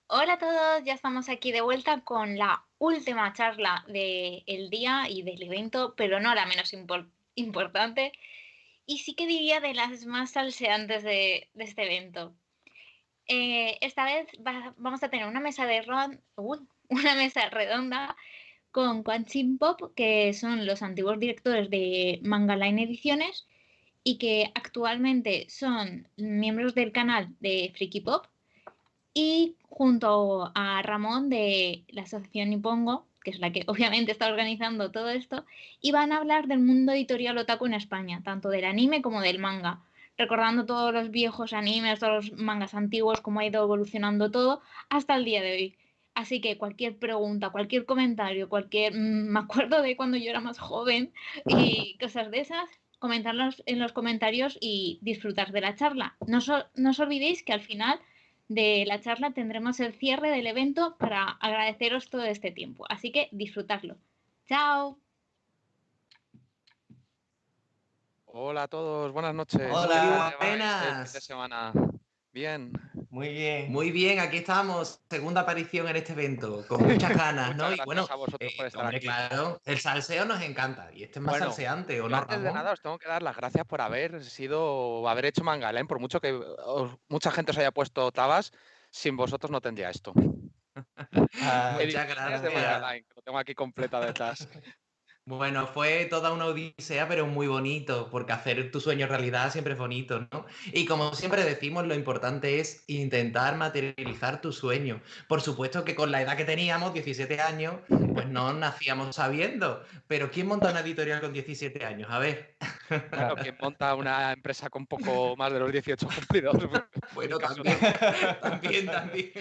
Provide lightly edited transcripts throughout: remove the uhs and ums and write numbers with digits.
Hola a todos, ya estamos aquí de vuelta con la última charla del día y del evento, pero no la menos importante, y sí que diría de las más salseantes de este evento. Esta vez vamos a tener una mesa una mesa redonda con Quantum Pop, que son los antiguos directores de Manga Line Ediciones y que actualmente son miembros del canal de Freaky Pop y junto a Ramón de la Asociación Nipongo, que es la que obviamente está organizando todo esto, y van a hablar del mundo editorial otaku en España, tanto del anime como del manga, recordando todos los viejos animes, todos los mangas antiguos, cómo ha ido evolucionando todo hasta el día de hoy. Así que cualquier pregunta, cualquier comentario, me acuerdo de cuando yo era más joven y cosas de esas, comentarlos en los comentarios y disfrutar de la charla. No os olvidéis que al final de la charla tendremos el cierre del evento para agradeceros todo este tiempo. Así que disfrutadlo. ¡Chao! Hola a todos, buenas noches. Muy ¿Cómo lleváis el fin de buenas. semana? Bien. Muy bien. Muy bien, aquí estamos. Segunda aparición en este evento, con muchas ganas, Muchas ¿no? Y gracias bueno, a vosotros por estar hombre, aquí. claro, el salseo nos encanta. Y este es más Bueno, salseante, ¿o yo no, antes de Ramón? nada os tengo que dar las gracias por haber hecho Mangalén, por mucho que mucha gente os haya puesto tabas, sin vosotros no tendría esto. Muchas Ediciones de gracias. Mangaline, que lo tengo aquí completa detrás. Bueno, fue toda una odisea, pero muy bonito, porque hacer tu sueño realidad siempre es bonito, ¿no? Y como siempre decimos, lo importante es intentar materializar tu sueño. Por supuesto que con la edad que teníamos, 17 años, pues no nacíamos sabiendo, pero ¿quién monta una editorial con 17 años? A ver. Bueno, quien monta una empresa con poco más de los 18 cumplidos. En mi Bueno, caso también, también. también.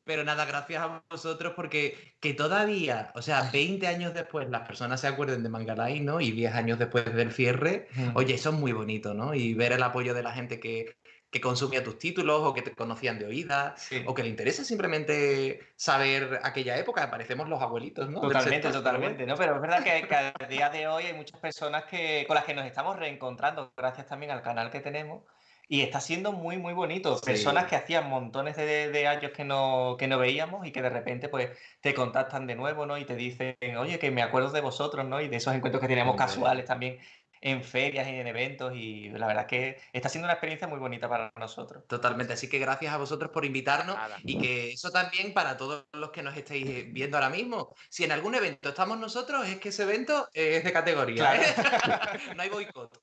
Pero nada, gracias a vosotros porque que todavía, o sea, 20 años después las personas se acuerden de Mangalai, ¿no? Y 10 años después del cierre, oye, eso es muy bonito, ¿no? Y ver el apoyo de la gente que consumía tus títulos o que te conocían de oídas o que le interesa simplemente saber aquella época. Parecemos los abuelitos, ¿no? Del Totalmente, sector, pero bueno. totalmente, ¿no? Pero es verdad que a día de hoy hay muchas personas con las que nos estamos reencontrando, gracias también al canal que tenemos, y está siendo muy, muy bonito. Sí. Personas que hacían montones de años que no veíamos y que de repente pues te contactan de nuevo, ¿no? Y te dicen, oye, que me acuerdo de vosotros, ¿no? Y de esos encuentros que teníamos Hombre. casuales también en ferias y en eventos, y la verdad que está siendo una experiencia muy bonita para nosotros. Totalmente, así que gracias a vosotros por invitarnos Nada. y que eso también para todos los que nos estáis viendo ahora mismo. Si en algún evento estamos nosotros, es que ese evento es de categoría, ¿eh? No hay boicot.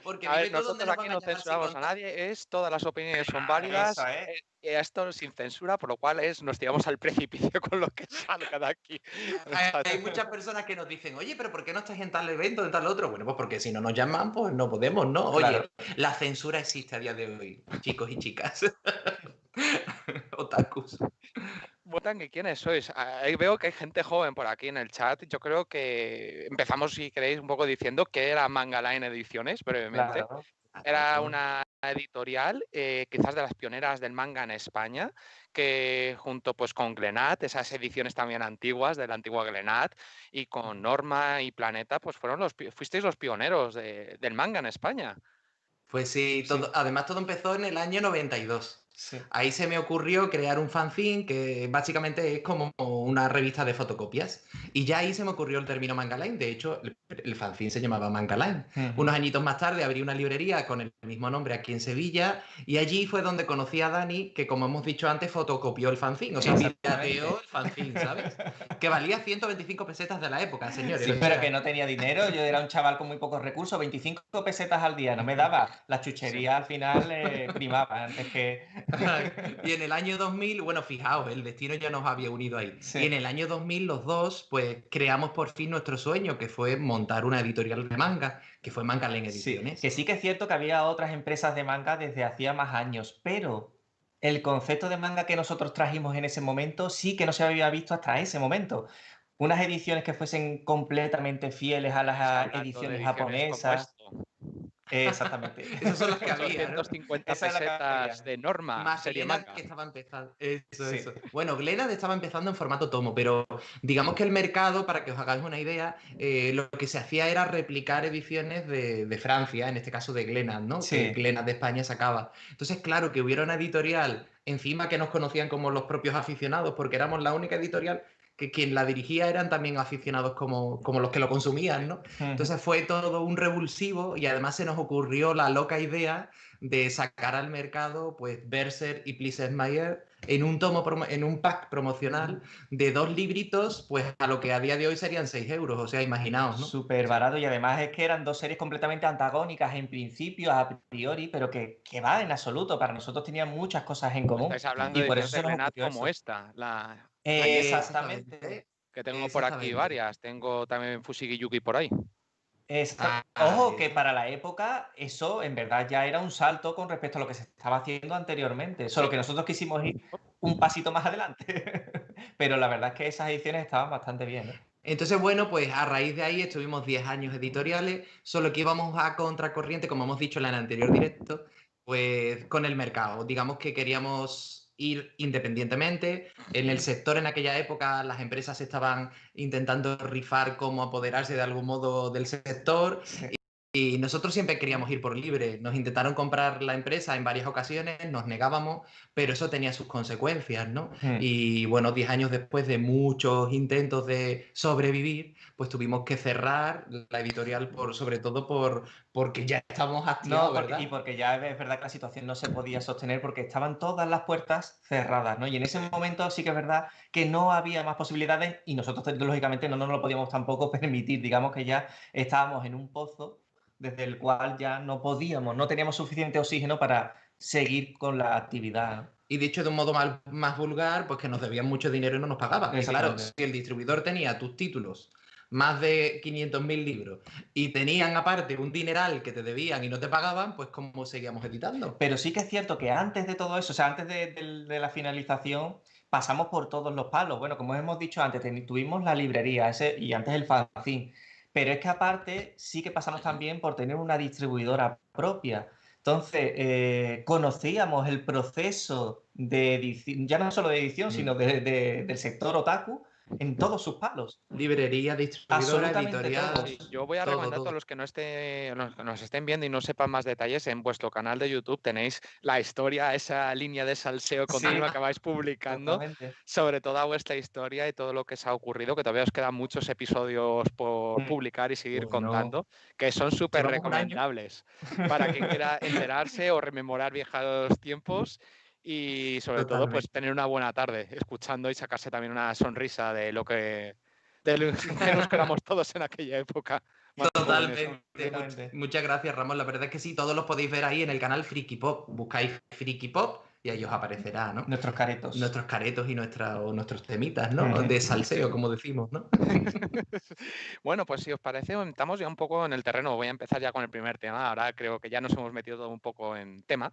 Porque A ver, dime tú dónde nosotros nos aquí van a no llamar sin censuramos a contar. nadie, todas las opiniones son Eso válidas, es. esto sin censura, por lo cual nos tiramos al precipicio con lo que salga de aquí. Hay muchas personas que nos dicen, oye, pero ¿por qué no estáis en tal evento, en tal otro? Bueno, pues porque si no nos llaman, pues no podemos, ¿no? Claro. Oye, la censura existe a día de hoy, chicos y chicas. Otakus. Votan que quiénes sois. Ahí veo que hay gente joven por aquí en el chat. Yo creo que empezamos, si queréis, un poco diciendo que era Manga Line Ediciones, brevemente. Claro. Era una editorial, quizás de las pioneras del manga en España, que junto pues con Glenat, esas ediciones también antiguas de la antigua Glenat, y con Norma y Planeta, pues fuisteis los pioneros del manga en España. Pues sí, Sí, además todo empezó en el año 92. sí. Ahí se me ocurrió crear un fanzine que básicamente es como una revista de fotocopias. Y ya ahí se me ocurrió el término Mangaline. De hecho, el fanzine se llamaba Mangaline. Unos añitos más tarde abrí una librería con el mismo nombre aquí en Sevilla. Y allí fue donde conocí a Dani, que como hemos dicho antes, fotocopió el fanzine. O sea, pirateó el fanzine, ¿sabes? Que valía 125 pesetas de la época, señores. Sí, O pero que sea, no tenía dinero. Yo era un chaval con muy pocos recursos, 25 pesetas al día, no me daba. La Sí. chuchería al final primaba antes que. Y en el año 2000, bueno, fijaos, el destino ya nos había unido ahí. Y en Sí, el año 2000 los dos, pues creamos por fin nuestro sueño, que fue montar una editorial de manga, que fue Mangalen sí. Ediciones. Que sí que es cierto que había otras empresas de manga desde hacía más años, pero el concepto de manga que nosotros trajimos en ese momento sí que no se había visto hasta ese momento. Unas ediciones que fuesen completamente fieles a Estáis las hablando de ediciones ediciones como japonesas. esto. Exactamente. Esas son las que había, ¿no? 850 Esa es la que pesetas había. de Norma, Más serie Glenad, manga. que estaba empezando. Eso, Sí. eso. Bueno, Glenad estaba empezando en formato tomo, pero digamos que el mercado, para que os hagáis una idea, lo que se hacía era replicar ediciones de Francia, en este caso de Glenad, ¿no? Que Sí. Glenad de España sacaba. Entonces, claro, que hubiera una editorial, encima que nos conocían como los propios aficionados, porque éramos la única editorial que quien la dirigía eran también aficionados como los que lo consumían, ¿no? Entonces fue todo un revulsivo y además se nos ocurrió la loca idea de sacar al mercado pues Berserk y Please Mayer en un en un pack promocional de 2 libritos, pues a lo que a día de hoy serían 6 euros, o sea, imaginaos, ¿no? Súper barato, y además es que eran dos series completamente antagónicas en principio, a priori, pero que va en absoluto. Para nosotros tenían muchas cosas en común. Estáis hablando Y de por eso ediciones de se nos Glenad ocurrió como eso. esta, la Exactamente. que tengo por aquí Exactamente. varias. Tengo también Fushigi Yuki por ahí. Ojo, que Eso. para la época eso en verdad ya era un salto con respecto a lo que se estaba haciendo anteriormente. Solo que nosotros quisimos ir un pasito más adelante. Pero la verdad es que esas ediciones estaban bastante bien, ¿eh? Entonces, bueno, pues a raíz de ahí estuvimos 10 años editoriales, solo que íbamos a contracorriente, como hemos dicho en el anterior directo, pues con el mercado. Digamos que queríamos ir independientemente. En el sector en aquella época las empresas estaban intentando rifar cómo apoderarse de algún modo del sector. Sí. Y nosotros siempre queríamos ir por libre. Nos intentaron comprar la empresa en varias ocasiones, nos negábamos, pero eso tenía sus consecuencias, ¿no? Y bueno, 10 años después de muchos intentos de sobrevivir, pues tuvimos que cerrar la editorial sobre todo porque ya estamos hastiados, No, ¿verdad? porque ya es verdad que la situación no se podía sostener porque estaban todas las puertas cerradas, ¿no? Y en ese momento sí que es verdad que no había más posibilidades y nosotros lógicamente no nos lo podíamos tampoco permitir. Digamos que ya estábamos en un pozo desde el cual ya no podíamos, no teníamos suficiente oxígeno para seguir con la actividad, ¿no? Y dicho de un modo más vulgar, pues que nos debían mucho dinero y no nos pagaban. Y claro, si Exactamente. el distribuidor tenía tus títulos, más de 500.000 libros, y tenían aparte un dineral que te debían y no te pagaban, pues ¿cómo seguíamos editando? Pero sí que es cierto que antes de todo eso, o sea, antes de la finalización, pasamos por todos los palos. Bueno, como hemos dicho antes, tuvimos la librería y antes el fanzine. Pero es que aparte sí que pasamos también por tener una distribuidora propia. Entonces, conocíamos el proceso de edición, ya no solo de edición, sino del sector otaku en todos sus palos. Librería, distribuidora, Absolutamente editorial, todos. Sí, yo voy a todo, recomendar a todos todo. los que los que nos estén viendo y no sepan más detalles, en vuestro canal de YouTube tenéis la historia, esa línea de salseo Sí, continua que vais publicando exactamente. sobre toda vuestra historia y todo lo que os ha ocurrido, que todavía os quedan muchos episodios por publicar y seguir Bueno, contando, que son súper llevamos un año. recomendables para quien quiera enterarse o rememorar viejos tiempos. Y sobre todo, pues Totalmente. tener una buena tarde escuchando y sacarse también una sonrisa de lo que de lo ingenuos que éramos todos en aquella época, más jóvenes. Totalmente. Muchas gracias, Ramón. La verdad es que sí, todos los podéis ver ahí en el canal Friki Pop. Buscáis Friki Pop y ahí os aparecerá, ¿no? Nuestros caretos. Nuestros caretos y o nuestros temitas, ¿no? De salseo, como decimos, ¿no? Bueno, pues si os parece, estamos ya un poco en el terreno. Voy a empezar ya con el primer tema. Ahora creo que ya nos hemos metido todo un poco en tema.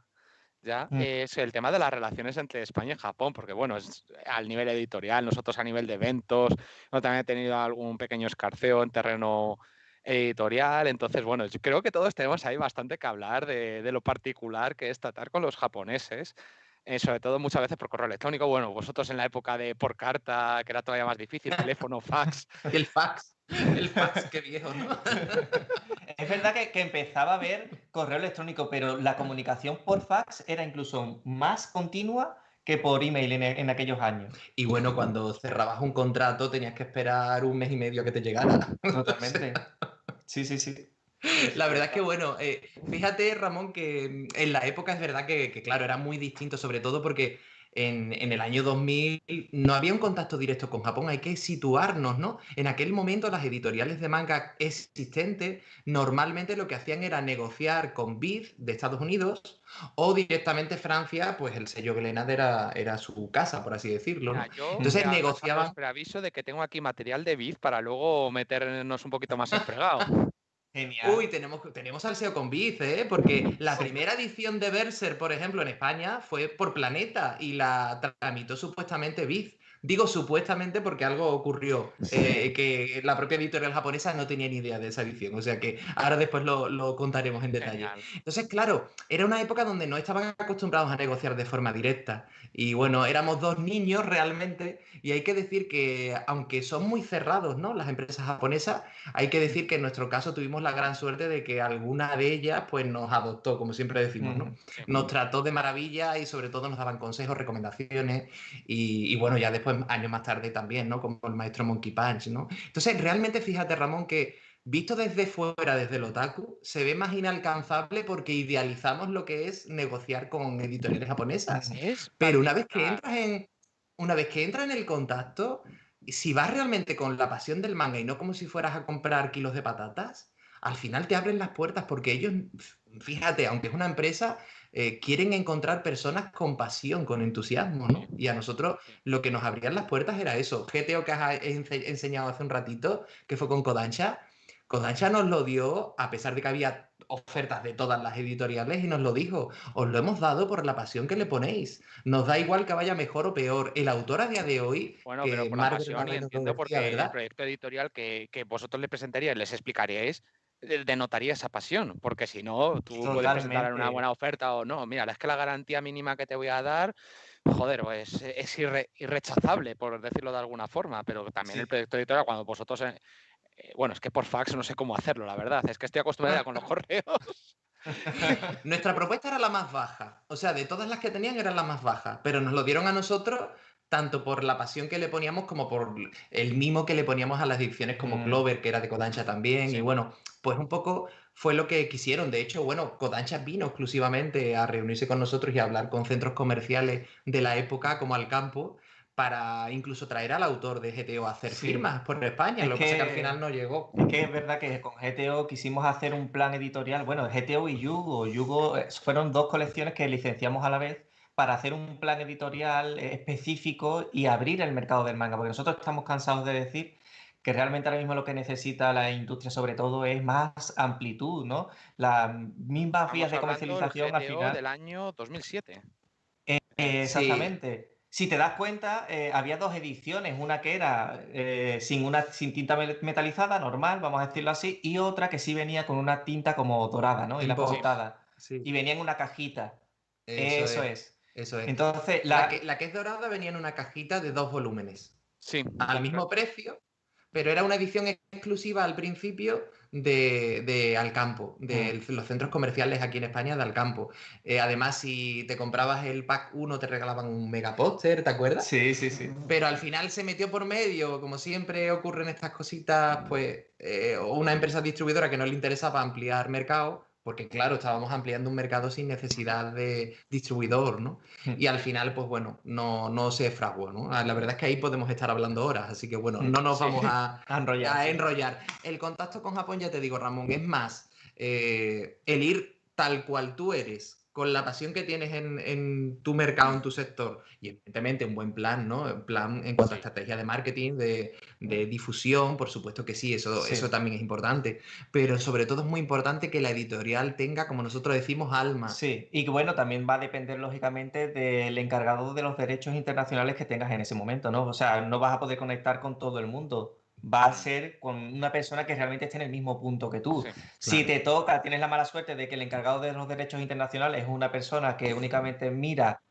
Ya es el tema de las relaciones entre España y Japón, porque bueno, es al nivel editorial, nosotros a nivel de eventos, yo también he tenido algún pequeño escarceo en terreno editorial, entonces bueno, yo creo que todos tenemos ahí bastante que hablar de lo particular que es tratar con los japoneses, sobre todo muchas veces por correo electrónico, bueno, vosotros en la época de por carta, que era todavía más difícil, teléfono, fax. El fax, qué viejo, ¿no? Es verdad que empezaba a haber correo electrónico, pero la comunicación por fax era incluso más continua que por email en aquellos años. Y bueno, cuando cerrabas un contrato tenías que esperar un mes y medio a que te llegara. Totalmente. Sí, sí, sí. La verdad es que, bueno, fíjate, Ramón, que en la época es verdad que, claro, era muy distinto, sobre todo porque en el año 2000 no había un contacto directo con Japón, hay que situarnos, ¿no? En aquel momento las editoriales de manga existentes normalmente lo que hacían era negociar con Viz de Estados Unidos o directamente Francia, pues el sello Glenad era su casa, por así decirlo, ¿no? Mira, yo voy Entonces a negociaban. dejaros preaviso de que tengo aquí material de Viz para luego meternos un poquito más en fregado. Uy, Genial. tenemos salseo con Biz, ¿eh? Porque la primera edición de Berserk, por ejemplo, en España fue por Planeta y la tramitó supuestamente Biz. Digo supuestamente porque algo ocurrió, que la propia editorial japonesa no tenía ni idea de esa edición, o sea que ahora después lo contaremos en detalle. Genial. Entonces, claro, era una época donde no estaban acostumbrados a negociar de forma directa y bueno, éramos dos niños realmente y hay que decir que aunque son muy cerrados, ¿no? Las empresas japonesas, hay que decir que en nuestro caso tuvimos la gran suerte de que alguna de ellas pues nos adoptó, como siempre decimos, ¿no? Sí. Nos trató de maravilla y sobre todo nos daban consejos, recomendaciones y bueno, ya después, años más tarde también, ¿no? Como el maestro Monkey Punch, ¿no? Entonces, realmente fíjate, Ramón, que visto desde fuera, desde el otaku, se ve más inalcanzable porque idealizamos lo que es negociar con editoriales japonesas. Es Pero particular. una vez que entras en el contacto, si vas realmente con la pasión del manga y no como si fueras a comprar kilos de patatas, al final te abren las puertas porque ellos, fíjate, aunque es una empresa, quieren encontrar personas con pasión, con entusiasmo, ¿no? Sí, Y a nosotros sí. lo que nos abrían las puertas era eso. GTO que has enseñado hace un ratito, que fue con Kodansha. Kodansha nos lo dio a pesar de que había ofertas de todas las editoriales y nos lo dijo, os lo hemos dado por la pasión que le ponéis. Nos da igual que vaya mejor o peor. El autor a día de hoy, Bueno, pero que por la Margaret pasión, y Barrett nos lo entiendo decía, porque el ¿verdad? proyecto editorial que vosotros le presentaríais, les explicaríais, denotaría esa pasión, porque si no, tú puedes presentar una Totalmente. buena oferta o no. Mira, es que la garantía mínima que te voy a dar, joder, pues es irrechazable, por decirlo de alguna forma, pero también el Sí. proyecto editorial, cuando vosotros, bueno, es que por fax no sé cómo hacerlo, la verdad, es que estoy acostumbrada con los correos. Nuestra propuesta era la más baja. O sea, de todas las que tenían era la más baja. Pero nos lo dieron a nosotros tanto por la pasión que le poníamos como por el mimo que le poníamos a las ediciones como Clover, que era de Kodansha también. Sí. Y bueno, pues un poco fue lo que quisieron. De hecho, bueno, Kodansha vino exclusivamente a reunirse con nosotros y a hablar con centros comerciales de la época como al campo para incluso traer al autor de GTO a hacer Sí. firmas por España. Es Lo que pasa es que al final que, no llegó. es que es verdad que con GTO quisimos hacer un plan editorial. Bueno, GTO y Yugo. Yugo fueron dos colecciones que licenciamos a la vez para hacer un plan editorial específico y abrir el mercado del manga. Porque nosotros estamos cansados de decir que realmente ahora mismo lo que necesita la industria sobre todo es más amplitud, ¿no? Las mismas vías Estamos de hablando del comercialización al GTO final. del año 2007. Sí, Exactamente. Si te das cuenta, había dos ediciones, una que era sin tinta metalizada, normal, vamos a decirlo así, y otra que sí venía con una tinta como dorada, ¿no? En en la Sí, post. portada. Sí, Y venía en una cajita. eso Eso es. es. Eso es. Entonces, La que es dorada venía en una cajita de 2 volúmenes, sí, al mismo completo. precio, pero era una edición exclusiva al principio de Alcampo, de los centros comerciales aquí en España de Alcampo. Además, si te comprabas el pack 1 te regalaban un megapóster, ¿te acuerdas? sí, sí, sí. Pero al final se metió por medio, como siempre ocurren estas cositas, pues una empresa distribuidora que no le interesaba ampliar mercado, porque claro, estábamos ampliando un mercado sin necesidad de distribuidor, ¿no? Y al final, pues bueno, no se fraguó, ¿no? La verdad es que ahí podemos estar hablando horas, así que bueno, no nos Sí. vamos a A enrollar, sí. enrollar. El contacto con Japón, ya te digo, Ramón, es más el ir tal cual tú eres, con la pasión que tienes en tu mercado, en tu sector, y evidentemente un buen plan, ¿no? Un plan en cuanto a Sí. estrategia de marketing, de difusión, por supuesto que sí, eso Sí. también es importante, pero sobre todo es muy importante que la editorial tenga, como nosotros decimos, alma. Sí, y que bueno, también va a depender lógicamente del encargado de los derechos internacionales que tengas en ese momento, ¿no? O sea, no vas a poder conectar con todo el mundo. Va a ser con una persona que realmente esté en el mismo punto que tú. Sí. Si Claro. te toca, tienes la mala suerte de que el encargado de los derechos internacionales es una persona que únicamente mira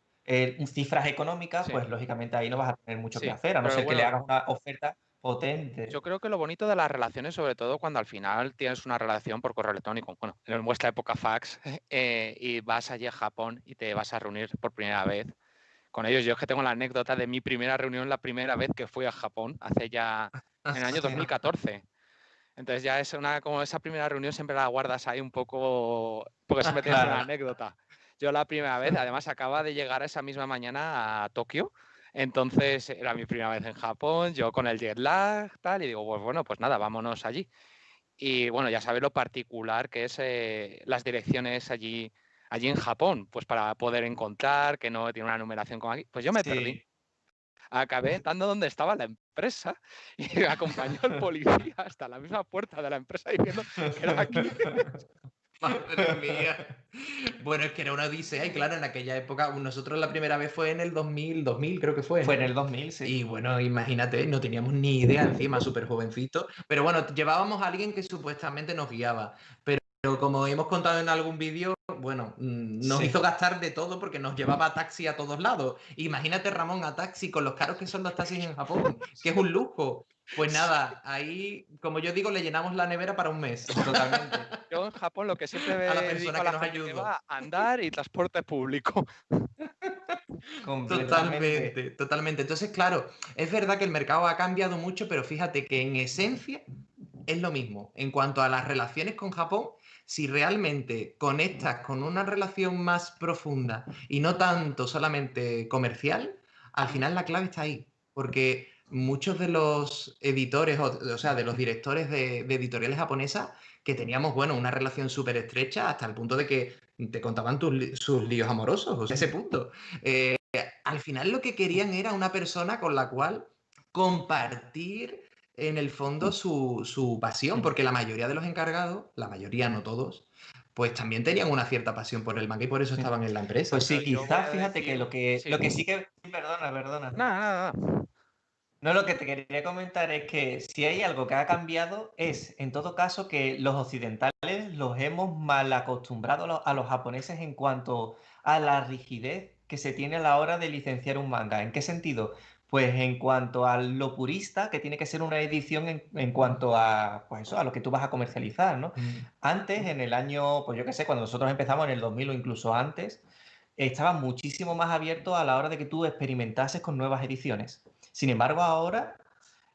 cifras económicas, Sí. pues lógicamente ahí no vas a tener mucho que Sí. hacer, a no Pero ser que le bueno, hagas una oferta potente. yo creo que lo bonito de las relaciones, sobre todo cuando al final tienes una relación por correo electrónico, bueno, en vuestra época fax, y vas allí a Japón y te vas a reunir por primera vez con ellos. Yo es que tengo la anécdota de mi primera reunión, la primera vez que fui a Japón, hace ya en el año 2014. Entonces ya es como esa primera reunión siempre la guardas ahí un poco, porque siempre tienes una Claro. anécdota. Yo la primera vez, además acaba de llegar esa misma mañana a Tokio, entonces era mi primera vez en Japón, yo con el jet lag, tal, y digo, pues bueno, pues nada, vámonos allí. Y bueno, ya sabes lo particular que es las direcciones allí en Japón, pues para poder encontrar, que no tiene una numeración como aquí. Pues yo me perdí. Sí. Acabé entrando donde estaba la empresa y me acompañó el policía hasta la misma puerta de la empresa diciendo que era aquí. Madre mía. Bueno, es que era una odisea y claro, en aquella época, nosotros la primera vez fue en el 2000 creo que fue, Fue ¿no? en el 2000, sí. Y bueno, imagínate, no teníamos ni idea encima, súper jovencito. Pero bueno, llevábamos a alguien que supuestamente nos guiaba. Pero como hemos contado en algún vídeo, bueno, nos Sí. hizo gastar de todo porque nos llevaba a taxi a todos lados. Imagínate, Ramón, a taxi con los caros que son los taxis en Japón, que es un lujo. Pues nada, ahí, como yo digo, le llenamos la nevera para un mes. Totalmente. Yo en Japón lo que siempre A la le digo persona a que la nos gente que ayudó. va, andar y transporte público. Completamente. Totalmente. Entonces, claro, es verdad que el mercado ha cambiado mucho, pero fíjate que en esencia es lo mismo. En cuanto a las relaciones con Japón, si realmente conectas con una relación más profunda y no tanto solamente comercial, al final la clave está ahí. Porque muchos de los editores, o sea, de los directores de editoriales japonesas, que teníamos, bueno, una relación súper estrecha hasta el punto de que te contaban sus líos amorosos, o sea, ese punto. Al final lo que querían era una persona con la cual compartir en el fondo su pasión, porque la mayoría de los encargados, la mayoría, no todos, pues también tenían una cierta pasión por el manga y por eso estaban en la empresa. Pues sí, Pero yo voy quizás a fíjate que decir... lo que sí que... Perdona. Nada. No, lo que te quería comentar es que si hay algo que ha cambiado es, en todo caso, que los occidentales los hemos mal acostumbrado a los japoneses en cuanto a la rigidez que se tiene a la hora de licenciar un manga. ¿En qué sentido? Pues en cuanto a lo purista, que tiene que ser una edición en cuanto a, pues eso, a lo que tú vas a comercializar, ¿no? Antes, en el año, pues yo qué sé, cuando nosotros empezamos en el 2000 o incluso antes, estaba muchísimo más abierto a la hora de que tú experimentases con nuevas ediciones. Sin embargo, ahora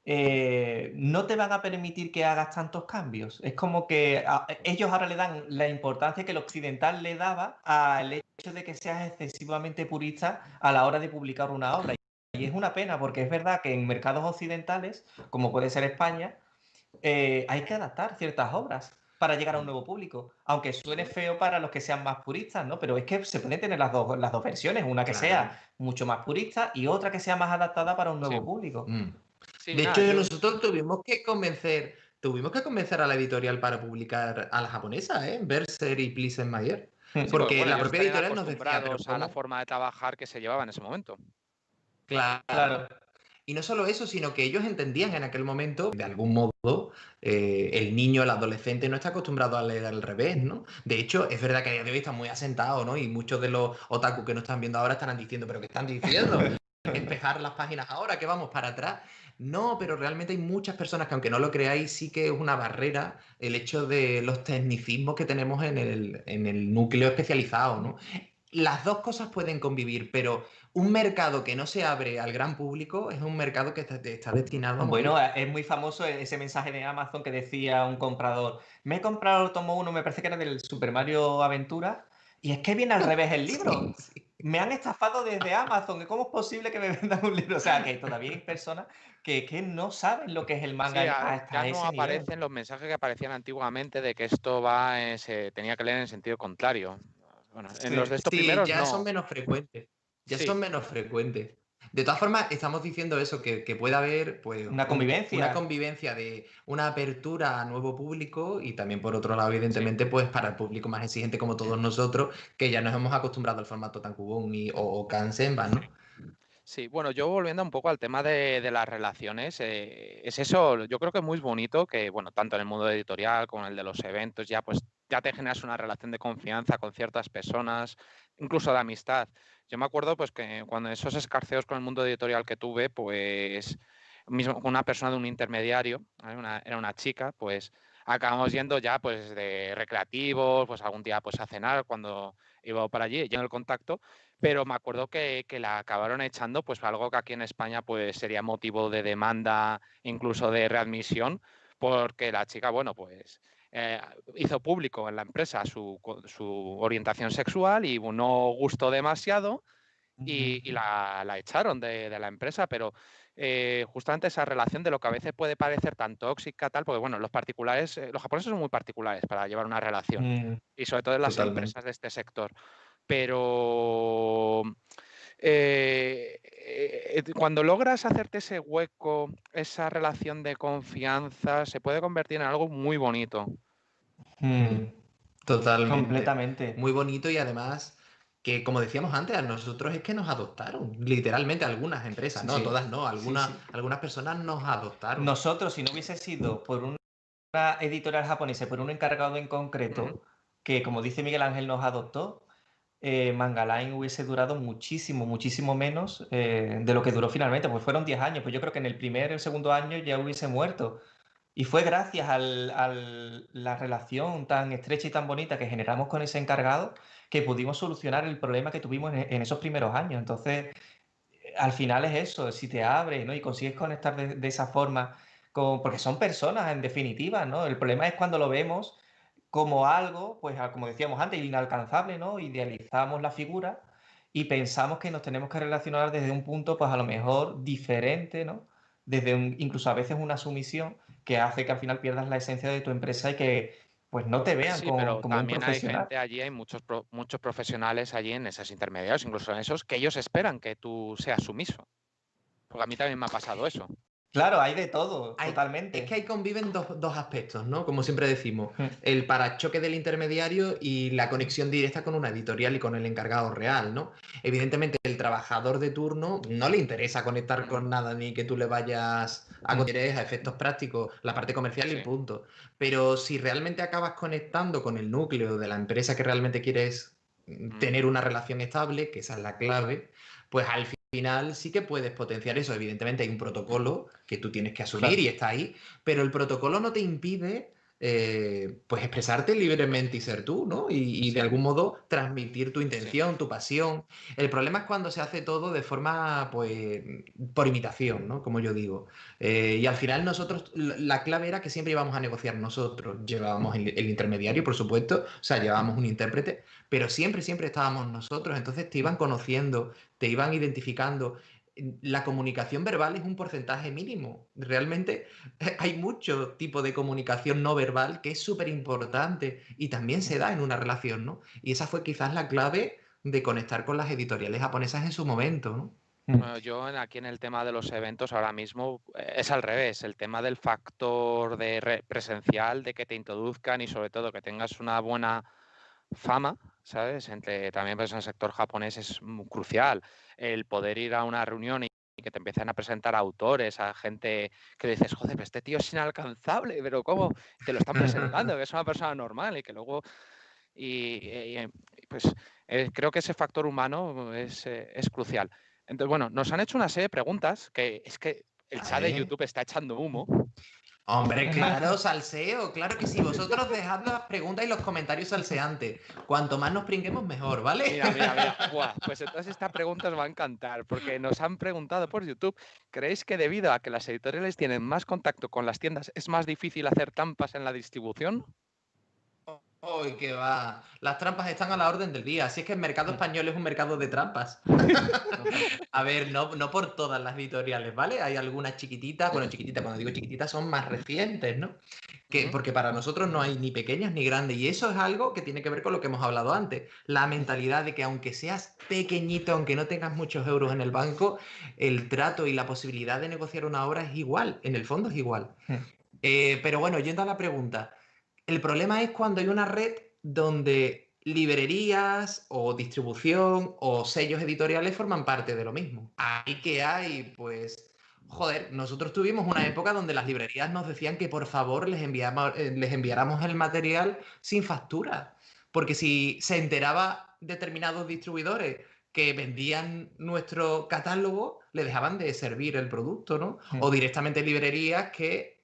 no te van a permitir que hagas tantos cambios. Es como que ellos ahora le dan la importancia que el occidental le daba al hecho de que seas excesivamente purista a la hora de publicar una obra. Y es una pena porque es verdad que en mercados occidentales, como puede ser España, hay que adaptar ciertas obras para llegar a un nuevo público. Aunque suene feo para los que sean más puristas, ¿no? Pero es que se pueden tener las dos versiones, una que Claro. sea mucho más purista y otra que sea más adaptada para un nuevo Sí. público. Sí, De nada, hecho, nosotros tuvimos que convencer a la editorial para publicar a la japonesa, ¿eh? Berser y Plisenmayer. Sí, porque Porque bueno, la ellos propia estarían editorial nos decía, pero acostumbrados a la ¿cómo? forma de trabajar que se llevaba en ese momento. Claro. Y no solo eso, sino que ellos entendían en aquel momento, de algún modo, el niño, el adolescente no está acostumbrado a leer al revés, ¿no? De hecho, es verdad que a día de hoy está muy asentado, ¿no? Y muchos de los otaku que nos están viendo ahora estarán diciendo, ¿pero qué están diciendo? Espejar las páginas ahora, que vamos para atrás. No, pero realmente hay muchas personas que, aunque no lo creáis, sí que es una barrera el hecho de los tecnicismos que tenemos en el núcleo especializado, ¿no? Las dos cosas pueden convivir, pero un mercado que no se abre al gran público es un mercado que está destinado a morir. Bueno, es muy famoso ese mensaje de Amazon que decía un comprador, me he comprado el tomo 1, me parece que era del Super Mario Aventura, y es que viene al revés el libro. Sí. Me han estafado desde Amazon, ¿cómo es posible que me vendan un libro? O sea, que todavía hay personas que no saben lo que es el manga Sí, hasta ya no ese nivel. aparecen los mensajes que aparecían antiguamente de que esto va, se tenía que leer en sentido contrario. Bueno, en los de estos Sí, primeros ya son no. menos frecuentes. Ya Sí, son menos frecuentes. De todas formas, estamos diciendo eso, que puede haber pues, Una una convivencia. convivencia de una apertura a nuevo público y también, por otro lado, evidentemente, pues para el público más exigente como todos nosotros, que ya nos hemos acostumbrado al formato tankubon o kansenban, ¿no? sí. Bueno, yo volviendo un poco al tema de las relaciones, es eso, yo creo que es muy bonito que, bueno, tanto en el mundo editorial como en el de los eventos, ya pues ya te generas una relación de confianza con ciertas personas, incluso de amistad. Yo me acuerdo pues que cuando esos escarceos con el mundo editorial que tuve, pues mismo con una persona de un intermediario, ¿vale? Era una chica, pues acabamos yendo ya pues de recreativos, pues algún día pues a cenar cuando iba para allí, lleno el contacto, pero me acuerdo que la acabaron echando, pues algo que aquí en España pues sería motivo de demanda, incluso de readmisión, porque la chica, bueno, pues hizo público en la empresa su orientación sexual y no gustó demasiado y la echaron de la empresa, pero justamente esa relación de lo que a veces puede parecer tan tóxica, tal, porque bueno, los particulares, los japoneses son muy particulares para llevar una relación y sobre todo en las Totalmente. empresas de este sector, pero cuando logras hacerte ese hueco, esa relación de confianza, se puede convertir en algo muy bonito. Totalmente. Completamente. Muy bonito y además que, como decíamos antes, a nosotros es que nos adoptaron, literalmente algunas empresas, Sí, no, sí. todas no, Sí, algunas, sí. algunas personas nos adoptaron. Nosotros, si no hubiese sido por una editorial japonesa, por un encargado en concreto, que como dice Miguel Ángel nos adoptó, Mangaline hubiese durado muchísimo, muchísimo menos de lo que duró finalmente, pues fueron 10 años, pues yo creo que en el primer y el segundo año ya hubiese muerto. Y fue gracias a la relación tan estrecha y tan bonita que generamos con ese encargado que pudimos solucionar el problema que tuvimos en esos primeros años. Entonces, al final es eso, si te abres, ¿no? Y consigues conectar de esa forma, porque son personas en definitiva, ¿no? El problema es cuando lo vemos como algo, pues como decíamos antes, inalcanzable, ¿no? Idealizamos la figura y pensamos que nos tenemos que relacionar desde un punto, pues a lo mejor diferente, ¿no? Desde incluso a veces una sumisión que hace que al final pierdas la esencia de tu empresa y que pues no te vean Sí, pero como un también hay profesional. gente allí, hay muchos profesionales allí en esos intermediarios, incluso en esos, que ellos esperan que tú seas sumiso. Porque a mí también me ha pasado eso. Claro, hay de todo, Es totalmente. que ahí conviven dos aspectos, ¿no? Como siempre decimos, Mm. el parachoque del intermediario y la conexión directa con una editorial y con el encargado real, ¿no? Evidentemente, el trabajador de turno no le interesa conectar con nada ni que tú le vayas a considerar a efectos prácticos la parte comercial y Sí. punto. Pero si realmente acabas conectando con el núcleo de la empresa que realmente quieres tener una relación estable, que esa es la clave, pues al final sí que puedes potenciar eso. Evidentemente hay un protocolo que tú tienes que asumir Claro. y está ahí, pero el protocolo no te impide pues expresarte libremente y ser tú, ¿no? Y de Sí. algún modo transmitir tu intención, tu pasión. El problema es cuando se hace todo de forma, pues, por imitación, ¿no? Como yo digo. Y al final nosotros, la clave era que siempre íbamos a negociar nosotros. Llevábamos el intermediario, por supuesto, o sea, llevábamos un intérprete, pero siempre, siempre estábamos nosotros. Entonces te iban conociendo, te iban identificando. La comunicación verbal es un porcentaje mínimo. Realmente hay mucho tipo de comunicación no verbal que es súper importante y también se da en una relación, ¿no? Y esa fue quizás la clave de conectar con las editoriales japonesas en su momento, ¿no? Bueno, yo aquí en el tema de los eventos ahora mismo es al revés, el tema del factor de presencial, de que te introduzcan y sobre todo que tengas una buena fama, ¿sabes? También pues, en el sector japonés es muy crucial el poder ir a una reunión y que te empiecen a presentar autores, a gente que dices, joder, pero este tío es inalcanzable, pero ¿cómo te lo están presentando? Que es una persona normal y que luego... pues creo que ese factor humano es crucial. Entonces, bueno, nos han hecho una serie de preguntas que es que el chat de YouTube está echando humo. Hombre, claro, salseo, claro que sí. Vosotros dejad las preguntas y los comentarios salseantes. Cuanto más nos pringuemos, mejor, ¿vale? Mira. Buah, pues entonces esta pregunta os va a encantar, porque nos han preguntado por YouTube, ¿creéis que debido a que las editoriales tienen más contacto con las tiendas, es más difícil hacer trampas en la distribución? ¡Uy, qué va! Las trampas están a la orden del día. Así es que el mercado español es un mercado de trampas. A ver, no por todas las editoriales, ¿vale? Hay algunas chiquititas, bueno, chiquititas, cuando digo chiquititas son más recientes, ¿no? Porque para nosotros no hay ni pequeñas ni grandes. Y eso es algo que tiene que ver con lo que hemos hablado antes. La mentalidad de que aunque seas pequeñito, aunque no tengas muchos euros en el banco, el trato y la posibilidad de negociar una obra es igual. En el fondo es igual. Pero bueno, yendo a la pregunta. El problema es cuando hay una red donde librerías o distribución o sellos editoriales forman parte de lo mismo. Ahí que hay, pues, joder, nosotros tuvimos una época donde las librerías nos decían que por favor les enviáramos el material sin factura. Porque si se enteraba determinados distribuidores que vendían nuestro catálogo, le dejaban de servir el producto, ¿no? O directamente librerías que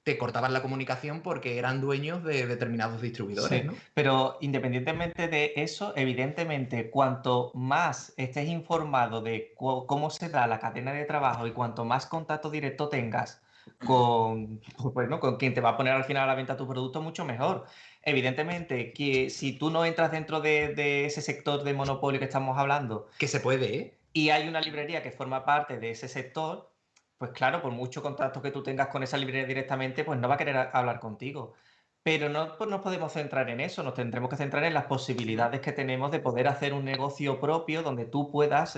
te cortaban la comunicación porque eran dueños de determinados distribuidores, Sí, ¿no? pero independientemente de eso, evidentemente, cuanto más estés informado de cómo se da la cadena de trabajo y cuanto más contacto directo tengas con, pues, ¿no? con quien te va a poner al final a la venta tu producto, mucho mejor. Evidentemente, que si tú no entras dentro de ese sector de monopolio que estamos hablando Que se puede, ¿eh? y hay una librería que forma parte de ese sector, pues claro, por mucho contacto que tú tengas con esa librería directamente, pues no va a querer hablar contigo. Pero no nos podemos centrar en eso, nos tendremos que centrar en las posibilidades que tenemos de poder hacer un negocio propio donde tú puedas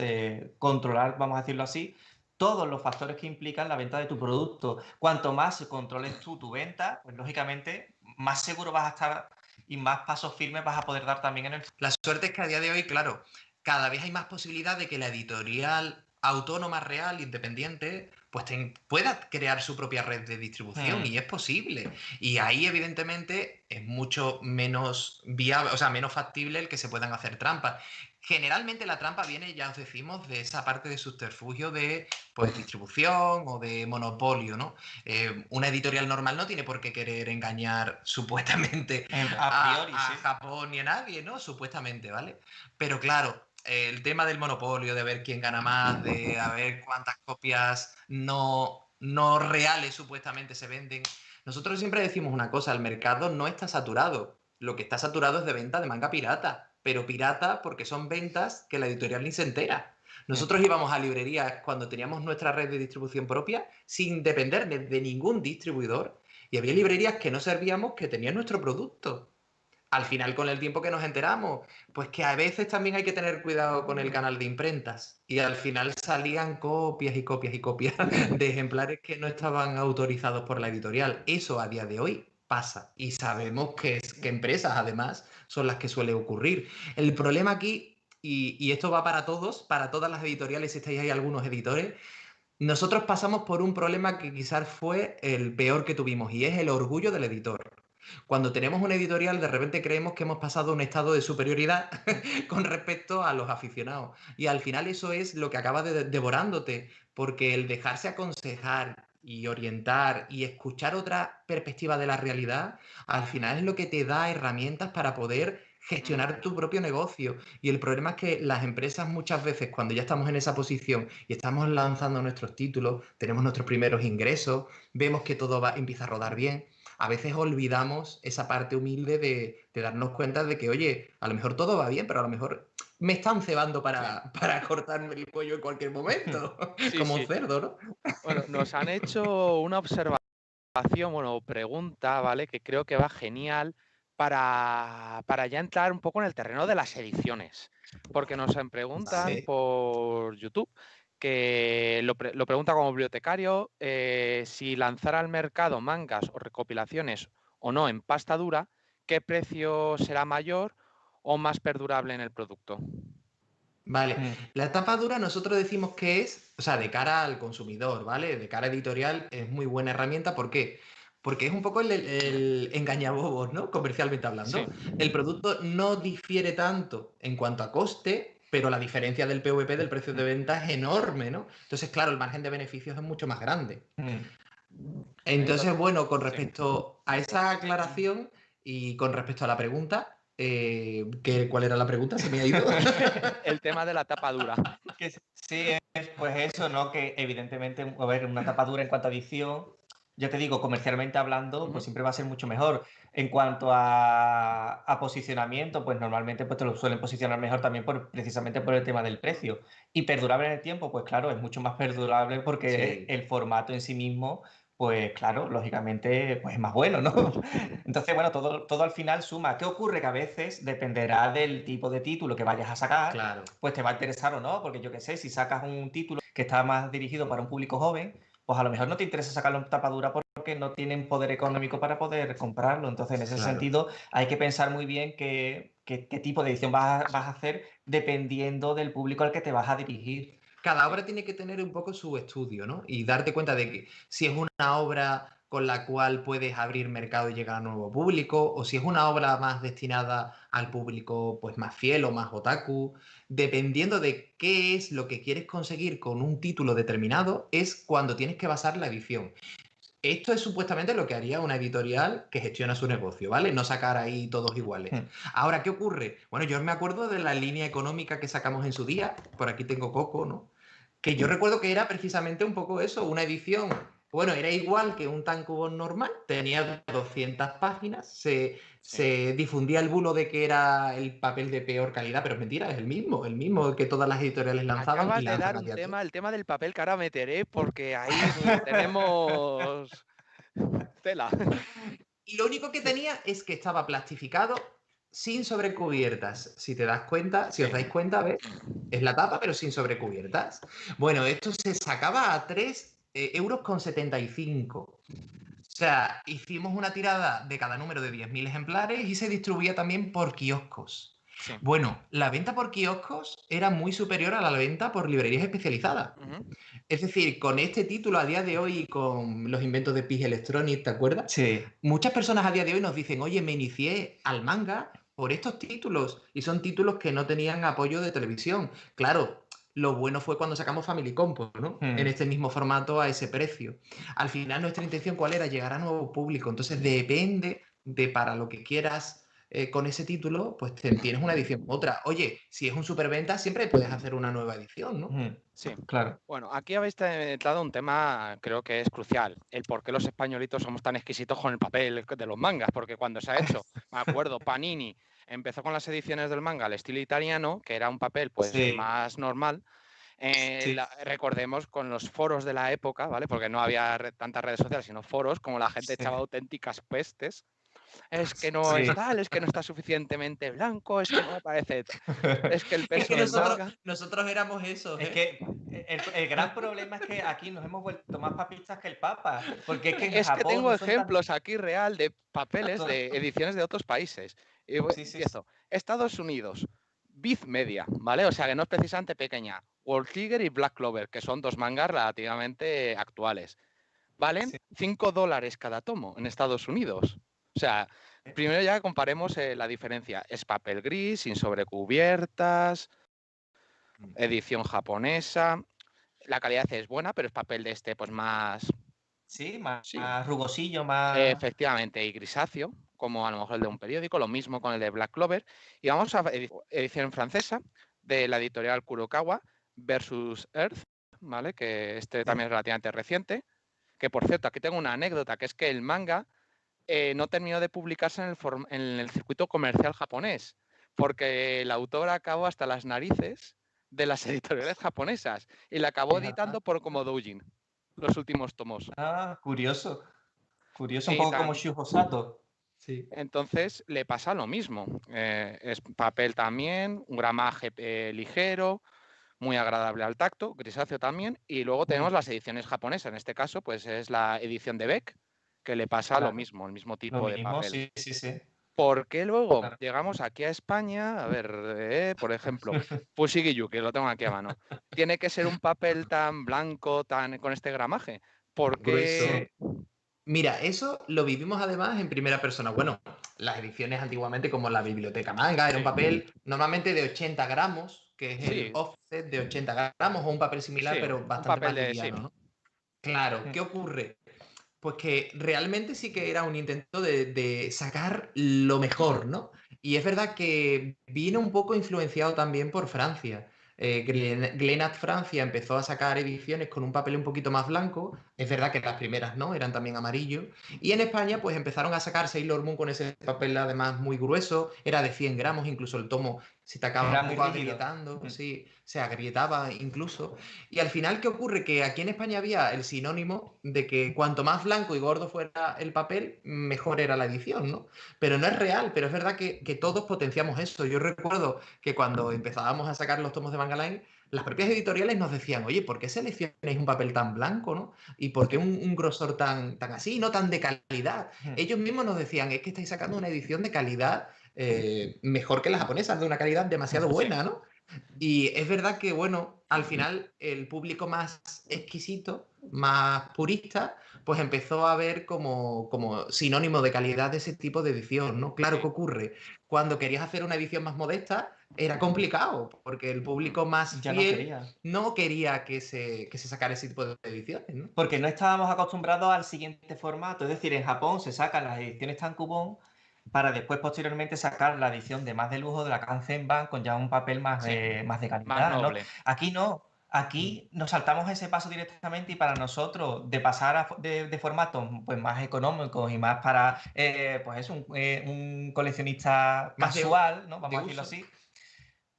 controlar, vamos a decirlo así, todos los factores que implican la venta de tu producto. Cuanto más controles tú tu venta, pues lógicamente más seguro vas a estar y más pasos firmes vas a poder dar también en el... La suerte es que a día de hoy, claro, cada vez hay más posibilidad de que la editorial autónoma, real, independiente, pues pueda crear su propia red de distribución y es posible. Y ahí, evidentemente, es mucho menos viable, o sea, menos factible el que se puedan hacer trampas. Generalmente la trampa viene, ya os decimos, de esa parte de subterfugio de pues, distribución o de monopolio, ¿no? Una editorial normal no tiene por qué querer engañar supuestamente a priori, a sí. Japón ni a nadie, ¿no? Supuestamente, ¿vale? Pero claro, el tema del monopolio, de ver quién gana más, de a ver cuántas copias no reales supuestamente se venden. Nosotros siempre decimos una cosa, el mercado no está saturado. Lo que está saturado es de venta de manga pirata, pero pirata porque son ventas que la editorial ni se entera. Nosotros íbamos a librerías cuando teníamos nuestra red de distribución propia sin depender de ningún distribuidor y había librerías que no servíamos que tenían nuestro producto. Al final, con el tiempo que nos enteramos, pues que a veces también hay que tener cuidado con el canal de imprentas. Y al final salían copias y copias y copias de ejemplares que no estaban autorizados por la editorial. Eso a día de hoy pasa. Y sabemos que empresas, además, son las que suele ocurrir. El problema aquí, y esto va para todos, para todas las editoriales, si estáis ahí algunos editores, nosotros pasamos por un problema que quizás fue el peor que tuvimos, y es el orgullo del editor. Cuando tenemos una editorial, de repente creemos que hemos pasado a un estado de superioridad con respecto a los aficionados. Y al final eso es lo que acaba devorándote, porque el dejarse aconsejar y orientar y escuchar otra perspectiva de la realidad, al final es lo que te da herramientas para poder gestionar tu propio negocio. Y el problema es que las empresas muchas veces, cuando ya estamos en esa posición y estamos lanzando nuestros títulos, tenemos nuestros primeros ingresos, vemos que todo empieza a rodar bien, a veces olvidamos esa parte humilde de darnos cuenta de que, oye, a lo mejor todo va bien, pero a lo mejor me están cebando para cortarme el cuello en cualquier momento, Sí, como un sí. cerdo, ¿no? Bueno, nos han hecho una observación, bueno, pregunta, ¿vale? Que creo que va genial para ya entrar un poco en el terreno de las ediciones. Porque nos preguntan Sí. por YouTube, que lo pregunta como bibliotecario, si lanzar al mercado mangas o recopilaciones o no en pasta dura, ¿qué precio será mayor o más perdurable en el producto? Vale, la tapa dura nosotros decimos que es, o sea, de cara al consumidor, ¿vale? De cara editorial es muy buena herramienta. ¿Por qué? Porque es un poco el engañabobos, ¿no? Comercialmente hablando. Sí. El producto no difiere tanto en cuanto a coste, pero la diferencia del PVP, del precio de venta, es enorme, ¿no? Entonces, claro, el margen de beneficios es mucho más grande. Entonces, bueno, con respecto a esa aclaración y con respecto a la pregunta, ¿cuál era la pregunta? Se me ha ido. El tema de la tapa dura. Sí, pues eso, ¿no? Que evidentemente, a ver, una tapa dura en cuanto a edición, ya te digo, comercialmente hablando, pues siempre va a ser mucho mejor. En cuanto a posicionamiento, pues normalmente pues te lo suelen posicionar mejor también precisamente por el tema del precio. Y perdurable en el tiempo, pues claro, es mucho más perdurable porque Sí. el formato en sí mismo, pues claro, lógicamente, pues es más bueno, ¿no? Entonces, bueno, todo al final suma. ¿Qué ocurre? Que a veces dependerá del tipo de título que vayas a sacar, Claro. pues te va a interesar o no, porque yo qué sé, si sacas un título que está más dirigido para un público joven, pues a lo mejor no te interesa sacarlo en tapa dura porque no tienen poder económico para poder comprarlo. Entonces, en ese Claro. sentido, hay que pensar muy bien qué tipo de edición vas a hacer dependiendo del público al que te vas a dirigir. Cada obra tiene que tener un poco su estudio, ¿no? Y darte cuenta de que si es una obra con la cual puedes abrir mercado y llegar a nuevo público, o si es una obra más destinada al público pues más fiel o más otaku, dependiendo de qué es lo que quieres conseguir con un título determinado, es cuando tienes que basar la edición. Esto es supuestamente lo que haría una editorial que gestiona su negocio, ¿vale? No sacar ahí todos iguales. Ahora, ¿qué ocurre? Bueno, yo me acuerdo de la línea económica que sacamos en su día, por aquí tengo Coco, ¿no? Que yo recuerdo que era precisamente un poco eso, una edición. Bueno, era igual que un tankobon normal, tenía 200 páginas, se difundía el bulo de que era el papel de peor calidad, pero es mentira, es el mismo que todas las editoriales lanzaban Acabas y de dar lanzan a un día de hoy. tema, el tema del papel que ahora meteré, porque ahí tenemos tela. Y lo único que tenía es que estaba plastificado sin sobrecubiertas. Si te das cuenta, si os dais cuenta, ¿ves? Es la tapa, pero sin sobrecubiertas. Bueno, esto se sacaba a 3,75 €. sea, hicimos una tirada de cada número de 10.000 ejemplares y se distribuía también por kioscos. Sí. Bueno, la venta por kioscos era muy superior a la venta por librerías especializadas. Es decir, con este título a día de hoy y con los inventos de Pig Electronics, ¿te acuerdas? Sí. Muchas personas a día de hoy nos dicen, oye, me inicié al manga por estos títulos y son títulos que no tenían apoyo de televisión. Claro, lo bueno fue cuando sacamos Family Compo, ¿no? En este mismo formato a ese precio. Al final nuestra intención, ¿cuál era? Llegar a nuevo público. Entonces depende de para lo que quieras con ese título, pues tienes una edición u otra. Oye, si es un superventa, siempre puedes hacer una nueva edición, ¿no? Sí, claro. Bueno, aquí habéis entrado un tema, creo que es crucial, el por qué los españolitos somos tan exquisitos con el papel de los mangas, porque cuando se ha hecho, me acuerdo, Panini empezó con las ediciones del manga al estilo italiano, que era un papel pues más normal. Recordemos con los foros de la época, ¿vale? Porque no había tantas redes sociales, sino foros, como la gente echaba auténticas pestes. Es que no es tal, es que no está suficientemente blanco, es que no me parece. Es que el peso del manga. Nosotros éramos esos. Es que el gran problema es que aquí nos hemos vuelto más papistas que el Papa. Porque es que en Japón tengo no son ejemplos aquí real de papeles de ediciones de otros países. Y empiezo. Estados Unidos, Viz Media, ¿vale? O sea que no es precisamente pequeña. World Trigger y Black Clover, que son dos mangas relativamente actuales. Valen $5 cada tomo en Estados Unidos. O sea, primero ya comparemos la diferencia. Es papel gris, sin sobrecubiertas, edición japonesa. La calidad es buena, pero es papel de este, pues más... Sí, más rugosillo, más... Efectivamente, y grisáceo, como a lo mejor el de un periódico, lo mismo con el de Black Clover. Y vamos a edición francesa de la editorial Kurokawa versus Earth, ¿vale? Que este también es relativamente reciente. Que, por cierto, aquí tengo una anécdota, que es que el manga no terminó de publicarse en el circuito comercial japonés, porque el autor acabó hasta las narices de las editoriales japonesas y la acabó editando por como doujin, los últimos tomos. Ah, curioso. Curioso, Sí, un poco como Shuho Sato. Sí. Entonces le pasa lo mismo. Es papel también, un gramaje ligero, muy agradable al tacto, grisáceo también. Y luego tenemos las ediciones japonesas. En este caso, pues es la edición de Beck, que le pasa lo mismo, el mismo tipo de papel. Sí. ¿Por qué luego llegamos aquí a España? A ver, por ejemplo, Fushigi-yu, que lo tengo aquí a mano. Tiene que ser un papel tan blanco, tan con este gramaje. ¿Por qué? Mira, eso lo vivimos además en primera persona. Bueno, las ediciones antiguamente, como la Biblioteca Manga, era un papel normalmente de 80 gramos, que es el offset de 80 gramos, o un papel similar, pero bastante más liviano, ¿no? Claro, ¿qué ocurre? Pues que realmente sí que era un intento de sacar lo mejor, ¿no? Y es verdad que vino un poco influenciado también por Francia. Glenat Francia empezó a sacar ediciones con un papel un poquito más blanco. Es verdad que las primeras no, eran también amarillo. Y en España pues empezaron a sacar Sailor Moon con ese papel además muy grueso, era de 100 gramos, incluso el tomo se te acaba un poco agrietando, sí, se agrietaba incluso. Y al final, ¿qué ocurre? Que aquí en España había el sinónimo de que cuanto más blanco y gordo fuera el papel, mejor era la edición, ¿no? Pero no es real, pero es verdad que todos potenciamos eso. Yo recuerdo que cuando empezábamos a sacar los tomos de Manga Line, las propias editoriales nos decían, oye, ¿por qué seleccionáis un papel tan blanco, ¿no? ¿Y por qué un grosor tan así, no tan de calidad? Ellos mismos nos decían, es que estáis sacando una edición de calidad mejor que las japonesas, de una calidad demasiado buena, ¿no? Y es verdad que, bueno, al final el público más exquisito, más purista, pues empezó a ver como sinónimo de calidad de ese tipo de edición, ¿no? Claro, ¿qué ocurre? Cuando querías hacer una edición más modesta, era complicado, porque el público más fiel no quería que se sacara ese tipo de ediciones, ¿no? Porque no estábamos acostumbrados al siguiente formato. Es decir, en Japón se sacan las ediciones tankobon para después posteriormente sacar la edición de más de lujo de la Kanzenban con ya un papel más de calidad, ¿no? Aquí no. Aquí nos saltamos ese paso directamente y para nosotros de pasar de formatos pues, más económicos y más para pues un coleccionista más casual, ¿no? Vamos a decirlo así,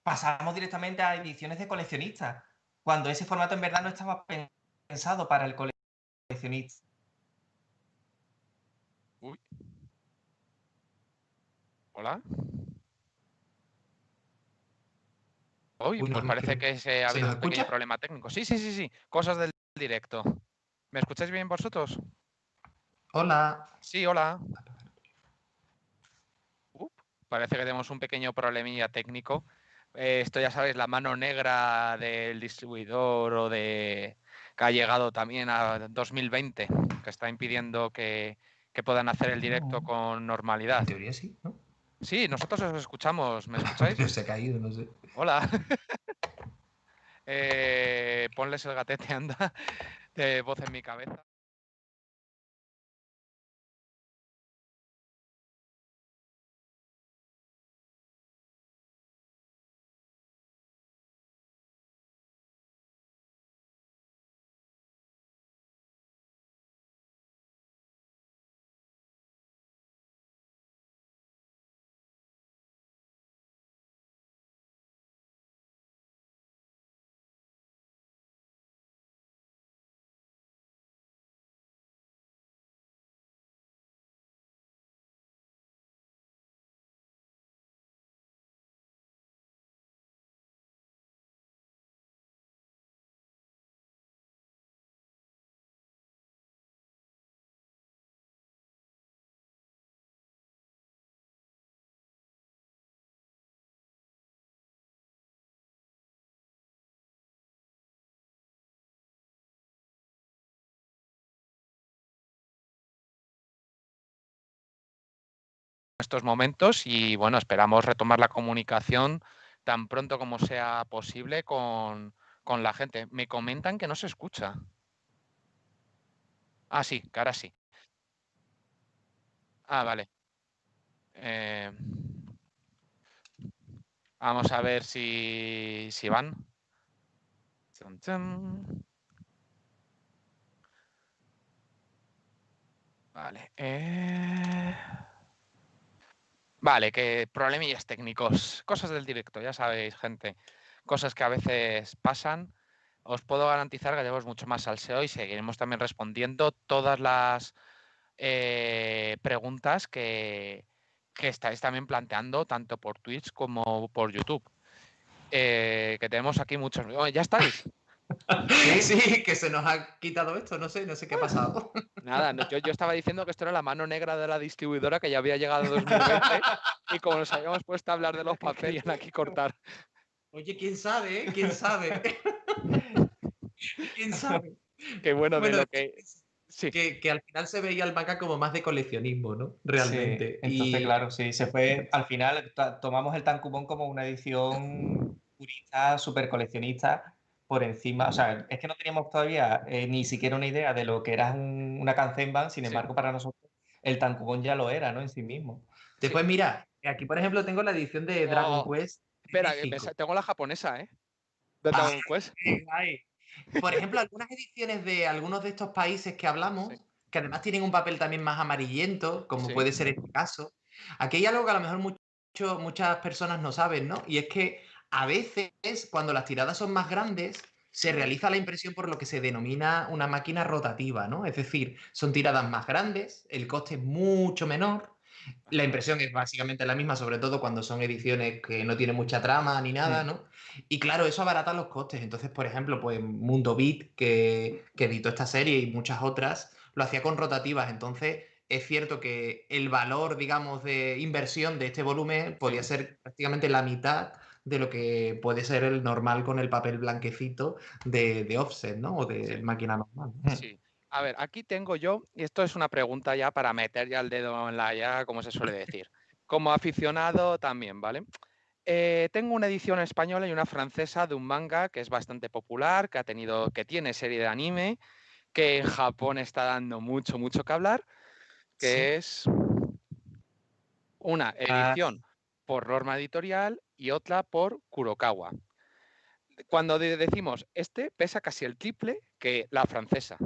pasamos directamente a ediciones de coleccionistas, cuando ese formato en verdad no estaba pensado para el coleccionista. Uy. ¿Hola? Uy, pues parece que ha habido un pequeño problema técnico. Sí. Cosas del directo. ¿Me escucháis bien vosotros? Hola. Sí, hola. Parece que tenemos un pequeño problemilla técnico. Esto ya sabéis, la mano negra del distribuidor o de que ha llegado también a 2020, que está impidiendo que puedan hacer el directo con normalidad. En teoría sí, ¿no? Sí, nosotros os escuchamos. ¿Me escucháis? Pero se ha caído, no sé. Hola. Ponles el gatete, anda, de voz en mi cabeza. Estos momentos y bueno, esperamos retomar la comunicación tan pronto como sea posible con la gente. Me comentan que no se escucha. Ah, sí, que ahora sí. Ah, vale. Vamos a ver si van. Chum, chum. Vale. Vale, que problemillas técnicos. Cosas del directo, ya sabéis, gente. Cosas que a veces pasan. Os puedo garantizar que tenemos mucho más salseo y seguiremos también respondiendo todas las preguntas que estáis también planteando, tanto por Twitch como por YouTube. Que tenemos aquí muchos. Oh, ¿ya estáis? Sí, que se nos ha quitado esto, no sé qué ha pasado. Nada, yo estaba diciendo que esto era la mano negra de la distribuidora que ya había llegado a 2020 y como nos habíamos puesto a hablar de los papeles, aquí cortar. Oye, ¿quién sabe, eh? ¿Quién sabe? ¿Quién sabe? Qué bueno, de Bueno, lo que... Sí, que al final se veía el manga como más de coleccionismo, ¿no? Sí, Realmente. entonces, Y claro, sí, se fue. Al final tomamos el Tankubon como una edición purista, súper coleccionista, por encima. O sea, es que no teníamos todavía ni siquiera una idea de lo que era una Kanzenban, sin sí, embargo, para nosotros el Tankubon ya lo era, ¿no? En sí mismo. sí. después, mira, aquí por ejemplo tengo la edición de Dragon Oh, Quest de espera, México. tengo la japonesa, ¿eh? De Ah, Dragon Quest. guay. Por ejemplo, algunas ediciones de algunos de estos países que hablamos, Sí, que además tienen un papel también más amarillento, como sí, puede ser este caso. Aquí hay algo que a lo mejor muchas personas no saben, ¿no? Y es que a veces, cuando las tiradas son más grandes, se realiza la impresión por lo que se denomina una máquina rotativa, ¿no? Es decir, son tiradas más grandes, el coste es mucho menor, la impresión es básicamente la misma, sobre todo cuando son ediciones que no tienen mucha trama ni nada, ¿no? Y claro, eso abarata los costes. Entonces, por ejemplo, pues Mundo Beat, que editó esta serie y muchas otras, lo hacía con rotativas. Entonces, es cierto que el valor, digamos, de inversión de este volumen podía sí. ser prácticamente la mitad de lo que puede ser el normal con el papel blanquecito de offset, ¿no? O de Sí. máquina normal. Sí. A ver, aquí tengo yo, y esto es una pregunta ya para meter ya el dedo en la llaga, como se suele decir. Como aficionado también, ¿vale? Tengo una edición española y una francesa de un manga que es bastante popular, que tiene serie de anime, que en Japón está dando mucho, mucho que hablar, que es una Ah, edición por Norma Editorial y otra por Kurokawa. Cuando decimos este pesa casi el triple que la francesa,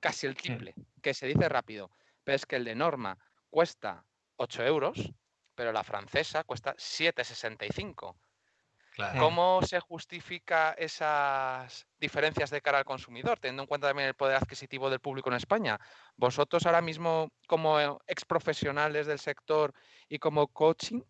casi el triple, que se dice rápido, pero es que el de Norma cuesta 8 euros, pero la francesa cuesta 7,65. Claro. ¿Cómo se justifica esas diferencias de cara al consumidor, teniendo en cuenta también el poder adquisitivo del público en España? Vosotros ahora mismo, como exprofesionales del sector y como coaching,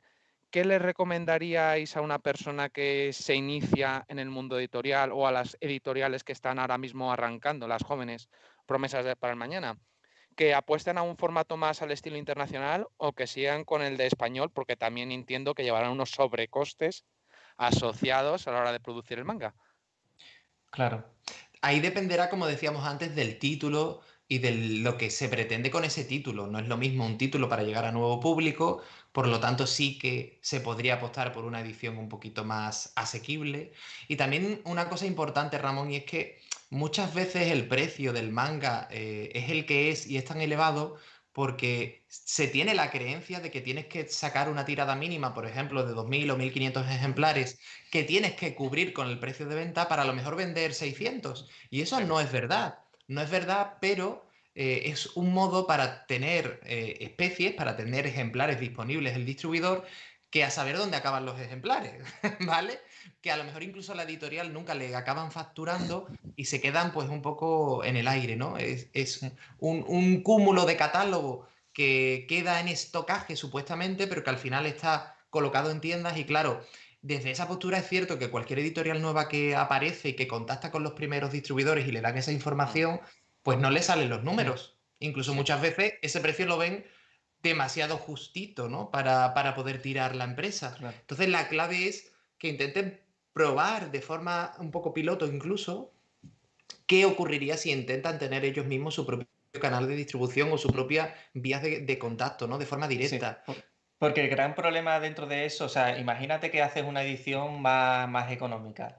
¿qué le recomendaríais a una persona que se inicia en el mundo editorial o a las editoriales que están ahora mismo arrancando, las jóvenes promesas para el mañana? que apuesten a un formato más al estilo internacional o que sigan con el de español, porque también entiendo que llevarán unos sobrecostes asociados a la hora de producir el manga. Claro. Ahí dependerá, como decíamos antes, del título y de lo que se pretende con ese título. No es lo mismo un título para llegar a nuevo público, por lo tanto sí que se podría apostar por una edición un poquito más asequible. Y también una cosa importante, Ramón, y es que muchas veces el precio del manga es el que es y es tan elevado porque se tiene la creencia de que tienes que sacar una tirada mínima, por ejemplo, de 2.000 o 1.500 ejemplares que tienes que cubrir con el precio de venta para a lo mejor vender 600. Y eso no es verdad. No es verdad, pero es un modo para tener especies, para tener ejemplares disponibles el distribuidor, que a saber dónde acaban los ejemplares, ¿vale? Que a lo mejor incluso a la editorial nunca le acaban facturando y se quedan pues un poco en el aire, ¿no? Es un cúmulo de catálogo que queda en estocaje supuestamente, pero que al final está colocado en tiendas y claro, desde esa postura es cierto que cualquier editorial nueva que aparece y que contacta con los primeros distribuidores y le dan esa información, pues no le salen los números. Incluso muchas veces ese precio lo ven demasiado justito, ¿no? Para poder tirar la empresa. Claro. Entonces la clave es que intenten probar de forma un poco piloto incluso qué ocurriría si intentan tener ellos mismos su propio canal de distribución o su propia vía de contacto, ¿no? De forma Sí, directa. porque el gran problema dentro de eso, o sea, imagínate que haces una edición más económica.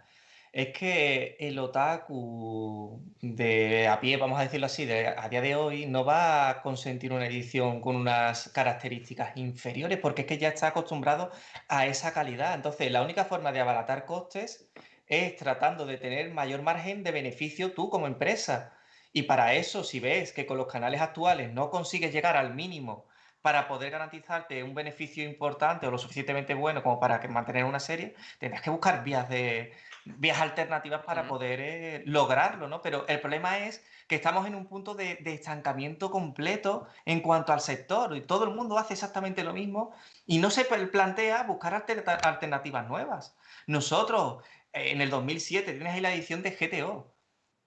Es que el otaku de a pie, vamos a decirlo así, a día de hoy, no va a consentir una edición con unas características inferiores, porque es que ya está acostumbrado a esa calidad. Entonces, la única forma de abaratar costes es tratando de tener mayor margen de beneficio tú como empresa. Y para eso, si ves que con los canales actuales no consigues llegar al mínimo para poder garantizarte un beneficio importante o lo suficientemente bueno como para mantener una serie, tendrás que buscar vías alternativas para poder lograrlo, ¿no? Pero el problema es que estamos en un punto de estancamiento completo en cuanto al sector y todo el mundo hace exactamente lo mismo y no se plantea buscar alternativas nuevas. Nosotros, en el 2007, tienes ahí la edición de GTO.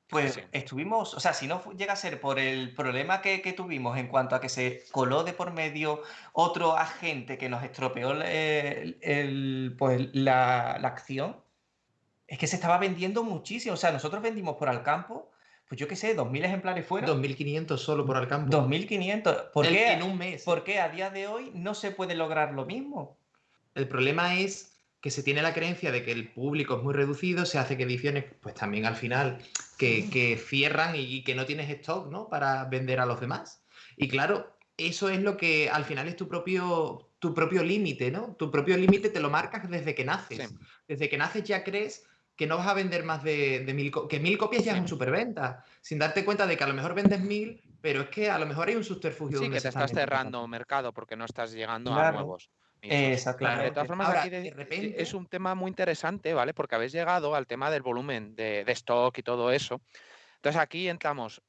Pues Sí. estuvimos, o sea, si no llega a ser por el problema que tuvimos en cuanto a que se coló de por medio otro agente que nos estropeó pues, la acción, es que se estaba vendiendo muchísimo. O sea, nosotros vendimos por Alcampo, pues yo qué sé, 2.000 ejemplares fuera. 2.500 solo por Alcampo. 2.500. ¿Por qué? En un mes. ¿Por qué a día de hoy no se puede lograr lo mismo? El problema es que se tiene la creencia de que el público es muy reducido, se hace que ediciones, pues también al final, que cierran y que no tienes stock, ¿no? Para vender a los demás. Y claro, eso es lo que al final es tu propio límite, ¿no? Tu propio límite te lo marcas desde que naces. Sí. Desde que naces ya crees que no vas a vender más de 1.000 copias, que 1.000 copias ya es un superventa, sin darte cuenta de que a lo mejor vendes 1.000, pero es que a lo mejor hay un subterfugio Sí, donde que se te están estás vendiendo cerrando tanto. mercado porque no estás llegando a Claro, nuevos nichos. De exactamente. todas formas, Ahora, aquí de repente... es un tema muy interesante, ¿vale? Porque habéis llegado al tema del volumen de stock y todo eso. Entonces aquí entramos,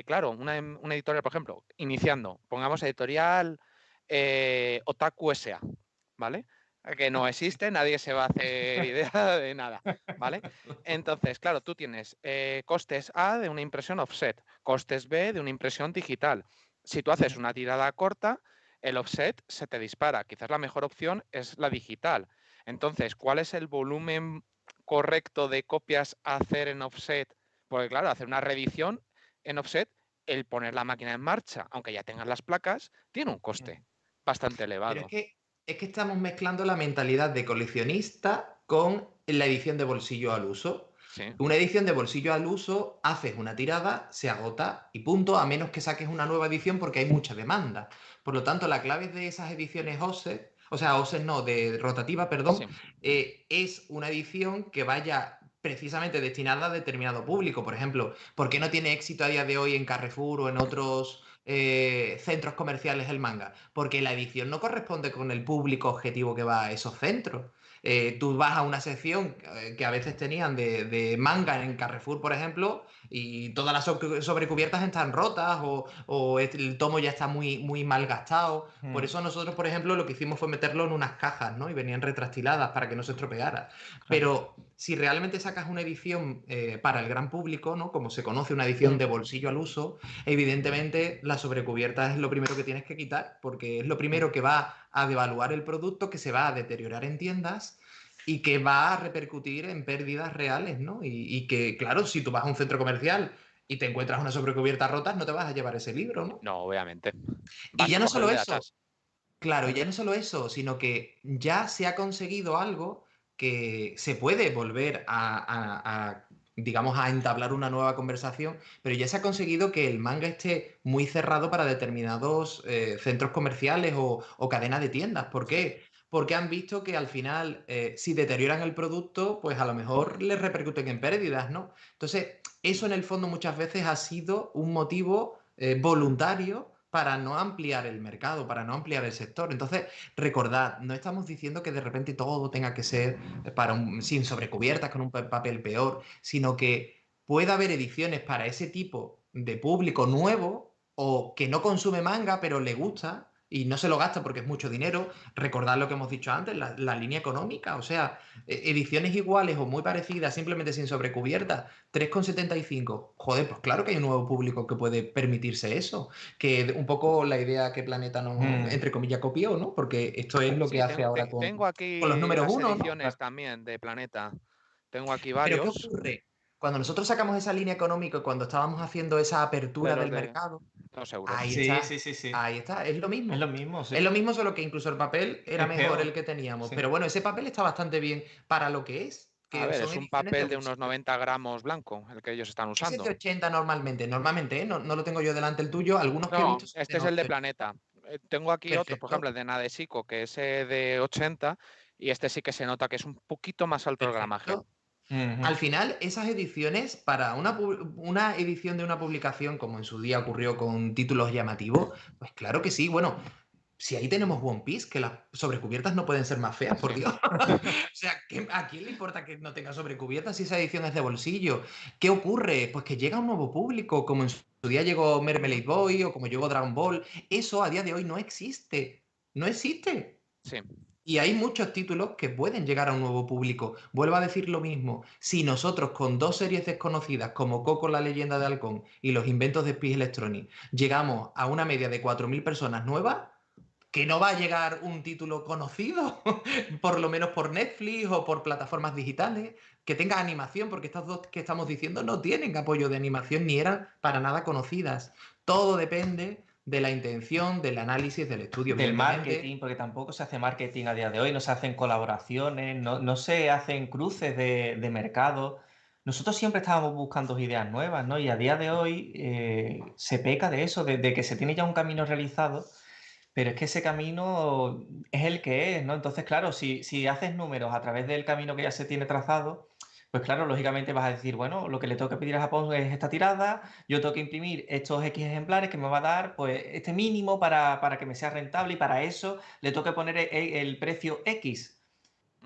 claro, una editorial, por ejemplo, iniciando, pongamos editorial Otaku S.A., ¿vale? Que no existe, nadie se va a hacer idea de nada, ¿vale? Entonces, claro, tú tienes costes A de una impresión offset, costes B de una impresión digital. Si tú haces una tirada corta, el offset se te dispara. Quizás la mejor opción es la digital. Entonces, ¿cuál es el volumen correcto de copias a hacer en offset? Porque claro, hacer una reedición en offset, el poner la máquina en marcha, aunque ya tengas las placas, tiene un coste bastante Pero elevado. es que estamos mezclando la mentalidad de coleccionista con la edición de bolsillo al uso. Sí, Una edición de bolsillo al uso, haces una tirada, se agota y punto, a menos que saques una nueva edición porque hay mucha demanda. Por lo tanto, la clave de esas ediciones OSE, o sea, OSE no, de rotativa, perdón, sí. es una edición que vaya precisamente destinada a determinado público. Por ejemplo, ¿por qué no tiene éxito a día de hoy en Carrefour o en otros centros comerciales el manga? Porque la edición no corresponde con el público objetivo que va a esos centros. Tú vas a una sección que a veces tenían de manga en Carrefour, por ejemplo, y todas las sobrecubiertas están rotas o el tomo ya está muy mal gastado. Por eso nosotros, por ejemplo, lo que hicimos fue meterlo en unas cajas, ¿no? Y venían retrastiladas para que no se estropeara. Claro. Pero si realmente sacas una edición para el gran público, ¿no? Como se conoce, una edición de bolsillo al uso, evidentemente la sobrecubierta es lo primero que tienes que quitar, porque es lo primero que va a devaluar el producto, que se va a deteriorar en tiendas y que va a repercutir en pérdidas reales, ¿no? Y que, claro, si tú vas a un centro comercial y te encuentras una sobrecubierta rota, no te vas a llevar ese libro, ¿no? No, obviamente. Y Vas a ya no coger solo el de eso, atrás. claro, y ya no solo eso, sino que ya se ha conseguido algo que se puede volver digamos, a entablar una nueva conversación, pero ya se ha conseguido que el manga esté muy cerrado para determinados centros comerciales o cadenas de tiendas. ¿Por qué? Porque han visto que al final, si deterioran el producto, pues a lo mejor les repercuten en pérdidas, ¿no? Entonces, eso en el fondo muchas veces ha sido un motivo voluntario para no ampliar el mercado, para no ampliar el sector. Entonces, recordad, no estamos diciendo que de repente todo tenga que ser sin sobrecubiertas, con un papel peor, sino que puede haber ediciones para ese tipo de público nuevo o que no consume manga, pero le gusta y no se lo gasta porque es mucho dinero. Recordad lo que hemos dicho antes, la línea económica, o sea, ediciones iguales o muy parecidas, simplemente sin sobrecubiertas, 3,75. Joder, pues claro que hay un nuevo público que puede permitirse eso, que un poco la idea que Planeta nos, entre comillas, copió, ¿no? Porque esto es lo que Sí, hace ahora tengo con los aquí números las uno, ¿no? ediciones también de Planeta. Tengo aquí Pero ¿qué varios ocurre? Cuando nosotros sacamos esa línea económica, cuando estábamos haciendo esa de apertura los del de mercado, 2 euros. ahí Sí, está, sí, sí, sí. ahí está, es lo Es mismo. lo mismo, sí. Es lo mismo, solo que incluso el papel era Es mejor peor. el que teníamos. Sí. Pero bueno, ese papel está bastante bien para lo que es, A que ver, son es un ediciones de papel de unos bolsillo. 90 gramos blanco, el que ellos están Ese es de usando. 80 normalmente, ¿eh? No, no lo tengo yo delante el tuyo, algunos que he No, visto son de este es el de 90. Planeta. Tengo aquí otro, por ejemplo, Perfecto, el de Nadesico, que es de 80, y este sí que se nota que es un poquito más alto el gramaje. perfecto. Al final, esas ediciones, para una edición de una publicación, como en su día ocurrió con títulos llamativos, pues claro que sí. Bueno, si ahí tenemos One Piece, que las sobrecubiertas no pueden ser más feas, por Sí. Dios. O sea, ¿a quién le importa que no tenga sobrecubiertas si esa edición es de bolsillo? ¿Qué ocurre? Pues que llega un nuevo público, como en su día llegó Mermaid Boy o como llegó Dragon Ball. Eso a día de hoy no existe. No existe. Sí. Y hay muchos títulos que pueden llegar a un nuevo público. Vuelvo a decir lo mismo. Si nosotros con dos series desconocidas como Coco, la leyenda de Halcón y Los inventos de Spy Electronic llegamos a una media de 4.000 personas nuevas, que no va a llegar un título conocido, por lo menos por Netflix o por plataformas digitales, que tenga animación, porque estas dos que estamos diciendo no tienen apoyo de animación ni eran para nada conocidas. Todo depende de la intención, del análisis, del estudio, Del evidentemente. marketing, porque tampoco se hace marketing a día de hoy, no se hacen colaboraciones, no se hacen cruces de mercado. Nosotros siempre estábamos buscando ideas nuevas, ¿no? Y a día de hoy se peca de eso, de que se tiene ya un camino realizado, pero es que ese camino es el que es, ¿no? Entonces, claro, si haces números a través del camino que ya se tiene trazado, pues claro, lógicamente vas a decir, bueno, lo que le tengo que pedir a Japón es esta tirada, yo tengo que imprimir estos X ejemplares que me va a dar, pues, este mínimo para que me sea rentable y para eso le tengo que poner el precio X.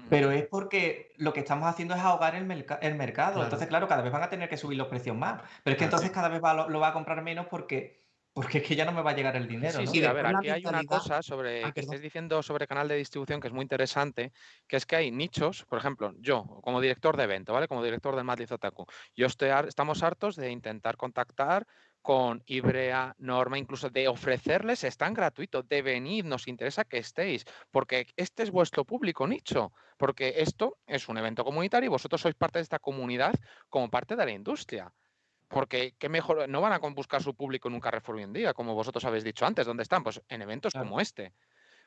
Pero es porque lo que estamos haciendo es ahogar el mercado. Claro, Entonces, claro, cada vez van a tener que subir los precios más. Pero es que claro. entonces cada vez lo va a comprar menos porque es que ya no me va a llegar el dinero, Sí, ¿no? Y sí, a ver, después la aquí hay una mentalidad. cosa sobre que Perdón. estés diciendo sobre canal de distribución que es muy interesante, que es que hay nichos, por ejemplo, yo como director de evento, ¿vale? Como director del Madrid Otaku, estamos hartos de intentar contactar con Ibrea, Norma, incluso de ofrecerles, están gratuitos, de venir, nos interesa que estéis, porque este es vuestro público nicho, porque esto es un evento comunitario y vosotros sois parte de esta comunidad como parte de la industria. Porque qué mejor, no van a buscar su público en un Carrefour hoy en día, como vosotros habéis dicho antes. ¿Dónde están? Pues en eventos Claro. como este.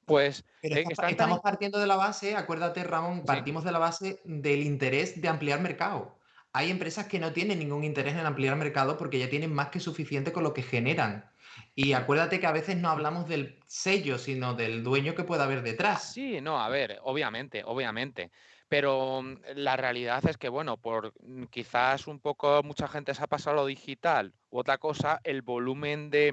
Pues Pero están estamos tan... partiendo de la base, acuérdate, Ramón, Sí, partimos de la base del interés de ampliar mercado. Hay empresas que no tienen ningún interés en ampliar mercado porque ya tienen más que suficiente con lo que generan. Y acuérdate que a veces no hablamos del sello, sino del dueño que pueda haber detrás. sí, no, a ver, obviamente, obviamente. Pero la realidad es que, bueno, por quizás un poco mucha gente se ha pasado a lo digital u otra cosa, el volumen de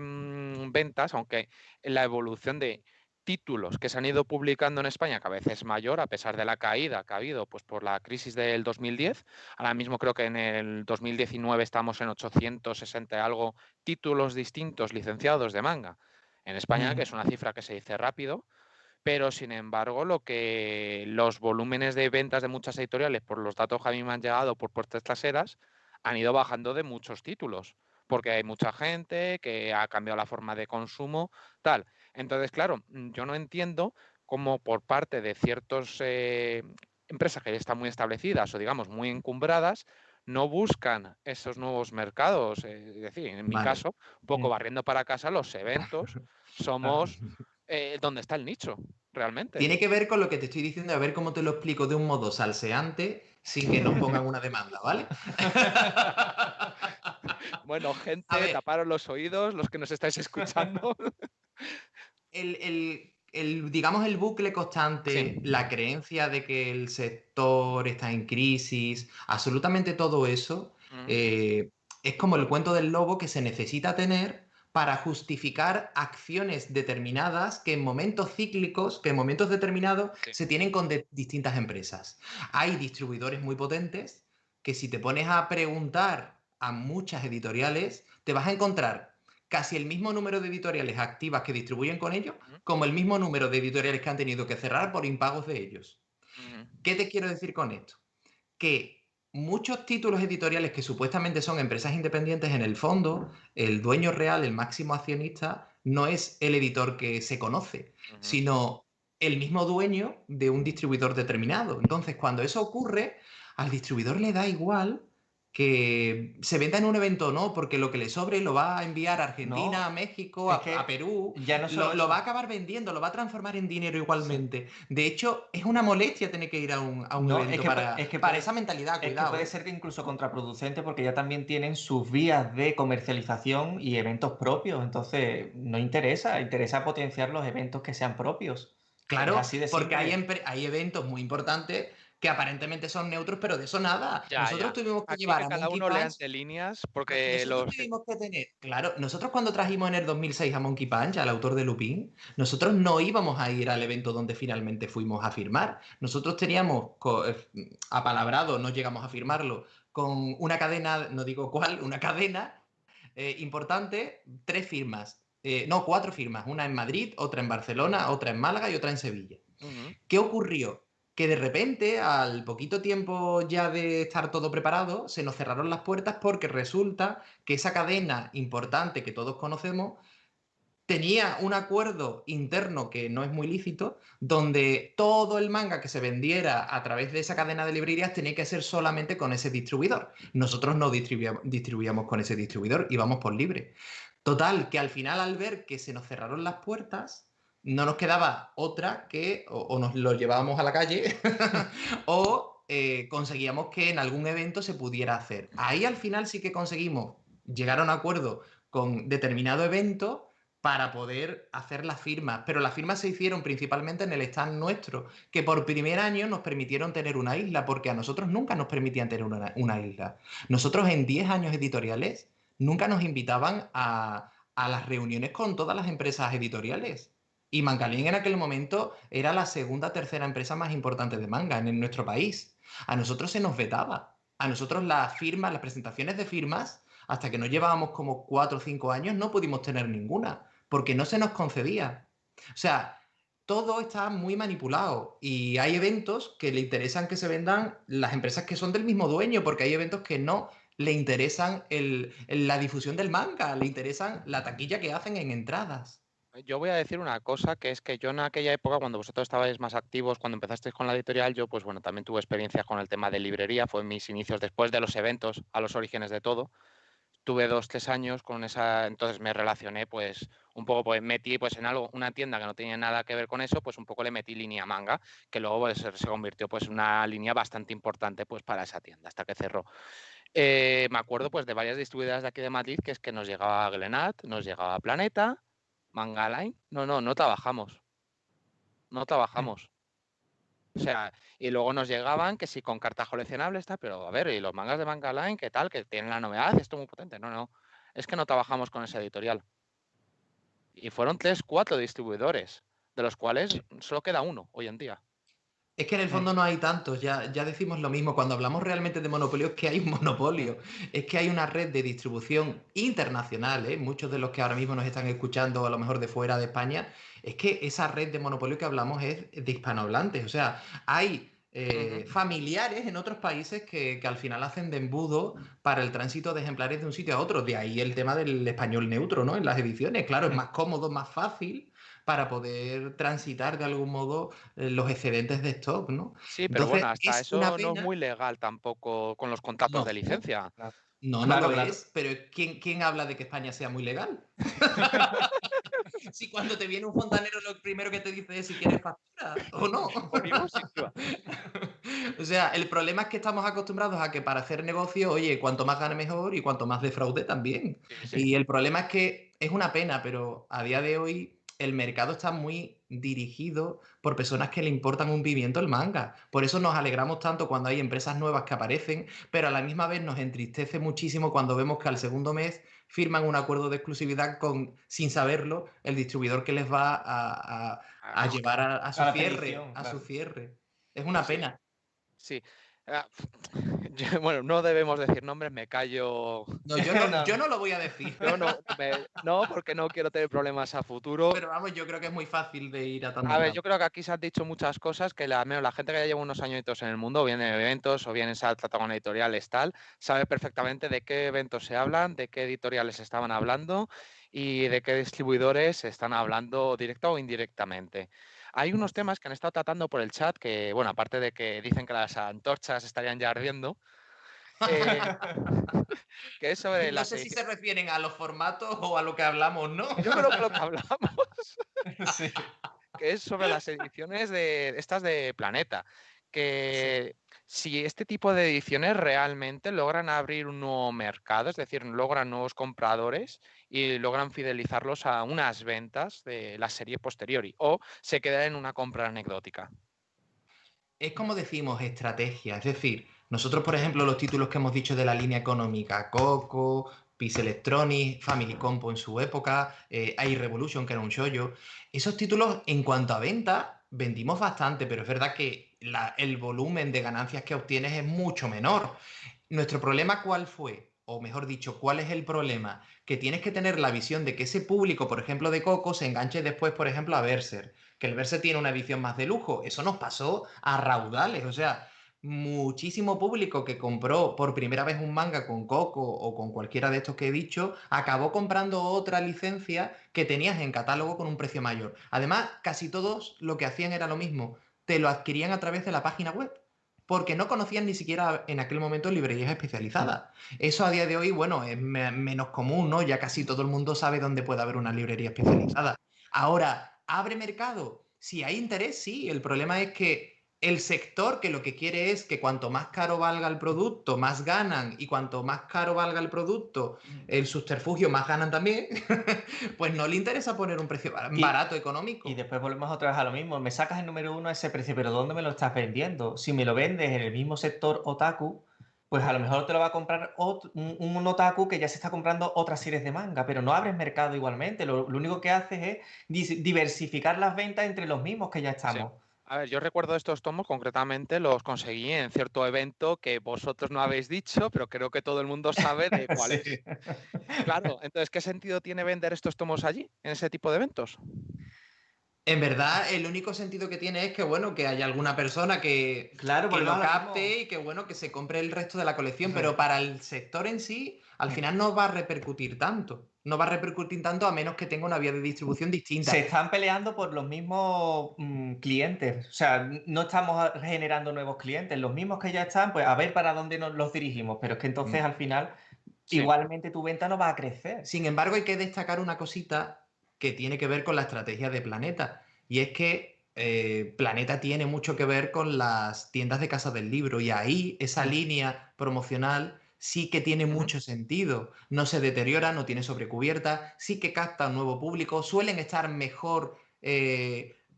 ventas, aunque la evolución de títulos que se han ido publicando en España cada vez es mayor, a pesar de la caída que ha habido pues, por la crisis del 2010. Ahora mismo creo que en el 2019 estamos en 860 y algo títulos distintos licenciados de manga en España, que es una cifra que se dice rápido. Pero, sin embargo, los volúmenes de ventas de muchas editoriales, por los datos que a mí me han llegado por puertas traseras, han ido bajando de muchos títulos, porque hay mucha gente que ha cambiado la forma de consumo, tal. Entonces, claro, yo no entiendo cómo por parte de ciertas empresas que ya están muy establecidas o, digamos, muy encumbradas, no buscan esos nuevos mercados. Es decir, en mi Vale. caso, un poco barriendo para casa, los eventos somos donde está el nicho, realmente. Tiene que ver con lo que te estoy diciendo, a ver cómo te lo explico de un modo salseante sin que nos pongan una demanda, ¿vale? Bueno, A gente, ver, taparos los oídos, los que nos estáis escuchando. digamos, el bucle Sí. constante, la creencia de que el sector está en crisis, absolutamente todo eso, es como el cuento del lobo que se necesita tener para justificar acciones determinadas que en momentos cíclicos, que en momentos determinados Sí. se tienen con distintas empresas. Hay distribuidores muy potentes que si te pones a preguntar a muchas editoriales, te vas a encontrar casi el mismo número de editoriales activas que distribuyen con ellos, como el mismo número de editoriales que han tenido que cerrar por impagos de ellos. ¿Qué te quiero decir con esto? Que muchos títulos editoriales que supuestamente son empresas independientes, en el fondo, el dueño real, el máximo accionista, no es el editor que se conoce, sino el mismo dueño de un distribuidor determinado. Entonces, cuando eso ocurre, al distribuidor le da igual que se venda en un evento o no, porque lo que le sobre lo va a enviar a Argentina, No, a México, es a que Perú, ya no solo lo va a eso. acabar vendiendo, lo va a transformar en dinero igualmente. Sí. De hecho, es una molestia tener que ir a un No, evento para esa mentalidad, es que cuidado, puede ¿eh? ser que incluso contraproducente porque ya también tienen sus vías de comercialización y eventos propios. Entonces, no interesa, interesa potenciar los eventos que sean propios. Es Claro, así de porque simple. hay eventos muy importantes que aparentemente son neutros, pero de eso nada. Ya, Nosotros ya. tuvimos que Aquí llevar que a cada Monkey uno lea Punch. entre líneas, porque Nosotros tuvimos que tener, claro, nosotros cuando trajimos en el 2006 a Monkey Punch, al autor de Lupin, nosotros no íbamos a ir al evento donde finalmente fuimos a firmar. Nosotros teníamos apalabrado, no llegamos a firmarlo, con una cadena, no digo cuál, una cadena importante, 3 firmas. No, 4 firmas, una en Madrid, otra en Barcelona, otra en Málaga y otra en Sevilla. ¿Qué ocurrió? Que de repente, al poquito tiempo ya de estar todo preparado, se nos cerraron las puertas porque resulta que esa cadena importante que todos conocemos tenía un acuerdo interno que no es muy lícito, donde todo el manga que se vendiera a través de esa cadena de librerías tenía que ser solamente con ese distribuidor. Nosotros no distribuíamos con ese distribuidor, íbamos por libre. Total, que al final, al ver que se nos cerraron las puertas, no nos quedaba otra que o nos lo llevábamos a la calle o conseguíamos que en algún evento se pudiera hacer. Ahí al final sí que conseguimos llegar a un acuerdo con determinado evento para poder hacer las firmas, pero las firmas se hicieron principalmente en el stand nuestro, que por primer año nos permitieron tener una isla, porque a nosotros nunca nos permitían tener una isla. Nosotros en 10 años editoriales nunca nos invitaban a las reuniones con todas las empresas editoriales. Y Mangalín en aquel momento era la segunda o tercera empresa más importante de manga en nuestro país. A nosotros se nos vetaba. A nosotros las firmas, las presentaciones de firmas, hasta que no llevábamos como 4 o 5 años, no pudimos tener ninguna, porque no se nos concedía. O sea, todo está muy manipulado y hay eventos que le interesan que se vendan las empresas que son del mismo dueño, porque hay eventos que no le interesan la difusión del manga, le interesan la taquilla que hacen en entradas. Yo voy a decir una cosa, que es que yo en aquella época, cuando vosotros estabais más activos, cuando empezasteis con la editorial, yo pues bueno, también tuve experiencia con el tema de librería, fue en mis inicios después de los eventos, a los orígenes de todo. Tuve 2, 3 años con esa, entonces me relacioné pues un poco, pues metí pues en algo, una tienda que no tenía nada que ver con eso, pues un poco le metí línea manga, que luego pues, se convirtió pues en una línea bastante importante pues para esa tienda, hasta que cerró. Me acuerdo pues de varias distribuidoras de aquí de Madrid, que es que nos llegaba Glenat, nos llegaba Planeta, Manga Line, no trabajamos, no trabajamos. O sea, y luego nos llegaban que sí con cartas coleccionables, tal, pero a ver, y los mangas de Manga Line, ¿qué tal? Que tienen la novedad, esto es muy potente. No, es que no trabajamos con esa editorial. Y fueron 3, 4 distribuidores, de los cuales solo queda uno hoy en día. Es que en el fondo no hay tantos, ya decimos lo mismo. Cuando hablamos realmente de monopolio es que hay un monopolio, es que hay una red de distribución internacional, ¿eh? Muchos de los que ahora mismo nos están escuchando, a lo mejor de fuera de España, es que esa red de monopolio que hablamos es de hispanohablantes. O sea, hay familiares en otros países que al final hacen de embudo para el tránsito de ejemplares de un sitio a otro. De ahí el tema del español neutro, ¿no? En las ediciones, claro, es más cómodo, más fácil para poder transitar de algún modo los excedentes de stock, ¿no? Sí, pero Entonces, bueno, hasta es una eso no es pena. muy legal tampoco con los contratos No, de licencia. no Claro, lo claro. es, pero ¿quién habla de que España sea muy legal? Si cuando te viene un fontanero lo primero que te dice es si quieres factura o no. Ponemos sin duda. O sea, el problema es que estamos acostumbrados a que para hacer negocio, oye, cuanto más gane mejor y cuanto más defraude también. Sí, sí. Y el problema es que es una pena, pero a día de hoy el mercado está muy dirigido por personas que le importan un pimiento el manga. Por eso nos alegramos tanto cuando hay empresas nuevas que aparecen, pero a la misma vez nos entristece muchísimo cuando vemos que al segundo mes firman un acuerdo de exclusividad con, sin saberlo, el distribuidor que les va a llevar a su la cierre, petición, a su claro. cierre. Es una Sí. pena. Sí. Bueno, no debemos decir nombres, me callo. No, yo no lo voy a decir. Yo no, porque no quiero tener problemas a futuro. Pero vamos, yo creo que es muy fácil de ir atando A ver, cabos. yo creo que aquí se han dicho muchas cosas que al menos la gente que ya lleva unos añitos en el mundo, o bien en eventos, o bien se ha tratado con editoriales, tal, sabe perfectamente de qué eventos se hablan, de qué editoriales estaban hablando y de qué distribuidores están hablando directa o indirectamente. Hay unos temas que han estado tratando por el chat que, bueno, aparte de que dicen que las antorchas estarían ya ardiendo, que es sobre No las sé si ediciones. se refieren a los formatos o a lo que hablamos, ¿no? Yo creo que lo que hablamos Sí. que es sobre las ediciones de estas de Planeta, que si este tipo de ediciones realmente logran abrir un nuevo mercado, es decir, logran nuevos compradores y logran fidelizarlos a unas ventas de la serie posteriori, o se quedan en una compra anecdótica. Es como decimos, estrategia. Es decir, nosotros, por ejemplo, los títulos que hemos dicho de la línea económica, Coco, Peace Electronics, Family Compo en su época, iRevolution, que era un chollo, esos títulos en cuanto a venta, vendimos bastante, pero es verdad que el volumen de ganancias que obtienes es mucho menor. Nuestro problema, ¿cuál fue? O mejor dicho, ¿cuál es el problema? Que tienes que tener la visión de que ese público, por ejemplo, de Coco, se enganche después, por ejemplo, a Berserk, que el Berserk tiene una edición más de lujo. Eso nos pasó a raudales. O sea, muchísimo público que compró por primera vez un manga con Coco o con cualquiera de estos que he dicho, acabó comprando otra licencia que tenías en catálogo con un precio mayor. Además, casi todos lo que hacían era lo mismo. Te lo adquirían a través de la página web porque no conocían ni siquiera en aquel momento librerías especializadas. Eso a día de hoy, bueno, es menos común, ¿no? Ya casi todo el mundo sabe dónde puede haber una librería especializada. Ahora, ¿abre mercado? Si hay interés, sí. El problema es que el sector que lo que quiere es que cuanto más caro valga el producto, más ganan, y cuanto más caro valga el producto, el subterfugio más ganan también, pues no le interesa poner un precio barato, económico. Y después volvemos otra vez a lo mismo. Me sacas el número 1 a ese precio, pero ¿dónde me lo estás vendiendo? Si me lo vendes en el mismo sector otaku, pues a lo mejor te lo va a comprar un otaku que ya se está comprando otras series de manga, pero no abres mercado igualmente. Lo único que haces es diversificar las ventas entre los mismos que ya Sí. estamos. A ver, yo recuerdo estos tomos, concretamente los conseguí en cierto evento que vosotros no habéis dicho, pero creo que todo el mundo sabe de cuál Sí. es. Claro, entonces, ¿qué sentido tiene vender estos tomos allí, en ese tipo de eventos? En verdad, el único sentido que tiene es que, bueno, que haya alguna persona Claro, que volvemos lo a lo mismo. capte y que, bueno, que se compre el resto de la colección, pero para el sector en sí, al final no va a repercutir tanto. No va a repercutir tanto a menos que tenga una vía de distribución distinta. Se están peleando por los mismos clientes. O sea, no estamos generando nuevos clientes. Los mismos que ya están, pues a ver para dónde nos los dirigimos. Pero es que entonces al final, Sí. igualmente tu venta no va a crecer. Sin embargo, hay que destacar una cosita que tiene que ver con la estrategia de Planeta. Y es que Planeta tiene mucho que ver con las tiendas de Casa del Libro. Y ahí esa línea promocional sí que tiene mucho sentido. No se deteriora, no tiene sobrecubierta, sí que capta un nuevo público, suelen estar mejor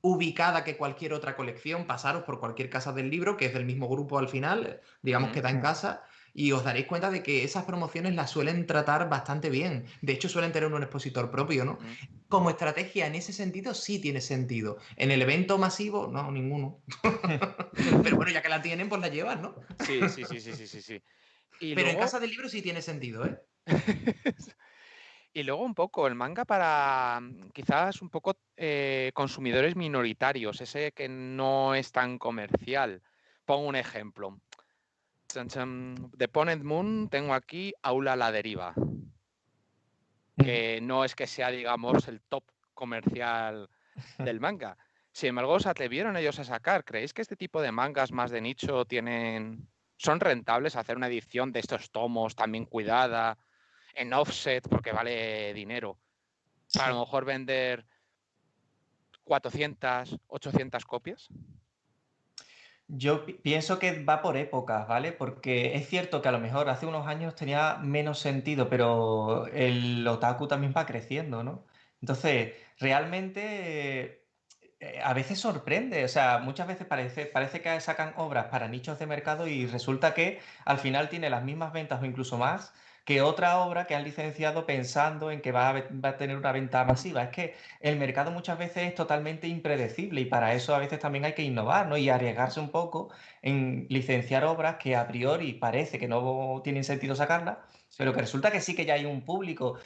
ubicada que cualquier otra colección. Pasaros por cualquier Casa del Libro, que es del mismo grupo al final, digamos que da en casa. Y os daréis cuenta de que esas promociones las suelen tratar bastante bien. De hecho, suelen tener un expositor propio, ¿no? Como estrategia, en ese sentido, sí tiene sentido. En el evento masivo, no, ninguno. Pero bueno, ya que la tienen, pues la llevan, ¿no? Sí. Y Pero en luego, Casa del Libro sí tiene sentido, ¿eh? y luego un poco el manga para quizás un poco consumidores minoritarios, ese que no es tan comercial. Pongo un ejemplo. Chan, chan, de Ponent Moon tengo aquí Aula a la deriva, que no es que sea, digamos, el top comercial del manga. Sin embargo, se atrevieron ellos a sacar. ¿Creéis que este tipo de mangas más de nicho son rentables hacer una edición de estos tomos también cuidada, en offset, porque vale dinero, para a lo mejor vender 400, 800 copias? Yo pienso que va por épocas, ¿vale? Porque es cierto que a lo mejor hace unos años tenía menos sentido, pero el otaku también va creciendo, ¿no? Entonces, realmente a veces sorprende, o sea, muchas veces parece que sacan obras para nichos de mercado y resulta que al final tiene las mismas ventas o incluso más que otra obra que han licenciado pensando en que va a tener una venta masiva. Es que el mercado muchas veces es totalmente impredecible y para eso a veces también hay que innovar, ¿no? Y arriesgarse un poco en licenciar obras que a priori parece que no tienen sentido sacarlas, pero que resulta que sí que ya hay un público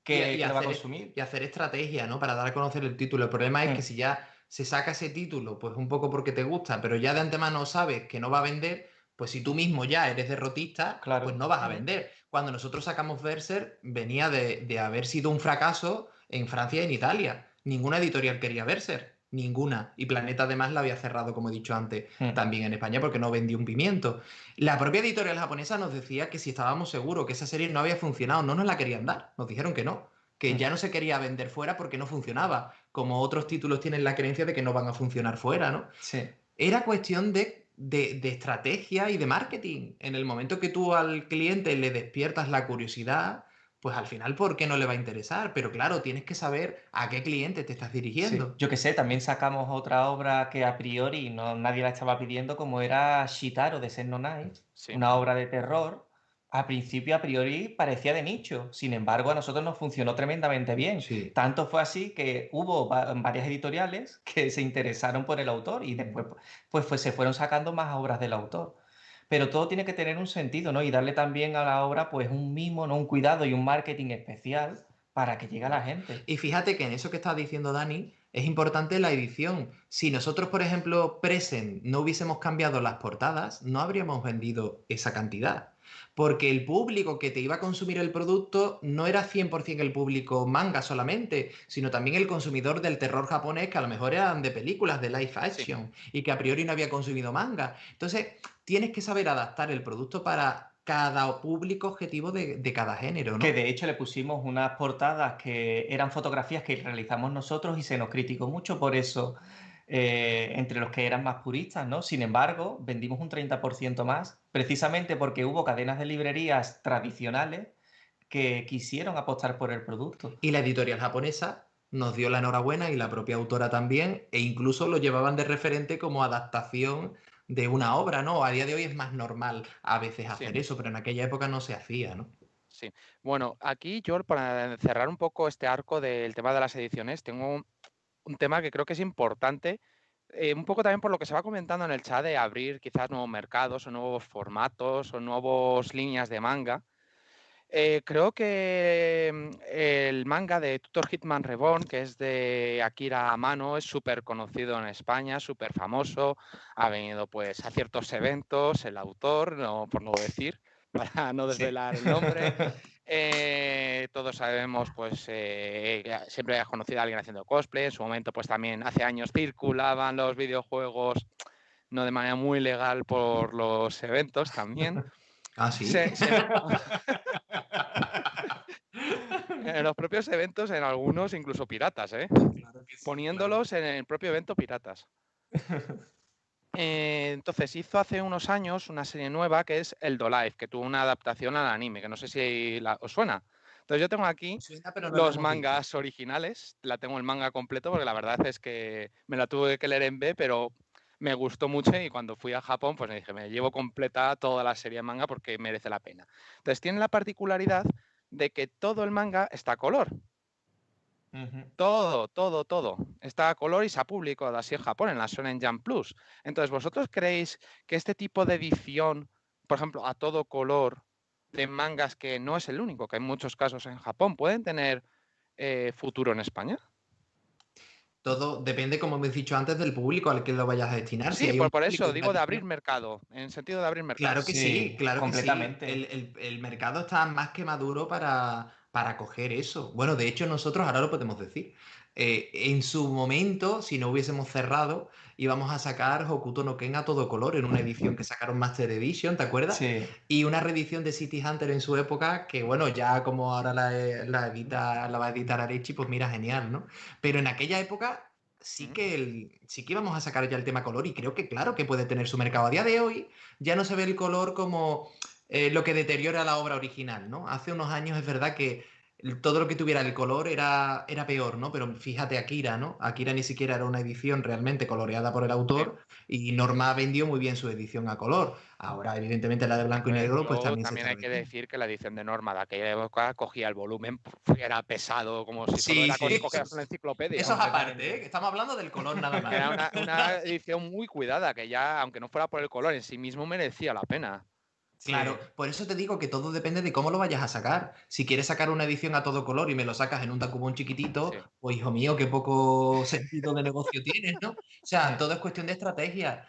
que lo va a consumir. Y hacer estrategia, ¿no? Para dar a conocer el título. El problema es que si ya se saca ese título, pues un poco porque te gusta, pero ya de antemano sabes que no va a vender, pues si tú mismo ya eres derrotista, Claro. pues no vas a vender. Cuando nosotros sacamos Berserk, venía de haber sido un fracaso en Francia y en Italia. Ninguna editorial quería Berserk. Ninguna. Y Planeta además la había cerrado, como he dicho antes, también en España porque no vendió un pimiento. La propia editorial japonesa nos decía que si estábamos seguros que esa serie no había funcionado, no nos la querían dar. Nos dijeron que no, que ya no se quería vender fuera porque no funcionaba, como otros títulos tienen la creencia de que no van a funcionar fuera, ¿no? Sí. Era cuestión de estrategia y de marketing. En el momento que tú al cliente le despiertas la curiosidad, pues al final, ¿por qué no le va a interesar? Pero claro, tienes que saber a qué cliente te estás dirigiendo. Sí. Yo qué sé, también sacamos otra obra que a priori nadie la estaba pidiendo, como era Shitaro de Senno Knight, una obra de terror. A principio, a priori, parecía de nicho. Sin embargo, a nosotros nos funcionó tremendamente bien. Sí. Tanto fue así que hubo varias editoriales que se interesaron por el autor y después pues se fueron sacando más obras del autor. Pero todo tiene que tener un sentido, ¿no? Y darle también a la obra pues un mimo, ¿no? Un cuidado y un marketing especial para que llegue a la gente. Y fíjate que en eso que estás diciendo, Dani, es importante la edición. Si nosotros, por ejemplo, Present no hubiésemos cambiado las portadas, no habríamos vendido esa cantidad. Porque el público que te iba a consumir el producto no era 100% el público manga solamente, sino también el consumidor del terror japonés, que a lo mejor eran de películas, de live action, y que a priori no había consumido manga. Entonces, tienes que saber adaptar el producto para cada público objetivo de cada género, ¿no? Que de hecho le pusimos unas portadas que eran fotografías que realizamos nosotros y se nos criticó mucho por eso entre los que eran más puristas, ¿no? Sin embargo, vendimos un 30% más, precisamente porque hubo cadenas de librerías tradicionales que quisieron apostar por el producto. Y la editorial japonesa nos dio la enhorabuena y la propia autora también, e incluso lo llevaban de referente como adaptación de una obra, ¿no? A día de hoy es más normal a veces hacer eso, pero en aquella época no se hacía, ¿no? Sí. Bueno, aquí yo, para cerrar un poco este arco del tema de las ediciones, tengo un tema que creo que es importante, un poco también por lo que se va comentando en el chat de abrir quizás nuevos mercados o nuevos formatos o nuevas líneas de manga. Creo que el manga de Tutor Hitman Reborn, que es de Akira Amano, es súper conocido en España, súper famoso. Ha venido pues a ciertos eventos, el autor, por no decir, para no desvelar el nombre. Todos sabemos, pues siempre has conocido a alguien haciendo cosplay. En su momento, pues también hace años circulaban los videojuegos, no de manera muy legal, por los eventos también. Ah, sí. En los propios eventos, en algunos incluso piratas, ¿eh? Claro que sí, Poniéndolos claro. en el propio evento piratas. Entonces hizo hace unos años una serie nueva que es El Life, que tuvo una adaptación al anime, que no sé si os suena. Entonces yo tengo aquí los mangas originales, la tengo el manga completo porque la verdad es que me la tuve que leer en B, pero me gustó mucho y cuando fui a Japón, pues me dije, me llevo completa toda la serie de manga porque merece la pena. Entonces tiene la particularidad de que todo el manga está a color. Todo. Está a color y se ha publicado así en Japón, en la Shonen Jump Plus. Entonces, ¿vosotros creéis que este tipo de edición, por ejemplo, a todo color de mangas, que no es el único, que hay muchos casos en Japón, pueden tener futuro en España? Todo depende, como hemos dicho antes, del público al que lo vayas a destinar. Si Sí, hay un por público eso de digo de abrir adicción. mercado, en sentido de abrir mercado. Claro que sí, claro que sí. completamente. El mercado está más que maduro para coger eso. Bueno, de hecho, nosotros ahora lo podemos decir. En su momento, si no hubiésemos cerrado, íbamos a sacar Hokuto no Ken a todo color en una edición que sacaron Master Edition, ¿te acuerdas? Sí. Y una reedición de City Hunter en su época, que bueno, ya como ahora la va a editar Arechi, pues mira, genial, ¿no? Pero en aquella época sí que íbamos a sacar ya el tema color y creo que claro que puede tener su mercado. A día de hoy ya no se ve el color como lo que deteriora la obra original, ¿no? Hace unos años es verdad que todo lo que tuviera el color era peor, ¿no? Pero fíjate Akira, ¿no? Akira ni siquiera era una edición realmente coloreada por el autor y Norma vendió muy bien su edición a color. Ahora, evidentemente, la de blanco y negro, pues Luego también se también está hay que vendiendo. decir que la edición de Norma de aquella época cogía el volumen, porque era pesado, como si solo Sí, era sí, cogieras una enciclopedia. eso es aparte, ¿eh? Que estamos hablando del color nada más. Era una edición muy cuidada, que ya, aunque no fuera por el color en sí mismo, merecía la pena. Claro, por eso te digo que todo depende de cómo lo vayas a sacar. Si quieres sacar una edición a todo color y me lo sacas en un tacubón chiquitito, Sí. pues hijo mío, qué poco sentido de negocio tienes, ¿no? O sea, todo es cuestión de estrategia.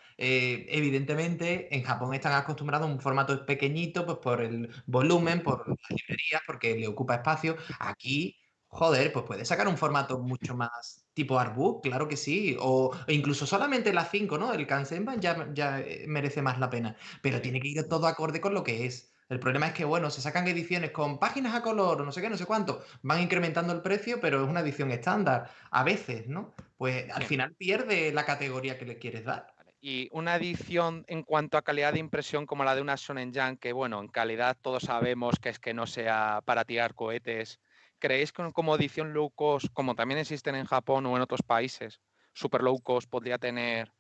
Evidentemente, en Japón están acostumbrados a un formato pequeñito, pues por el volumen, por las librerías, porque le ocupa espacio. Aquí, joder, pues puedes sacar un formato mucho más tipo artbook, claro que sí. O incluso solamente las 5, ¿no? El Kansenban ya merece más la pena. Pero tiene que ir todo acorde con lo que es. El problema es que, bueno, se sacan ediciones con páginas a color o no sé qué, no sé cuánto, van incrementando el precio, pero es una edición estándar. A veces, ¿no? Pues al Sí. final pierde la categoría que le quieres dar. Y una edición en cuanto a calidad de impresión como la de una Shonen Jump, que bueno, en calidad todos sabemos que es que no sea para tirar cohetes, ¿creéis que como edición low cost, como también existen en Japón o en otros países, super low cost podría tener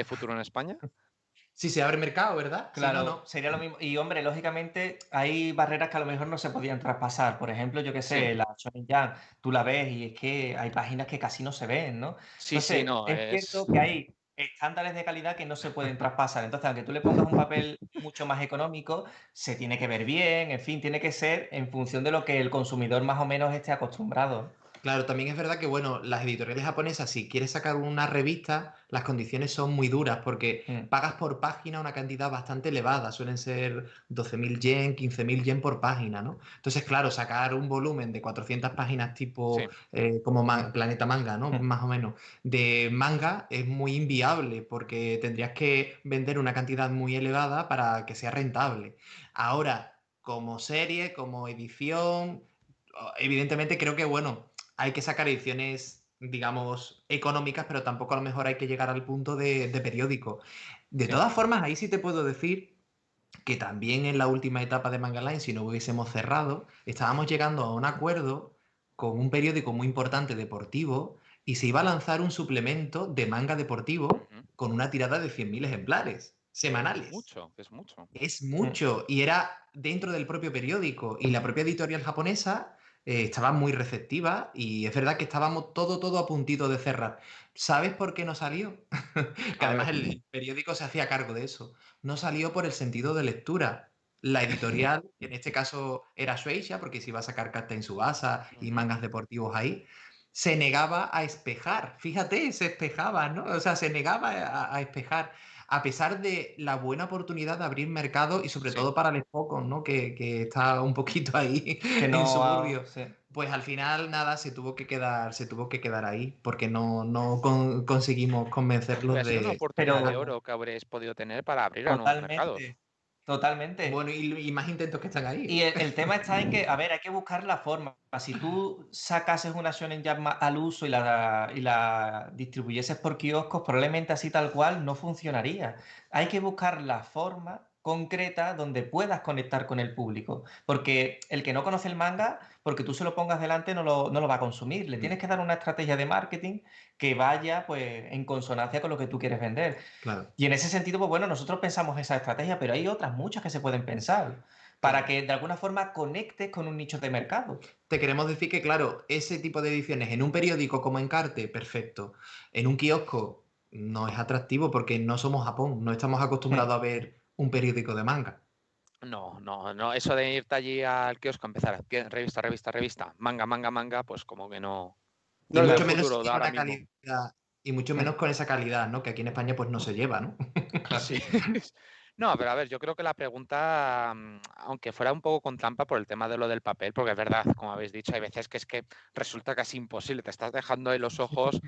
futuro en España? Si se abre mercado, ¿verdad? Si no, Claro, no. sería lo mismo. Y hombre, lógicamente hay barreras que a lo mejor no se podían traspasar. Por ejemplo, yo qué sé, la Shonen Jump, tú la ves y es que hay páginas que casi no se ven, ¿no? Sí, Entonces, no, es es... cierto que hay estándares de calidad que no se pueden traspasar. Entonces, aunque tú le pongas un papel mucho más económico, se tiene que ver bien, en fin, tiene que ser en función de lo que el consumidor más o menos esté acostumbrado. Claro, también es verdad que, bueno, las editoriales japonesas, si quieres sacar una revista, las condiciones son muy duras porque Mm. pagas por página una cantidad bastante elevada, suelen ser 12.000 yen, 15.000 yen por página, ¿no? Entonces, claro, sacar un volumen de 400 páginas tipo Sí, como Planeta Manga, ¿no? Más o menos, de manga es muy inviable porque tendrías que vender una cantidad muy elevada para que sea rentable. Ahora, como serie, como edición, evidentemente creo que, bueno, hay que sacar ediciones, digamos, económicas, pero tampoco a lo mejor hay que llegar al punto de periódico. De Sí. todas formas, ahí sí te puedo decir que también en la última etapa de Manga Line, si no hubiésemos cerrado, estábamos llegando a un acuerdo con un periódico muy importante deportivo y se iba a lanzar un suplemento de manga deportivo con una tirada de 100.000 ejemplares semanales. es mucho. Es Mm. mucho. Y era dentro del propio periódico. Y la propia editorial japonesa estaba muy receptiva. Y es verdad que estábamos todo a puntito de cerrar. ¿Sabes por qué no salió? Que A además ver, el periódico se hacía cargo de eso. No salió por el sentido de lectura. La editorial, en este caso era Shueisha, porque se iba a sacar Captain Tsubasa y mangas deportivos ahí, se negaba a espejar. Fíjate, se espejaba, ¿no? O sea, se negaba a espejar a pesar de la buena oportunidad de abrir mercado y sobre sí. todo para el Spokon, ¿no? Que está un poquito ahí Que en no. suburbio. Sí. Pues al final nada, se tuvo que quedar ahí porque no conseguimos convencerlos Hubiera sido una de oportunidad de dejarlo. oro que habréis podido tener para abrir a nuevos mercados. Totalmente. Totalmente. Bueno, y más intentos que están ahí, Y ¿eh? el tema está en que, a ver, hay que buscar la forma. Si tú sacases una Shonen Jump al uso y la distribuyeses por kioscos, probablemente así tal cual no funcionaría. Hay que buscar la forma concreta donde puedas conectar con el público. Porque el que no conoce el manga, porque tú se lo pongas delante, no lo va a consumir. Le tienes que dar una estrategia de marketing que vaya pues en consonancia con lo que tú quieres vender. Claro. Y en ese sentido, pues bueno, nosotros pensamos esa estrategia, pero hay otras muchas que se pueden pensar para que de alguna forma conectes con un nicho de mercado. Te queremos decir que, claro, ese tipo de ediciones en un periódico como Encarte, perfecto. En un kiosco no es atractivo porque no somos Japón, no estamos acostumbrados a ver un periódico de manga. No, eso de irte allí al kiosco, empezar revista, manga, pues como que no. Y No le veo mucho menos futuro de con ahora la mismo. calidad, y mucho menos con esa calidad, ¿no? Que aquí en España pues no se lleva, ¿no? Sí. No, pero a ver, yo creo que la pregunta, aunque fuera un poco con trampa por el tema de lo del papel, porque es verdad, como habéis dicho, hay veces que es que resulta casi imposible, te estás dejando ahí los ojos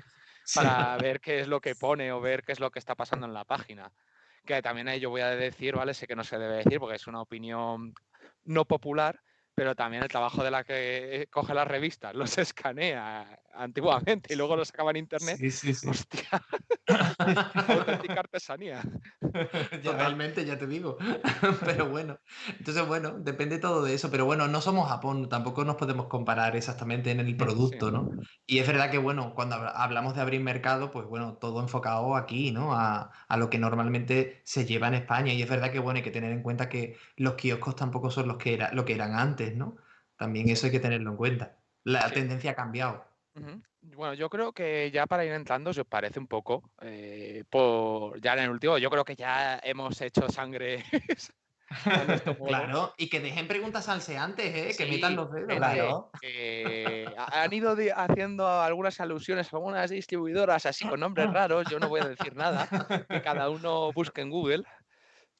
para ver qué es lo que pone o ver qué es lo que está pasando en la página. Que también ahí yo voy a decir, ¿vale? Sé que no se debe decir porque es una opinión no popular, pero también el trabajo de la que coge las revistas, los escanea antiguamente y luego los sacaba en internet. Sí. Hostia, auténtica artesanía. Totalmente, ya te digo. Pero bueno, entonces bueno, depende todo de eso. Pero bueno, no somos Japón, tampoco nos podemos comparar exactamente en el producto, Sí. ¿no? Y es verdad que bueno, cuando hablamos de abrir mercado, pues bueno, todo enfocado aquí, ¿no? A lo que normalmente se lleva en España. Y es verdad que bueno, hay que tener en cuenta que los kioscos tampoco son lo que eran antes, ¿no? También eso hay que tenerlo en cuenta. La Sí. tendencia ha cambiado. Bueno, yo creo que ya para ir entrando, si os parece un poco, ya en el último, yo creo que ya hemos hecho sangre a nuestro modo. Claro, y que dejen preguntas salseantes, ¿eh? Que metan Sí, los dedos. gente, Claro. han ido haciendo algunas alusiones a algunas distribuidoras así con nombres raros, yo no voy a decir nada, que cada uno busque en Google,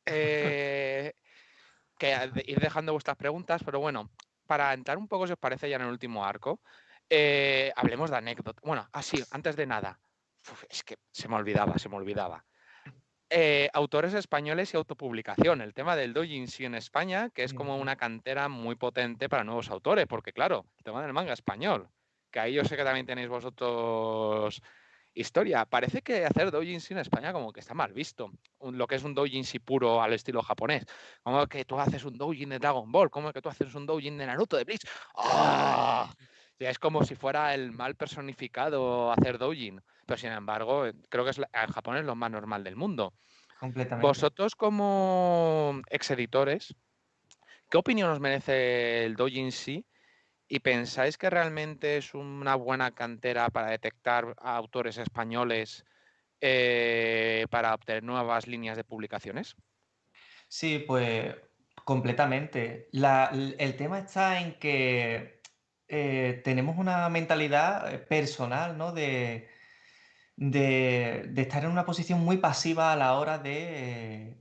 ir dejando vuestras preguntas, pero bueno, para entrar un poco, si os parece, ya en el último arco, hablemos de anécdota. Bueno, así, antes de nada, es que se me olvidaba. Autores españoles y autopublicación, el tema del doujinshi en España, que es como una cantera muy potente para nuevos autores, porque claro, el tema del manga español, que ahí yo sé que también tenéis vosotros historia. Parece que hacer doujinshi en España como que está mal visto, lo que es un doujinshi puro al estilo japonés, como que tú haces un doujin de Dragon Ball, como que tú haces un doujin de Naruto, de Bleach. ¡Oh! Ya es como si fuera el mal personificado hacer doujin, pero sin embargo creo que en Japón es lo más normal del mundo. Completamente. Vosotros como exeditores, ¿qué opinión os merece el doujinshi? ¿Y pensáis que realmente es una buena cantera para detectar a autores españoles para obtener nuevas líneas de publicaciones? Sí, pues completamente. El tema está en que tenemos una mentalidad personal, ¿no? De estar en una posición muy pasiva a la hora de,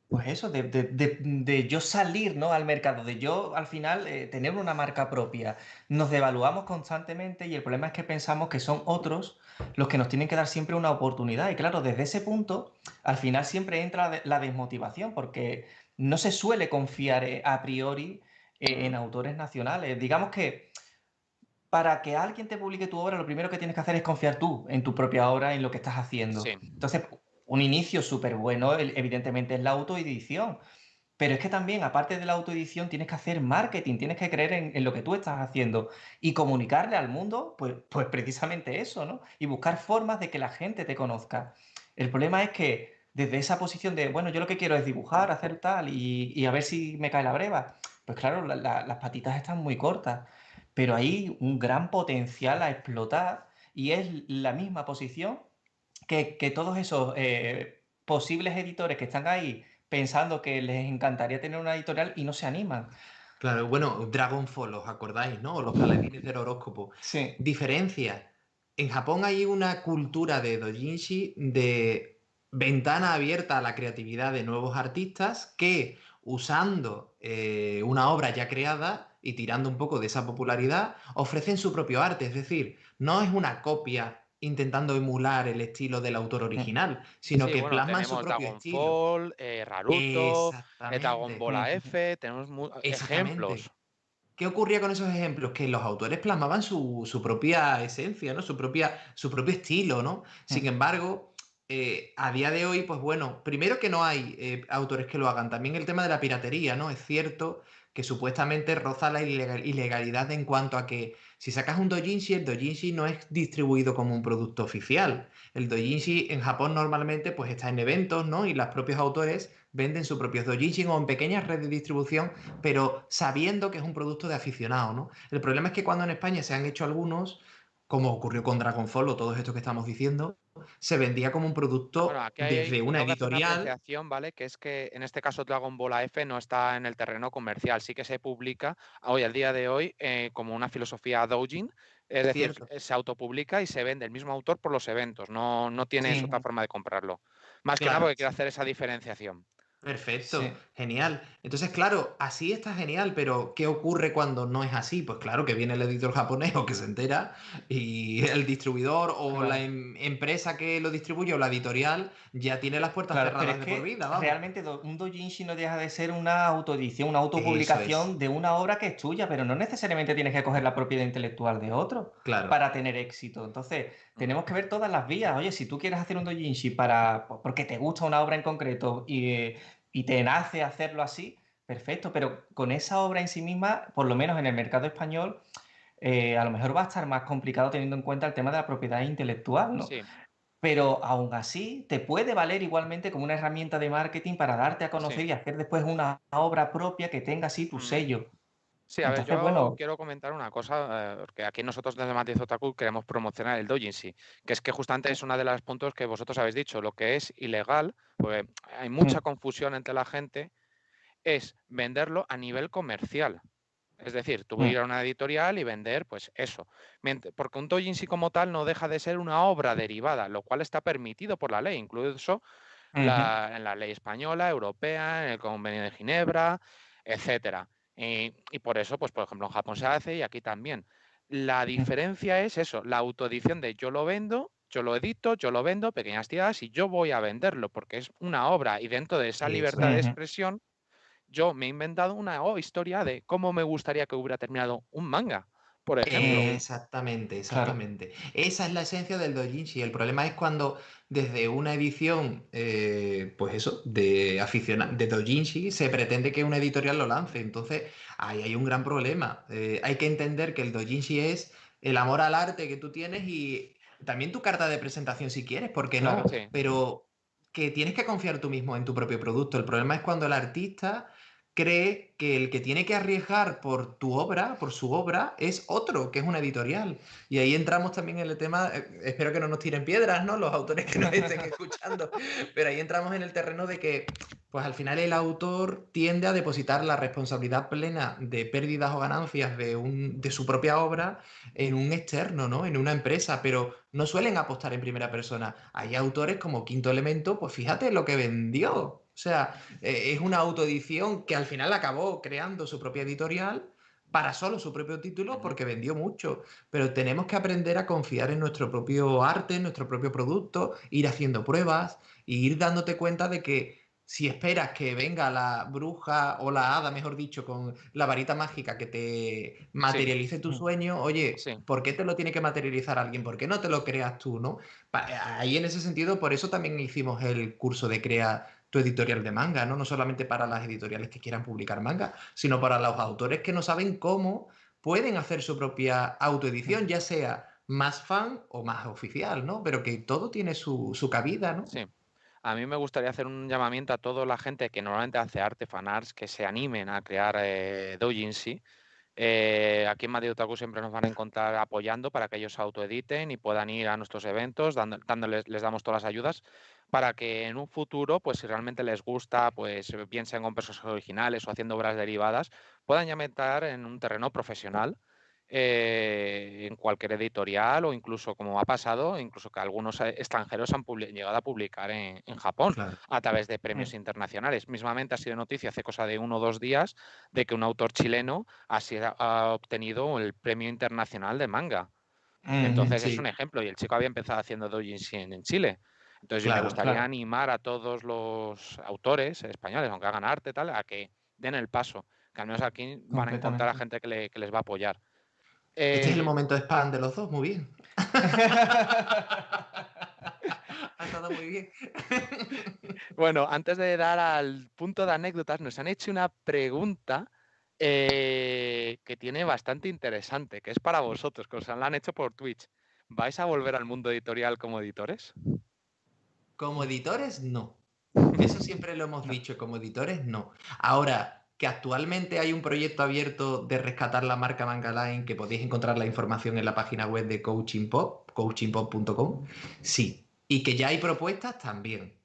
pues eso, de yo salir, ¿no? Al mercado, de yo al final tener una marca propia. Nos devaluamos constantemente y el problema es que pensamos que son otros los que nos tienen que dar siempre una oportunidad. Y claro, desde ese punto, al final siempre entra la desmotivación porque no se suele confiar a priori en autores nacionales. Digamos que para que alguien te publique tu obra, lo primero que tienes que hacer es confiar tú en tu propia obra, en lo que estás haciendo. Sí. Entonces, un inicio súper bueno, evidentemente, es la autoedición. Pero es que también, aparte de la autoedición, tienes que hacer marketing, tienes que creer en lo que tú estás haciendo y comunicarle al mundo, pues precisamente eso, ¿no? Y buscar formas de que la gente te conozca. El problema es que desde esa posición de, bueno, yo lo que quiero es dibujar, hacer tal y a ver si me cae la breva, pues claro, las patitas están muy cortas, pero hay un gran potencial a explotar y es la misma posición que todos esos posibles editores que están ahí pensando que les encantaría tener una editorial y no se animan. Claro, bueno, Dragonfall, ¿os acordáis, no? O los paladines del horóscopo. Sí. Diferencia. En Japón hay una cultura de doujinshi de ventana abierta a la creatividad de nuevos artistas que, usando una obra ya creada y tirando un poco de esa popularidad, ofrecen su propio arte. Es decir, no es una copia intentando emular el estilo del autor original, sino Sí, que bueno, plasman su tenemos propio estilo. Dragonfall, Naruto, Dragon Exactamente. Ball AF, tenemos ejemplos. Exactamente. ¿Qué ocurría con esos ejemplos? Que los autores plasmaban su propia esencia, ¿no? Su propio estilo, ¿no? Sin embargo, a día de hoy, pues bueno, primero que no hay autores que lo hagan. También el tema de la piratería, ¿no? Es cierto que supuestamente roza la ilegalidad en cuanto a que si sacas un doujinshi, el doujinshi no es distribuido como un producto oficial. El doujinshi en Japón normalmente pues está en eventos, ¿no? Y los propios autores venden sus propios doujinshi o en pequeñas redes de distribución, pero sabiendo que es un producto de aficionado, ¿no? El problema es que cuando en España se han hecho algunos, como ocurrió con Dragonfall o todos estos que estamos diciendo, se vendía como un Bueno, producto aquí desde una tengo que hacer una editorial. apreciación, ¿vale? Que es que en este caso Dragon Ball AF no está en el terreno comercial, sí que se publica hoy, al día de hoy, como una filosofía doujin, es decir, Cierto, se autopublica y se vende el mismo autor por los eventos, no tienes sí, otra forma de comprarlo. Más que nada claro. porque quiero hacer esa diferenciación. Perfecto, Sí. genial. Entonces, claro, así está genial, pero ¿qué ocurre cuando no es así? Pues claro que viene el editor japonés o que se entera y el distribuidor o la Claro. empresa que lo distribuye o la editorial ya tiene las puertas Claro, pero es cerradas de por que vida, vamos. realmente un doujinshi no deja de ser una autoedición, una Eso es, autopublicación de una obra que es tuya, pero no necesariamente tienes que coger la propiedad intelectual de otro claro. para tener éxito. Entonces, Mm. tenemos que ver todas las vías. Oye, si tú quieres hacer un doujinshi porque te gusta una obra en concreto y te nace hacerlo así, perfecto, pero con esa obra en sí misma, por lo menos en el mercado español, a lo mejor va a estar más complicado teniendo en cuenta el tema de la propiedad intelectual, ¿no? Sí, Pero aún así, te puede valer igualmente como una herramienta de marketing para darte a sí. conocer y hacer después una obra propia que tenga así tu Mm. sello. Sí, a ver, Entonces, yo bueno, quiero comentar una cosa, porque aquí nosotros desde Matiz Otaku queremos promocionar el doujinshi, que es que justamente es uno de los puntos que vosotros habéis dicho, lo que es ilegal, pues hay mucha mm, confusión entre la gente, es venderlo a nivel comercial. Es decir, tú mm, ir a una editorial y vender, pues eso. Porque un doujinshi como tal no deja de ser una obra derivada, lo cual está permitido por la ley, incluso ujú, en la ley española, europea, en el Convenio de Ginebra, etcétera. Y por eso, pues por ejemplo, en Japón se hace y aquí también. La mm, diferencia es eso, la autoedición de yo lo vendo, yo lo edito, yo lo vendo, pequeñas tiradas y yo voy a venderlo porque es una obra y dentro de esa Eso libertad de es. ujú. expresión yo me he inventado una historia de cómo me gustaría que hubiera terminado un manga, por ejemplo. Exactamente, Claro, exactamente. Esa es la esencia del doujinshi. El problema es cuando desde una edición, pues eso, de doujinshi, se pretende que una editorial lo lance. Entonces, ahí hay un gran problema. Hay que entender que el doujinshi es el amor al arte que tú tienes y también tu carta de presentación si quieres, ¿por qué no? claro. Sí, Pero que tienes que confiar tú mismo en tu propio producto. El problema es cuando el artista cree que el que tiene que arriesgar por tu obra, por su obra, es otro, que es una editorial. Y ahí entramos también en el tema, espero que no nos tiren piedras, ¿no? Los autores que nos estén escuchando, pero ahí entramos en el terreno de que, pues al final el autor tiende a depositar la responsabilidad plena de pérdidas o ganancias de su propia obra en un externo, ¿no? En una empresa, pero no suelen apostar en primera persona. Hay autores como Quinto Elemento, pues fíjate lo que vendió. O sea, es una autoedición que al final acabó creando su propia editorial para solo su propio título ujú, porque vendió mucho. Pero tenemos que aprender a confiar en nuestro propio arte, en nuestro propio producto, ir haciendo pruebas e ir dándote cuenta de que si esperas que venga la bruja o la hada, mejor dicho, con la varita mágica que te sí, materialice tu Mm, sueño, oye, sí. ¿por qué te lo tiene que materializar alguien? ¿Por qué no te lo creas tú, no? Ahí en ese sentido, por eso también hicimos el curso de Crea tu editorial de manga, ¿no? No solamente para las editoriales que quieran publicar manga, sino para los autores que no saben cómo pueden hacer su propia autoedición, mm. ya sea más fan o más oficial, ¿no? Pero que todo tiene su cabida, ¿no? Sí. A mí me gustaría hacer un llamamiento a toda la gente que normalmente hace arte, fanarts, que se animen a crear doujinshi. Aquí en Madrid Otaku siempre nos van a encontrar apoyando para que ellos autoediten y puedan ir a nuestros eventos, les damos todas las ayudas para que en un futuro, pues si realmente les gusta, pues bien sean con personajes originales o haciendo obras derivadas, puedan ya meter en un terreno profesional en cualquier editorial o incluso, como ha pasado, incluso que algunos extranjeros han llegado a publicar en Japón Claro. a través de Mm, premios internacionales. Mismamente ha sido noticia hace cosa de 1 o 2 días de que un autor chileno ha obtenido el Premio Internacional de Manga. ujú, Entonces es un Sí, ejemplo y el chico había empezado haciendo doujinshi en Chile. Entonces me claro. gustaría claro. animar a todos los autores españoles, aunque hagan arte tal, a que den el paso, que al menos aquí van a encontrar a Completamente. gente que les va a apoyar. Este es el Eh, momento spam de los dos, muy bien. Ha estado muy bien. Bueno, antes de dar al punto de anécdotas, nos han hecho una pregunta que tiene bastante interesante, que es para vosotros, que os la han hecho por Twitch. ¿Vais a volver al mundo editorial como editores? Como editores, no. Eso siempre lo hemos dicho, como editores, no. Ahora, que actualmente hay un proyecto abierto de rescatar la marca Manga Line, que podéis encontrar la información en la página web de Coaching Pop, coachingpop.com, sí. Y que ya hay propuestas también.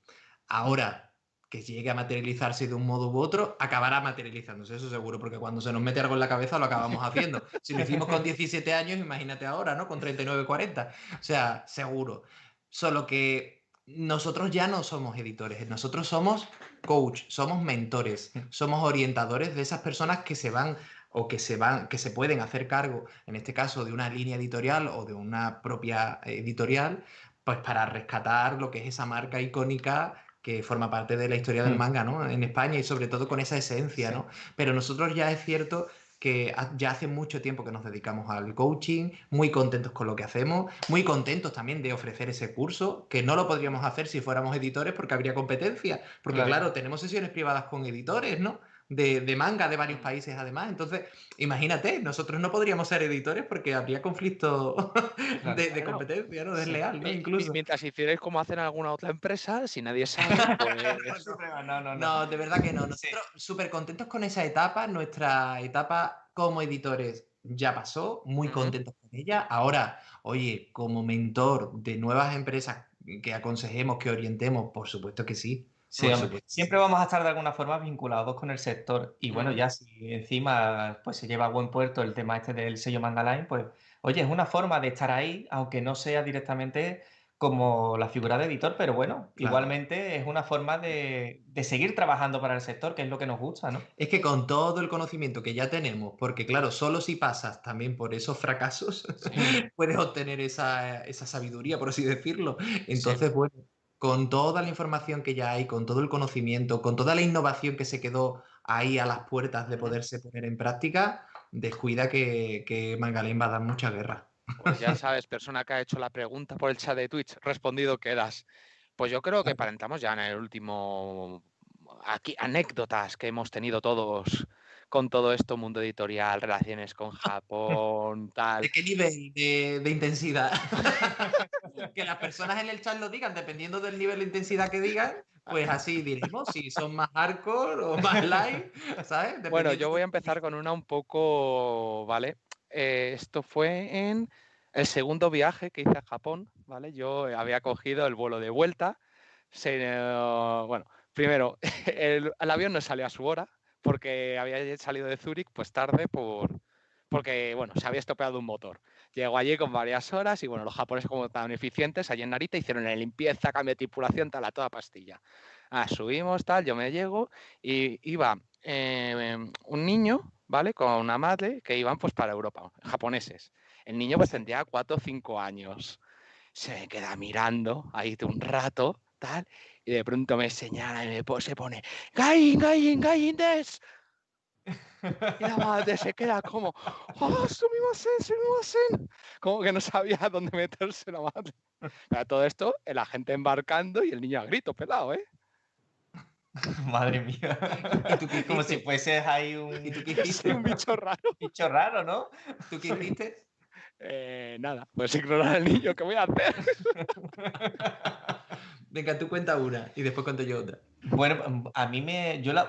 Ahora, que llegue a materializarse de un modo u otro, acabará materializándose, eso seguro, porque cuando se nos mete algo en la cabeza lo acabamos haciendo. Si lo hicimos con 17 años, imagínate ahora, ¿no? Con 39, 40. O sea, seguro. Solo que nosotros ya no somos editores, nosotros somos coach, somos mentores, somos orientadores de esas personas que se van o que se pueden hacer cargo, en este caso, de una línea editorial o de una propia editorial, pues para rescatar lo que es esa marca icónica que forma parte de la historia del manga, ¿no? En España y sobre todo con esa esencia, ¿no? Pero nosotros ya es cierto que ya hace mucho tiempo que nos dedicamos al coaching, muy contentos con lo que hacemos, muy contentos también de ofrecer ese curso, que no lo podríamos hacer si fuéramos editores porque habría competencia, porque claro, tenemos sesiones privadas con editores, ¿no? De manga de varios países además, entonces imagínate, nosotros no podríamos ser editores porque habría conflicto de competencia, ¿no? Desleal, ¿no? Incluso. Mientras hicierais como hacen alguna otra empresa, si nadie sabe, pues... No, de verdad que no. Nosotros súper contentos con esa etapa. Nuestra etapa como editores ya pasó, muy contentos con ella. Ahora, oye, como mentor de nuevas empresas que aconsejemos, que orientemos, por supuesto que sí. Sí, siempre vamos a estar de alguna forma vinculados con el sector. Y bueno, ya si encima pues se lleva a buen puerto el tema este del sello Manga Line, pues oye, es una forma de estar ahí, aunque no sea directamente como la figura de editor, pero bueno, igualmente es una forma de seguir trabajando para el sector, que es lo que nos gusta, ¿no? Es que con todo el conocimiento que ya tenemos, porque claro, solo si pasas también por esos fracasos, puedes obtener esa sabiduría, por así decirlo. Entonces, bueno, con toda la información que ya hay, con todo el conocimiento, con toda la innovación que se quedó ahí a las puertas de poderse poner en práctica, descuida que Manga Line va a dar mucha guerra. Pues ya sabes, persona que ha hecho la pregunta por el chat de Twitch, respondido quedas. Pues yo creo que entramos ya en el último... Aquí, anécdotas que hemos tenido todos con todo esto, mundo editorial, relaciones con Japón, tal. ¿De qué nivel de intensidad? Que las personas en el chat lo digan, dependiendo del nivel de intensidad que digan, pues así diremos, si son más hardcore o más light, ¿sabes? Bueno, yo voy a empezar con una un poco, ¿vale? Esto fue en el segundo viaje que hice a Japón, ¿vale? Yo había cogido el vuelo de vuelta. Bueno, primero, el avión no salió a su hora porque había salido de Zúrich pues tarde porque, bueno, se había estropeado un motor. Llego allí con varias horas y, bueno, los japoneses como tan eficientes, allí en Narita hicieron la limpieza, cambio de tripulación, tal, a toda pastilla. Subimos, tal, yo me llego y iba un niño, ¿vale? Con una madre que iban pues para Europa, japoneses. El niño pues tendría 4 o 5 años. Se me queda mirando ahí de un rato, tal, y de pronto me señala y se pone ¡Gain, gain, gain des! Y la madre se queda como ¡Oh, sumimasen! Como que no sabía dónde meterse la madre. Pero todo esto, la gente embarcando y el niño a grito pelado, ¿eh? Madre mía. ¿Y tú qué Como hiciste? si fueses ahí ¿Y tú qué hiciste? Un bicho raro. bicho raro, ¿no? ¿Tú qué hiciste? Nada, pues ignorar al niño, ¿qué voy a hacer? Venga, tú cuenta una y después cuento yo otra. Bueno, a mí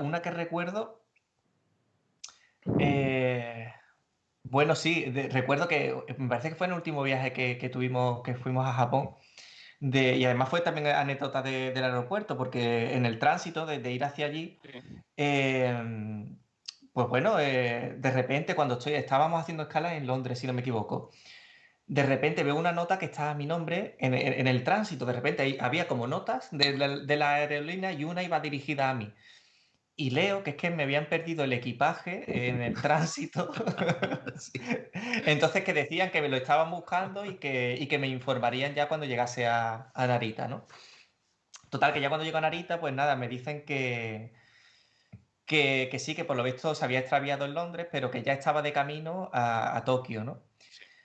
una que recuerdo... bueno, sí, recuerdo que me parece que fue en el último viaje que tuvimos, que fuimos a Japón. Y además fue también anécdota del aeropuerto, porque en el tránsito de ir hacia allí, pues bueno, de repente cuando estábamos haciendo escala en Londres, si no me equivoco, de repente veo una nota que está a mi nombre en el tránsito. De repente había como notas de la aerolínea y una iba dirigida a mí. Y leo que es que me habían perdido el equipaje en el tránsito. Sí. Entonces que decían que me lo estaban buscando y que me informarían ya cuando llegase a Narita, ¿no? Total, que ya cuando llego a Narita, pues nada, me dicen que sí, que por lo visto se había extraviado en Londres, pero que ya estaba de camino a Tokio, ¿no?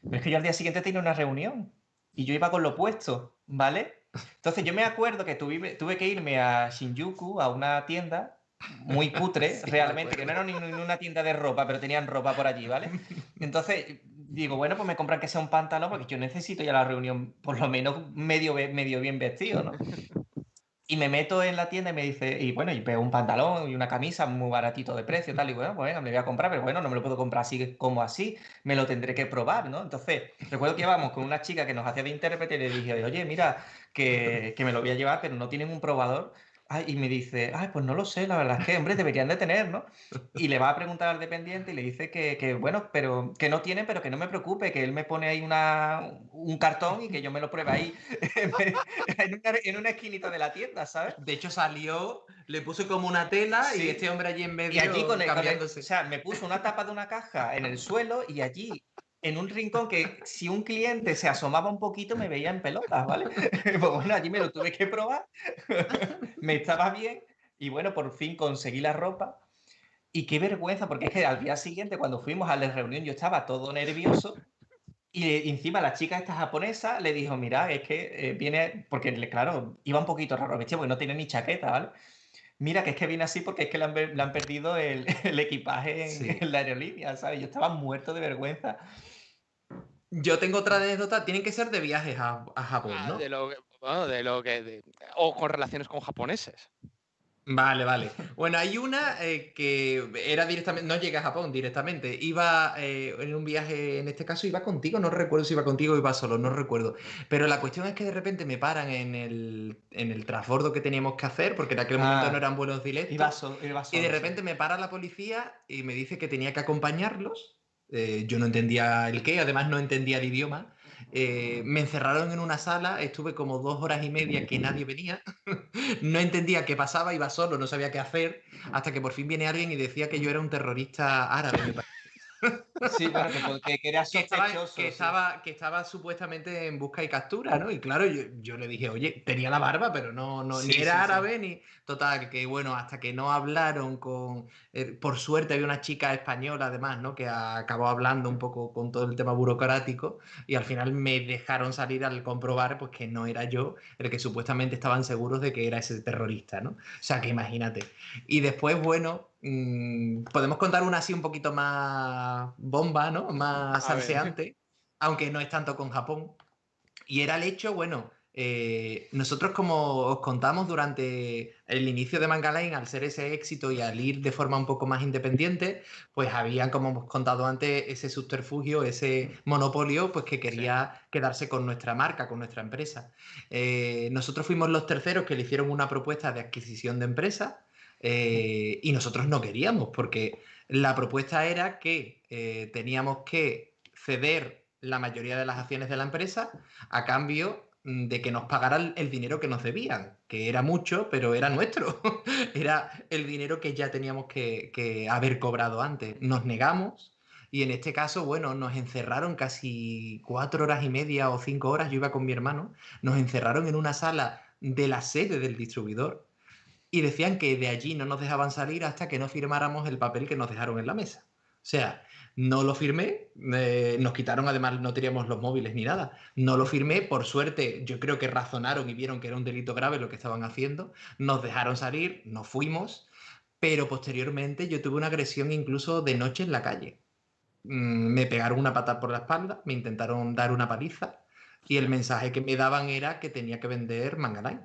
Pero es que yo al día siguiente tenía una reunión y yo iba con lo opuesto, ¿vale? Entonces yo me acuerdo que tuve que irme a Shinjuku, a una tienda muy cutre, Sí, me realmente, que no acuerdo. era ni una tienda de ropa, pero tenían ropa por allí, ¿vale? Entonces digo, bueno, pues me compran que sea un pantalón, porque yo necesito ya la reunión por lo menos medio bien vestido, ¿no? Y me meto en la tienda y me dice, y bueno, y veo un pantalón y una camisa muy baratito de precio, tal, y bueno, pues venga, me lo voy a comprar, pero bueno, no me lo puedo comprar así como así, me lo tendré que probar, ¿no? Entonces, recuerdo que íbamos con una chica que nos hacía de intérprete y le dije, oye, mira, que me lo voy a llevar, pero no tienen un probador. Ay, y me dice, ay, pues no lo sé, la verdad es que, hombre, deberían de tener, ¿no? Y le va a preguntar al dependiente y le dice bueno, pero que no tienen, pero que no me preocupe, que él me pone ahí un cartón y que yo me lo pruebe ahí en una esquinita de la tienda, ¿sabes? De hecho, salió, le puso como una tela y Sí. este hombre allí en Y allí medio o cambiándose. sea, me puso una tapa de una caja en el suelo y allí en un rincón que si un cliente se asomaba un poquito me veía en pelotas, ¿vale? Pues bueno, allí me lo tuve que probar, me estaba bien y bueno, por fin conseguí la ropa. Y qué vergüenza, porque es que al día siguiente cuando fuimos a la reunión yo estaba todo nervioso y encima la chica esta japonesa le dijo, mira, es que viene, porque claro, iba un poquito raro vestido porque no tiene ni chaqueta, ¿vale? Mira, que es que viene así porque es que le han perdido el equipaje Sí. en la aerolínea, ¿sabes? Yo estaba muerto de vergüenza. Yo tengo otra anécdota, tienen que ser de viajes a Japón, Ah, ¿no? bueno, o con relaciones con japoneses. Vale, vale. Bueno, hay una que era directamente, no llegué a Japón directamente, iba en un viaje, en este caso iba contigo, no recuerdo si iba contigo o iba solo, no recuerdo. Pero la cuestión es que de repente me paran en el transbordo que teníamos que hacer, porque en aquel momento no Ah, eran vuelos iba, directos, iba y de solo, sí. repente me para la policía y me dice que tenía que acompañarlos. Yo no entendía el qué, además no entendía el idioma. Me encerraron en una sala, estuve como 2 horas y media que nadie venía. No entendía qué pasaba, iba solo, no sabía qué hacer, hasta que por fin viene alguien y decía que yo era un terrorista árabe, me parece. Sí, bueno, que era que estaba, que sospechoso, sí. estaba, que estaba supuestamente en busca y captura, ¿no? Y claro, yo le dije, oye, tenía la barba, pero no, ni Sí, era sí, sí. árabe, ni. Total, que bueno, hasta que no hablaron con. Por suerte había una chica española, además, ¿no? Que acabó hablando un poco con todo el tema burocrático y al final me dejaron salir al comprobar, pues que no era yo el que supuestamente estaban seguros de que era ese terrorista, ¿no? O sea, que imagínate. Y después, bueno, podemos contar una así un poquito más bomba, ¿no? Más A ver. salseante, aunque no es tanto con Japón. Y era el hecho, bueno, nosotros como os contamos durante el inicio de Manga Line, al ser ese éxito y al ir de forma un poco más independiente, pues habían, como hemos contado antes, ese subterfugio, ese monopolio, pues que Sí. quería quedarse con nuestra marca, con nuestra empresa. Nosotros fuimos los terceros que le hicieron una propuesta de adquisición de empresa y nosotros no queríamos, porque la propuesta era que teníamos que ceder la mayoría de las acciones de la empresa a cambio de que nos pagaran el dinero que nos debían, que era mucho, pero era nuestro. Era el dinero que ya teníamos que haber cobrado antes. Nos negamos y en este caso, bueno, nos encerraron casi 4 horas y media o 5 horas, yo iba con mi hermano, nos encerraron en una sala de la sede del distribuidor y decían que de allí no nos dejaban salir hasta que no firmáramos el papel que nos dejaron en la mesa. O sea, no lo firmé, nos quitaron, además no teníamos los móviles ni nada, no lo firmé, por suerte yo creo que razonaron y vieron que era un delito grave lo que estaban haciendo, nos dejaron salir, nos fuimos, pero posteriormente yo tuve una agresión incluso de noche en la calle. Me pegaron una patada por la espalda, me intentaron dar una paliza y el mensaje que me daban era que tenía que vender Mangalay.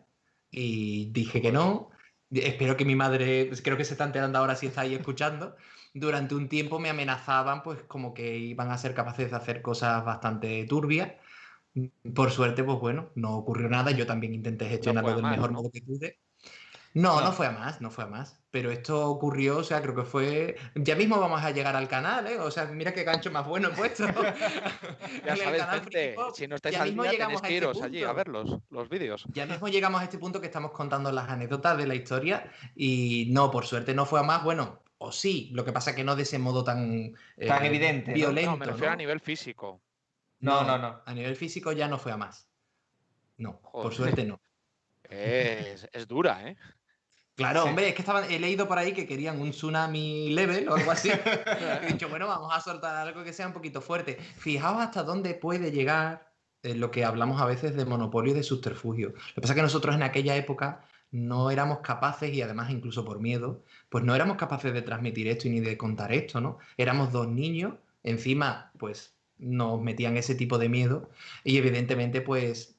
Y dije que Joder. no. Espero que mi madre, pues creo que se está enterando ahora si está ahí escuchando. Durante un tiempo me amenazaban, pues como que iban a ser capaces de hacer cosas bastante turbias. Por suerte, pues bueno, no ocurrió nada. Yo también intenté No fue gestionarlo a del más, mejor ¿no? modo que pude. No, no No, fue a más, no fue a más. Pero esto ocurrió, o sea, creo que fue. Ya mismo vamos a llegar al canal, ¿eh? O sea, mira qué gancho más bueno he puesto. Ya En el sabes, canal Friki gente, Pop. si no estáis Ya al mismo día, tenéis llegamos a que este iros allí a punto. ver los vídeos. Ya mismo llegamos a este punto que estamos contando las anécdotas de la historia. Y no, por suerte no fue a más. Bueno, o sí, lo que pasa es que no de ese modo tan tan evidente, ¿no? No, me violento, refiero a ¿no? nivel físico. No, no, No, no. a nivel físico ya no fue a más. No, por Joder, suerte no. es dura, ¿eh? Claro, Sí. hombre, es que he leído por ahí que querían un tsunami level o algo así. He dicho, bueno, vamos a soltar algo que sea un poquito fuerte. Fijaos hasta dónde puede llegar lo que hablamos a veces de monopolio y de subterfugio. Lo que pasa es que nosotros en aquella época no éramos capaces, y además incluso por miedo, pues no éramos capaces de transmitir esto y ni de contar esto, ¿no? Éramos dos niños, encima, pues nos metían ese tipo de miedo y evidentemente, pues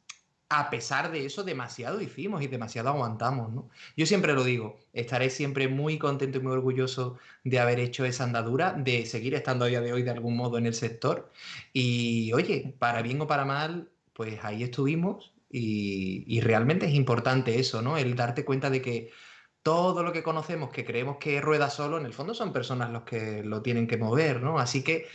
a pesar de eso, demasiado hicimos y demasiado aguantamos, ¿no? Yo siempre lo digo, estaré siempre muy contento y muy orgulloso de haber hecho esa andadura, de seguir estando a día de hoy de algún modo en el sector. Y oye, para bien o para mal, pues ahí estuvimos y realmente es importante eso, ¿no? El darte cuenta de que todo lo que conocemos, que creemos que rueda solo, en el fondo son personas los que lo tienen que mover, ¿no? Así que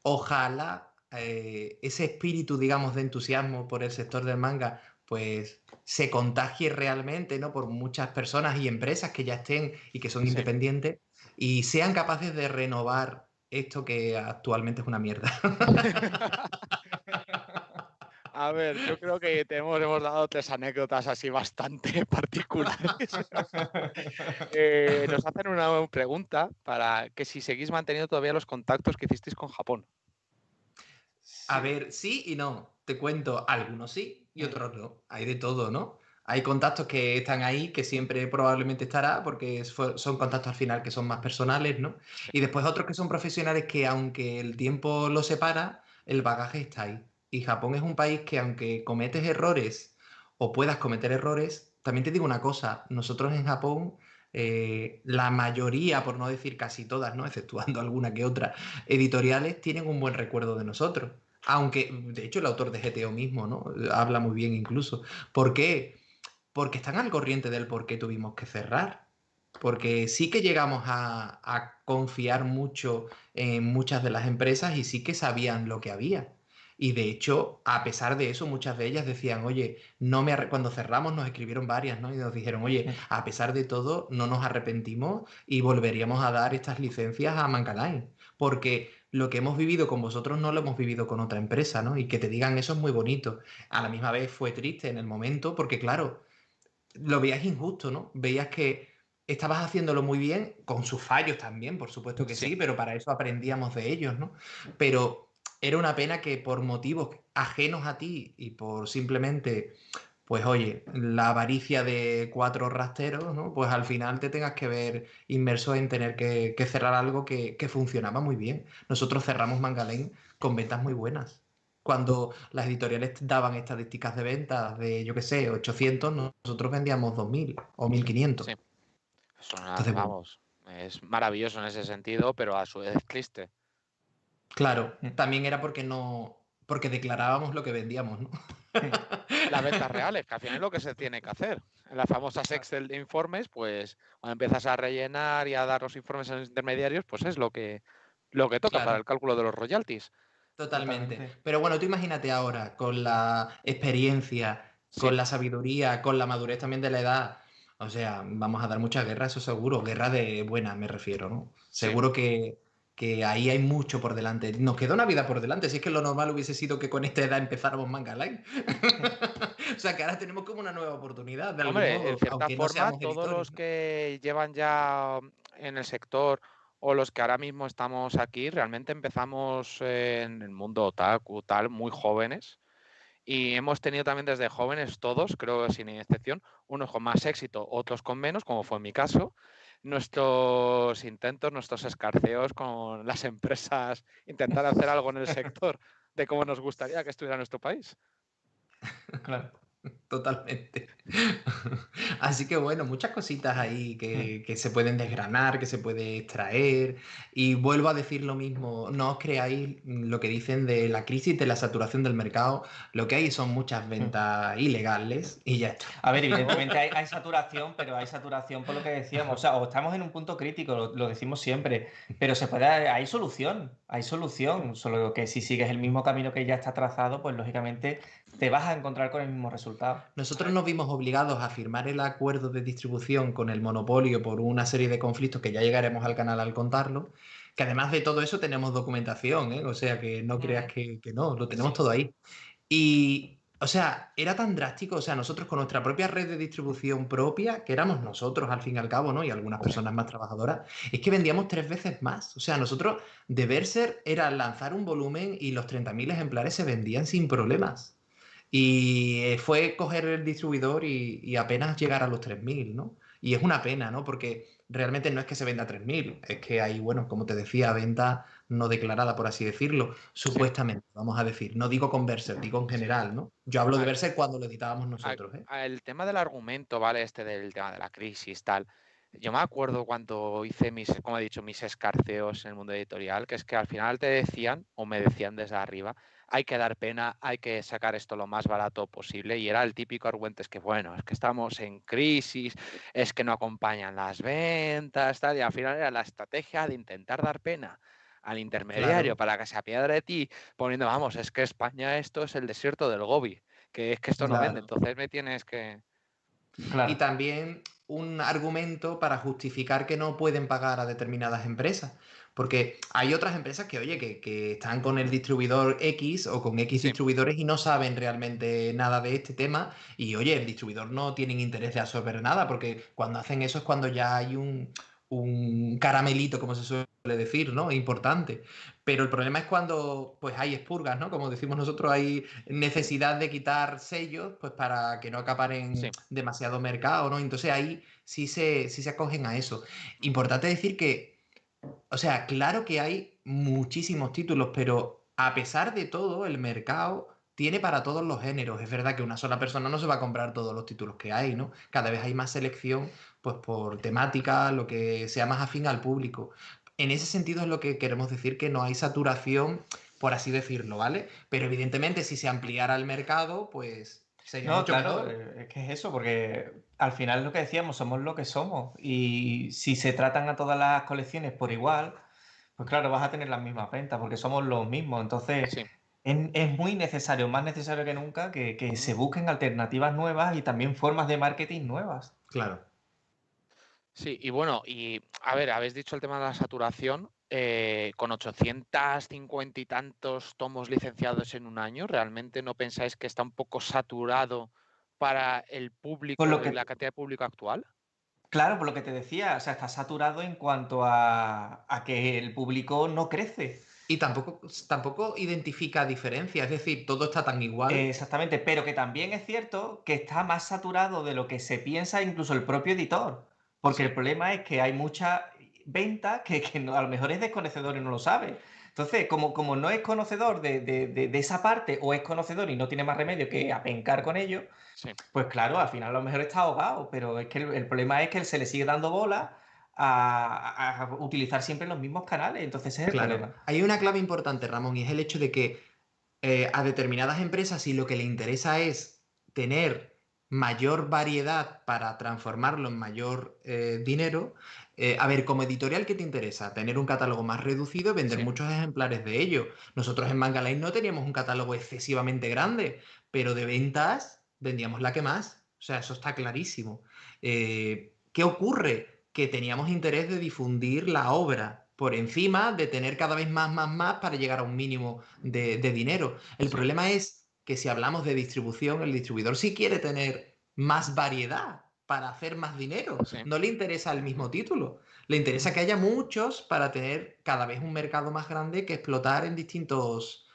ojalá ese espíritu, digamos, de entusiasmo por el sector del manga, pues se contagie realmente, ¿no? Por muchas personas y empresas que ya estén y que son Sí. independientes y sean capaces de renovar esto que actualmente es una mierda. A ver, yo creo que hemos dado 3 anécdotas así bastante particulares. Nos hacen una pregunta para que si seguís manteniendo todavía los contactos que hicisteis con Japón. A ver, sí y no. Te cuento, algunos sí y otros no. Hay de todo, ¿no? Hay contactos que están ahí, que siempre probablemente estará, porque son contactos al final que son más personales, ¿no? Y después otros que son profesionales que aunque el tiempo los separa, el bagaje está ahí. Y Japón es un país que aunque cometes errores o puedas cometer errores, también te digo una cosa, nosotros en Japón, la mayoría, por no decir casi todas, ¿no? Exceptuando alguna que otra, editoriales tienen un buen recuerdo de nosotros. Aunque, de hecho, el autor de GTO mismo, ¿no? Habla muy bien incluso. ¿Por qué? Porque están al corriente del por qué tuvimos que cerrar. Porque sí que llegamos a confiar mucho en muchas de las empresas y sí que sabían lo que había. Y de hecho, a pesar de eso, muchas de ellas decían, oye, cuando cerramos nos escribieron varias, ¿no? Y nos dijeron, oye, a pesar de todo, no nos arrepentimos y volveríamos a dar estas licencias a Manga Line. Porque lo que hemos vivido con vosotros no lo hemos vivido con otra empresa, ¿no? Y que te digan eso es muy bonito. A la misma vez fue triste en el momento porque, claro, lo veías injusto, ¿no? Veías que estabas haciéndolo muy bien, con sus fallos también, por supuesto que sí, pero para eso aprendíamos de ellos, ¿no? Pero era una pena que por motivos ajenos a ti y por simplemente, pues oye, la avaricia de 4 rasteros, ¿no? Pues al final te tengas que ver inmerso en tener que cerrar algo que funcionaba muy bien. Nosotros cerramos Manga Lane con ventas muy buenas. Cuando las editoriales daban estadísticas de ventas de, yo qué sé, 800, nosotros vendíamos 2000 o 1500. Sí. Eso, Entonces, bueno, vamos, es maravilloso en ese sentido, pero a su vez triste. claro, también era porque declarábamos lo que vendíamos, ¿no? Las ventas reales, que al final es lo que se tiene que hacer. En las famosas Excel de informes, pues cuando empiezas a rellenar y a dar los informes a los intermediarios, pues es lo que toca Claro. para el cálculo de los royalties. Totalmente. Pero bueno, tú imagínate ahora, con la experiencia, Sí. con la sabiduría, con la madurez también de la edad. O sea, vamos a dar mucha guerra, eso seguro. Guerra de buena, me refiero, ¿no? Sí. Seguro que ahí hay mucho por delante. Nos queda una vida por delante. Si es que lo normal hubiese sido que con esta edad empezáramos Manga Line. O sea, que ahora tenemos como una nueva oportunidad, de algún Hombre, modo, en cierta aunque no forma, seamos todos editores, los ¿no? que llevan ya en el sector o los que ahora mismo estamos aquí, realmente empezamos en el mundo otaku, tal, muy jóvenes. Y hemos tenido también desde jóvenes todos, creo que sin excepción, unos con más éxito, otros con menos, como fue en mi caso, nuestros intentos, nuestros escarceos con las empresas, intentar hacer algo en el sector de cómo nos gustaría que estuviera nuestro país. Claro. Totalmente. Así que bueno, muchas cositas ahí que se pueden desgranar, que se puede extraer. Y vuelvo a decir lo mismo, no os creáis lo que dicen de la crisis, de la saturación del mercado. Lo que hay son muchas ventas ilegales y ya está. A ver, evidentemente hay saturación, pero hay saturación por lo que decíamos. O sea, o estamos en un punto crítico, lo decimos siempre, pero hay solución. Solo que si sigues el mismo camino que ya está trazado, pues lógicamente te vas a encontrar con el mismo resultado. Nosotros nos vimos obligados a firmar el acuerdo de distribución con el monopolio por una serie de conflictos que ya llegaremos al canal al contarlo, que además de todo eso tenemos documentación, ¿eh? O sea, que no creas que no, lo tenemos todo ahí. Y, o sea, era tan drástico, o sea, nosotros con nuestra propia red de distribución propia, que éramos nosotros al fin y al cabo, ¿no? Y algunas personas más trabajadoras, es que vendíamos 3 veces más. O sea, nosotros de Berserk era lanzar un volumen y los 30.000 ejemplares se vendían sin problemas. Y fue coger el distribuidor y apenas llegar a los 3.000, ¿no? Y es una pena, ¿no? Porque realmente no es que se venda a 3.000, es que hay, bueno, como te decía, venta no declarada, por así decirlo, supuestamente, vamos a decir. No digo con Berserk, digo en general, ¿no? Yo hablo de Berserk cuando lo editábamos nosotros, ¿eh? El tema del argumento, ¿vale? Del tema de la crisis, tal. Yo me acuerdo cuando hice como he dicho, mis escarceos en el mundo editorial, que es que al final te decían, o me decían desde arriba, hay que dar pena, hay que sacar esto lo más barato posible. Y era el típico argumento, es que bueno, es que estamos en crisis, es que no acompañan las ventas, tal. Y al final era la estrategia de intentar dar pena al intermediario para que se apiade de ti, poniendo, vamos, es que España esto es el desierto del Gobi, que es que esto no vende, entonces me tienes que... Y también un argumento para justificar que no pueden pagar a determinadas empresas. Porque hay otras empresas que, oye, que están con el distribuidor X o con X distribuidores y no saben realmente nada de este tema. Y, oye, el distribuidor no tiene interés de absorber nada, porque cuando hacen eso es cuando ya hay un caramelito, como se suele decir, ¿no? Importante. Pero el problema es cuando pues hay expurgas, ¿no? Como decimos nosotros, hay necesidad de quitar sellos pues para que no acaparen demasiado mercado, ¿no? Entonces ahí sí se acogen a eso. Importante decir que, o sea, claro que hay muchísimos títulos, pero a pesar de todo, el mercado tiene para todos los géneros. Es verdad que una sola persona no se va a comprar todos los títulos que hay, ¿no? Cada vez hay más selección, pues por temática, lo que sea más afín al público. En ese sentido es lo que queremos decir, que no hay saturación, por así decirlo, ¿vale? Pero evidentemente si se ampliara el mercado, pues sería mucho mejor. Es que es eso, porque al final lo que decíamos, somos lo que somos. Y si se tratan a todas las colecciones por igual, pues claro, vas a tener las mismas ventas, porque somos los mismos. Entonces, es muy necesario, más necesario que nunca, que se busquen alternativas nuevas y también formas de marketing nuevas. Claro. Sí, y bueno, y a ver, habéis dicho el tema de la saturación, con 850 y tantos tomos licenciados en un año, ¿realmente no pensáis que está un poco saturado para el público, la cantidad de público actual? Claro, por lo que te decía, o sea, está saturado en cuanto a que el público no crece. Y tampoco identifica diferencia, es decir, todo está tan igual. Exactamente, pero que también es cierto que está más saturado de lo que se piensa incluso el propio editor. Porque el problema es que hay mucha venta que a lo mejor es desconocedor y no lo sabe. Entonces, como no es conocedor de esa parte o es conocedor y no tiene más remedio que apencar con ello, pues claro, al final a lo mejor está ahogado, pero es que el problema es que se le sigue dando bola a utilizar siempre los mismos canales. Entonces ese es el problema. Hay una clave importante, Ramón, y es el hecho de que a determinadas empresas, si lo que le interesa es tener mayor variedad para transformarlo en mayor dinero, a ver, como editorial, ¿qué te interesa? Tener un catálogo más reducido y vender muchos ejemplares de ello. Nosotros en Manga Line no teníamos un catálogo excesivamente grande, pero de ventas vendíamos la que más. O sea, eso está clarísimo. ¿Qué ocurre? Que teníamos interés de difundir la obra por encima de tener cada vez más para llegar a un mínimo de dinero. El problema es que si hablamos de distribución, el distribuidor sí quiere tener más variedad para hacer más dinero. No le interesa el mismo título. Le interesa que haya muchos para tener cada vez un mercado más grande que explotar en distintos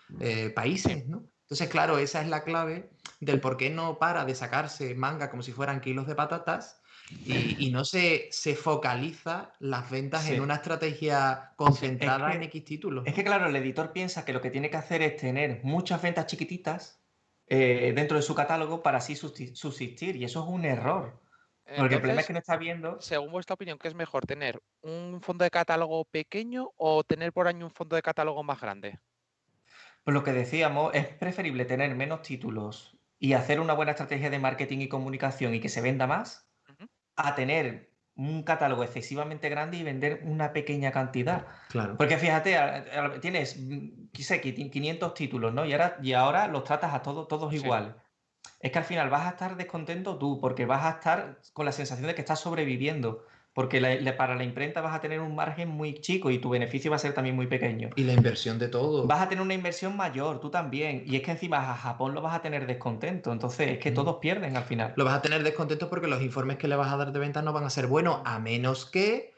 países, ¿no? Entonces, claro, esa es la clave del por qué no para de sacarse manga como si fueran kilos de patatas y no se focaliza las ventas en una estrategia concentrada en X títulos, ¿no? Es que, claro, el editor piensa que lo que tiene que hacer es tener muchas ventas chiquititas dentro de su catálogo para así subsistir, y eso es un error. Porque el problema es que no está viendo... Según vuestra opinión, ¿qué es mejor, tener un fondo de catálogo pequeño o tener por año un fondo de catálogo más grande? Pues lo que decíamos, es preferible tener menos títulos y hacer una buena estrategia de marketing y comunicación y que se venda más, a tener un catálogo excesivamente grande y vender una pequeña cantidad. Claro. Porque fíjate, tienes, qué 500 títulos, ¿no? Y ahora los tratas a todos igual. Es que al final vas a estar descontento tú, porque vas a estar con la sensación de que estás sobreviviendo. Porque para la imprenta vas a tener un margen muy chico y tu beneficio va a ser también muy pequeño. Y la inversión de todo. Vas a tener una inversión mayor, tú también. Y es que encima a Japón lo vas a tener descontento. Entonces es que todos pierden al final. Lo vas a tener descontento porque los informes que le vas a dar de ventas no van a ser buenos, a menos que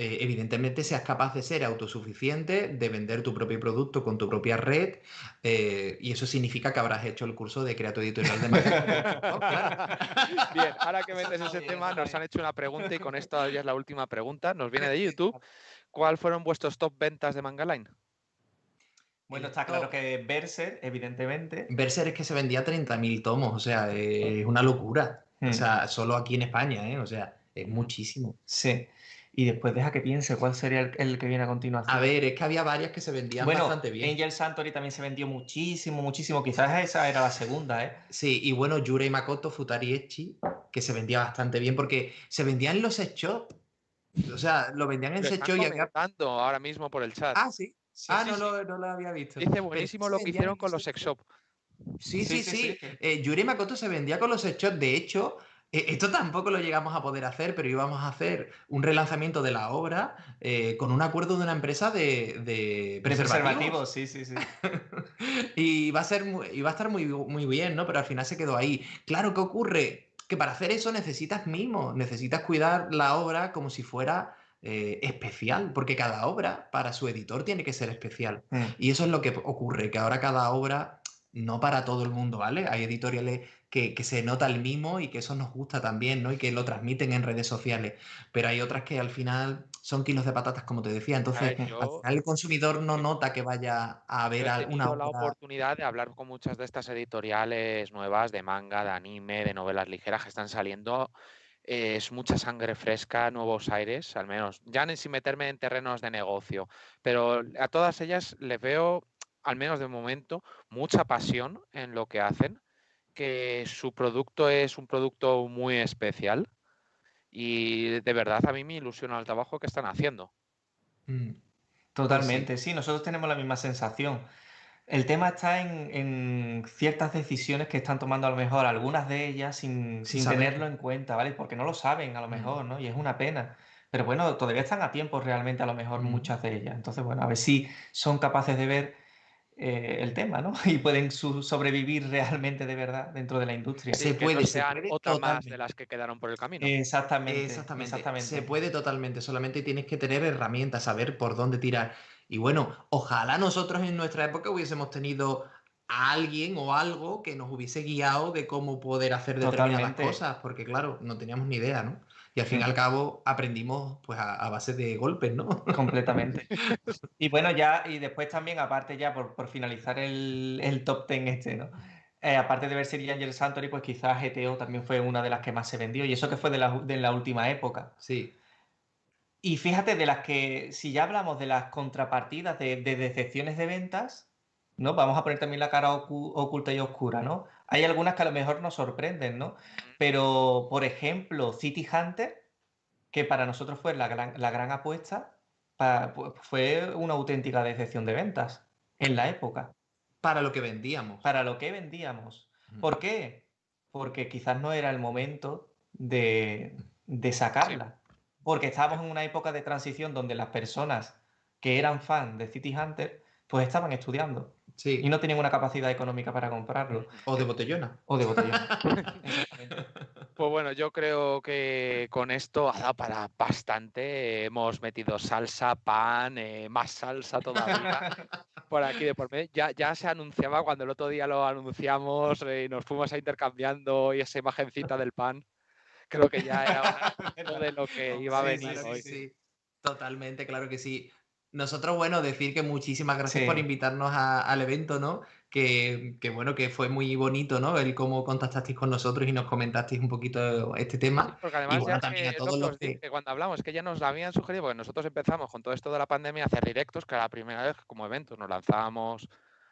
evidentemente seas capaz de ser autosuficiente, de vender tu propio producto con tu propia red, y eso significa que habrás hecho el curso de Crea tu Editorial de marketing. ¿No? Claro. Bien, ahora que metes está ese bien, tema, está nos bien. han hecho una pregunta y con esto ya es la última pregunta. Nos viene de YouTube. ¿Cuáles fueron vuestros top ventas de Mangaline? Bueno, está claro que Berserk, evidentemente. Berserk es que se vendía 30.000 tomos, o sea, es una locura. O sea, solo aquí en España, ¿eh? O sea, es muchísimo. Sí. Y después deja que piense cuál sería el que viene a continuación. A ver, es que había varias que se vendían Bueno, bastante bien. Angel Sanctuary también se vendió muchísimo, muchísimo. Quizás esa era la segunda, ¿eh? Sí, y bueno, Yurei Makoto Futari Echi, que se vendía bastante bien porque se vendían en los sex shop. O sea, lo vendían en Lo sex están shop y había... comentando ahora mismo por el chat. Ah, sí. Sí, Ah, sí, no, sí. no lo había visto. Dice Pero buenísimo se lo que vendían hicieron en con los sex shop. Sí, Sí, sí, sí, sí. sí. Yurei Makoto se vendía con los sex shop. De hecho, esto tampoco lo llegamos a poder hacer, pero íbamos a hacer un relanzamiento de la obra con un acuerdo de una empresa de preservativos. Sí, sí, sí. Y iba a estar muy bien, ¿no? Pero al final se quedó ahí. Claro, ¿qué ocurre? Que para hacer eso necesitas mimo, necesitas cuidar la obra como si fuera especial, porque cada obra para su editor tiene que ser especial. Y eso es lo que ocurre, que ahora cada obra, no para todo el mundo, ¿vale? Hay editoriales que se nota el mimo y que eso nos gusta también, ¿no? Y que lo transmiten en redes sociales. Pero hay otras que al final son kilos de patatas, como te decía. Entonces, al final el consumidor no nota que vaya a Yo ver he una tenido la obra. oportunidad de hablar con muchas de estas editoriales nuevas de manga, de anime, de novelas ligeras que están saliendo. Es mucha sangre fresca, nuevos aires, al menos. Ya ni sin meterme en terrenos de negocio, pero a todas ellas les veo, al menos de momento, mucha pasión en lo que hacen, que su producto es un producto muy especial y de verdad a mí me ilusiona el trabajo que están haciendo. Totalmente, sí, nosotros tenemos la misma sensación. El tema está en ciertas decisiones que están tomando a lo mejor algunas de ellas sin saber. tenerlo en cuenta, ¿vale? Porque no lo saben a lo mejor, ¿no? Y es una pena. Pero bueno, todavía están a tiempo realmente a lo mejor muchas de ellas. Entonces, bueno, a ver si son capaces de ver el tema, ¿no? Y pueden sobrevivir realmente de verdad dentro de la industria. Sí, que no sean otra más de las que quedaron por el camino. Exactamente. Se puede totalmente, solamente tienes que tener herramientas, saber por dónde tirar. Y bueno, ojalá nosotros en nuestra época hubiésemos tenido a alguien o algo que nos hubiese guiado de cómo poder hacer determinadas cosas, porque claro, no teníamos ni idea, ¿no? Y al fin y al cabo aprendimos pues a base de golpes, ¿no? Completamente. Y bueno, ya, y después también, aparte ya por finalizar el top 10 este, ¿no? Aparte de Berserk y Angel Sanctuary, pues quizás GTO también fue una de las que más se vendió, y eso que fue de la última época. Sí. Y fíjate, de las que, si ya hablamos de las contrapartidas de decepciones de ventas, ¿no? Vamos a poner también la cara oculta y oscura, ¿no? Hay algunas que a lo mejor nos sorprenden, ¿no? Pero, por ejemplo, City Hunter, que para nosotros fue la gran apuesta, fue una auténtica decepción de ventas en la época. Para lo que vendíamos. Para lo que vendíamos. ¿Por qué? Porque quizás no era el momento de sacarla. Porque estábamos en una época de transición donde las personas que eran fan de City Hunter, pues estaban estudiando. Sí. Y no tenían una capacidad económica para comprarlo. O de botellona. O de botellona. Exactamente. Pues bueno, yo creo que con esto ha dado para bastante. Hemos metido salsa, pan, más salsa todavía por aquí de por medio. Ya se anunciaba cuando el otro día lo anunciamos y nos fuimos a intercambiando y esa imagencita del pan. Creo que ya era un de lo que iba a venir hoy. Sí, totalmente, claro que sí. Nosotros, bueno, decir que muchísimas gracias por invitarnos al evento, ¿no? Que bueno, que fue muy bonito, ¿no? El cómo contactasteis con nosotros y nos comentasteis un poquito este tema. Sí, porque además y bueno, ya también que a todos los que... que cuando hablamos, que ya nos la habían sugerido, porque nosotros empezamos con todo esto de la pandemia a hacer directos, que era la primera vez que como evento nos lanzábamos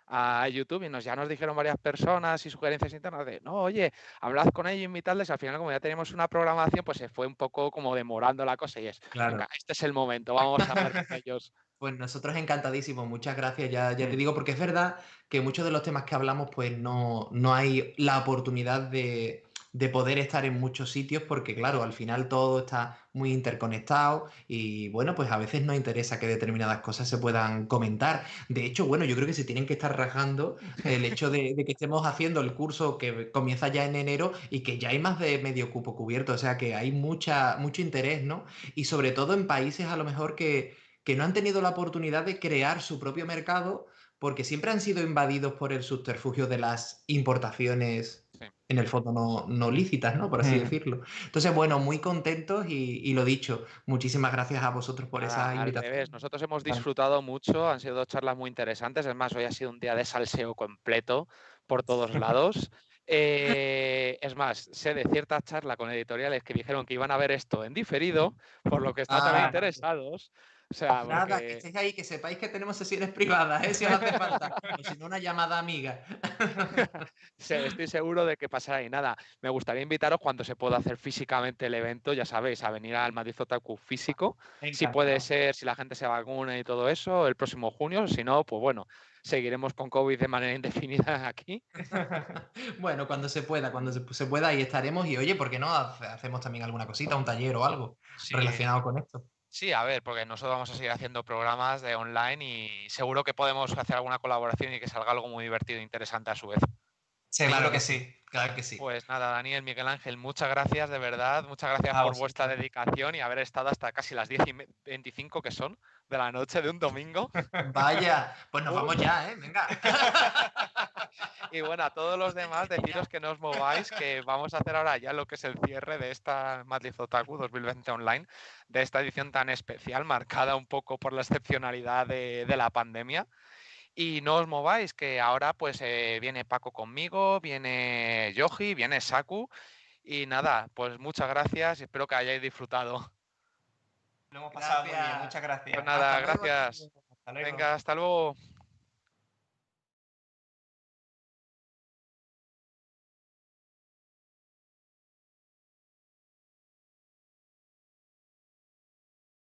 a YouTube y ya nos dijeron varias personas y sugerencias internas de, no, oye, hablad con ellos, invitadles. Al final, como ya teníamos una programación, pues se fue un poco como demorando la cosa y venga, este es el momento, vamos a hablar con ellos. Pues nosotros encantadísimos, muchas gracias, ya te digo, porque es verdad que muchos de los temas que hablamos, pues no hay la oportunidad de de poder estar en muchos sitios porque, claro, al final todo está muy interconectado y, bueno, pues a veces nos interesa que determinadas cosas se puedan comentar. De hecho, bueno, yo creo que se tienen que estar rajando el hecho de que estemos haciendo el curso que comienza ya en enero y que ya hay más de medio cupo cubierto, o sea que hay mucho interés, ¿no? Y sobre todo en países a lo mejor que no han tenido la oportunidad de crear su propio mercado porque siempre han sido invadidos por el subterfugio de las importaciones Sí. en el fondo no lícitas, ¿no? Por así decirlo. Entonces, bueno, muy contentos y lo dicho, muchísimas gracias a vosotros por esa Al invitación. revés, nosotros hemos disfrutado mucho, han sido 2 charlas muy interesantes, es más, hoy ha sido un día de salseo completo por todos lados. Es más, sé de cierta charla con editoriales que dijeron que iban a ver esto en diferido, por lo que están también interesados. O sea, Nada, que porque estéis ahí, que sepáis que tenemos sesiones privadas, ¿eh? Si os hace falta, o si no, una llamada amiga. estoy seguro de que pasará y nada. Me gustaría invitaros cuando se pueda hacer físicamente el evento, ya sabéis, a venir al Madrid Otaku físico. Si puede ser, si la gente se vacuna y todo eso, el próximo junio. Si no, pues bueno, seguiremos con COVID de manera indefinida aquí. Bueno, cuando se pueda, ahí estaremos. Y oye, ¿por qué no hacemos también alguna cosita, un taller o algo Sí, relacionado con esto? sí, a ver, porque nosotros vamos a seguir haciendo programas de online y seguro que podemos hacer alguna colaboración y que salga algo muy divertido e interesante a su vez. Seguro que sí. Claro que sí. Pues nada, Daniel, Miguel Ángel, muchas gracias de verdad, muchas gracias A por vosotros. vuestra dedicación y haber estado hasta casi las 10:25 que son de la noche de un domingo. Vaya, pues nos vamos ya, ¿eh? Venga. Y bueno, a todos los demás, deciros que no os mováis, que vamos a hacer ahora ya lo que es el cierre de esta Madrid Otaku 2020 online, de esta edición tan especial, marcada un poco por la excepcionalidad de la pandemia. Y no os mováis, que ahora pues viene Paco conmigo, viene Yoji, viene Saku. Y nada, pues muchas gracias y espero que hayáis disfrutado. Lo hemos pasado muy bien, Gracias. muchas gracias. Pues nada, Hasta luego. gracias. Hasta luego. Venga, hasta luego.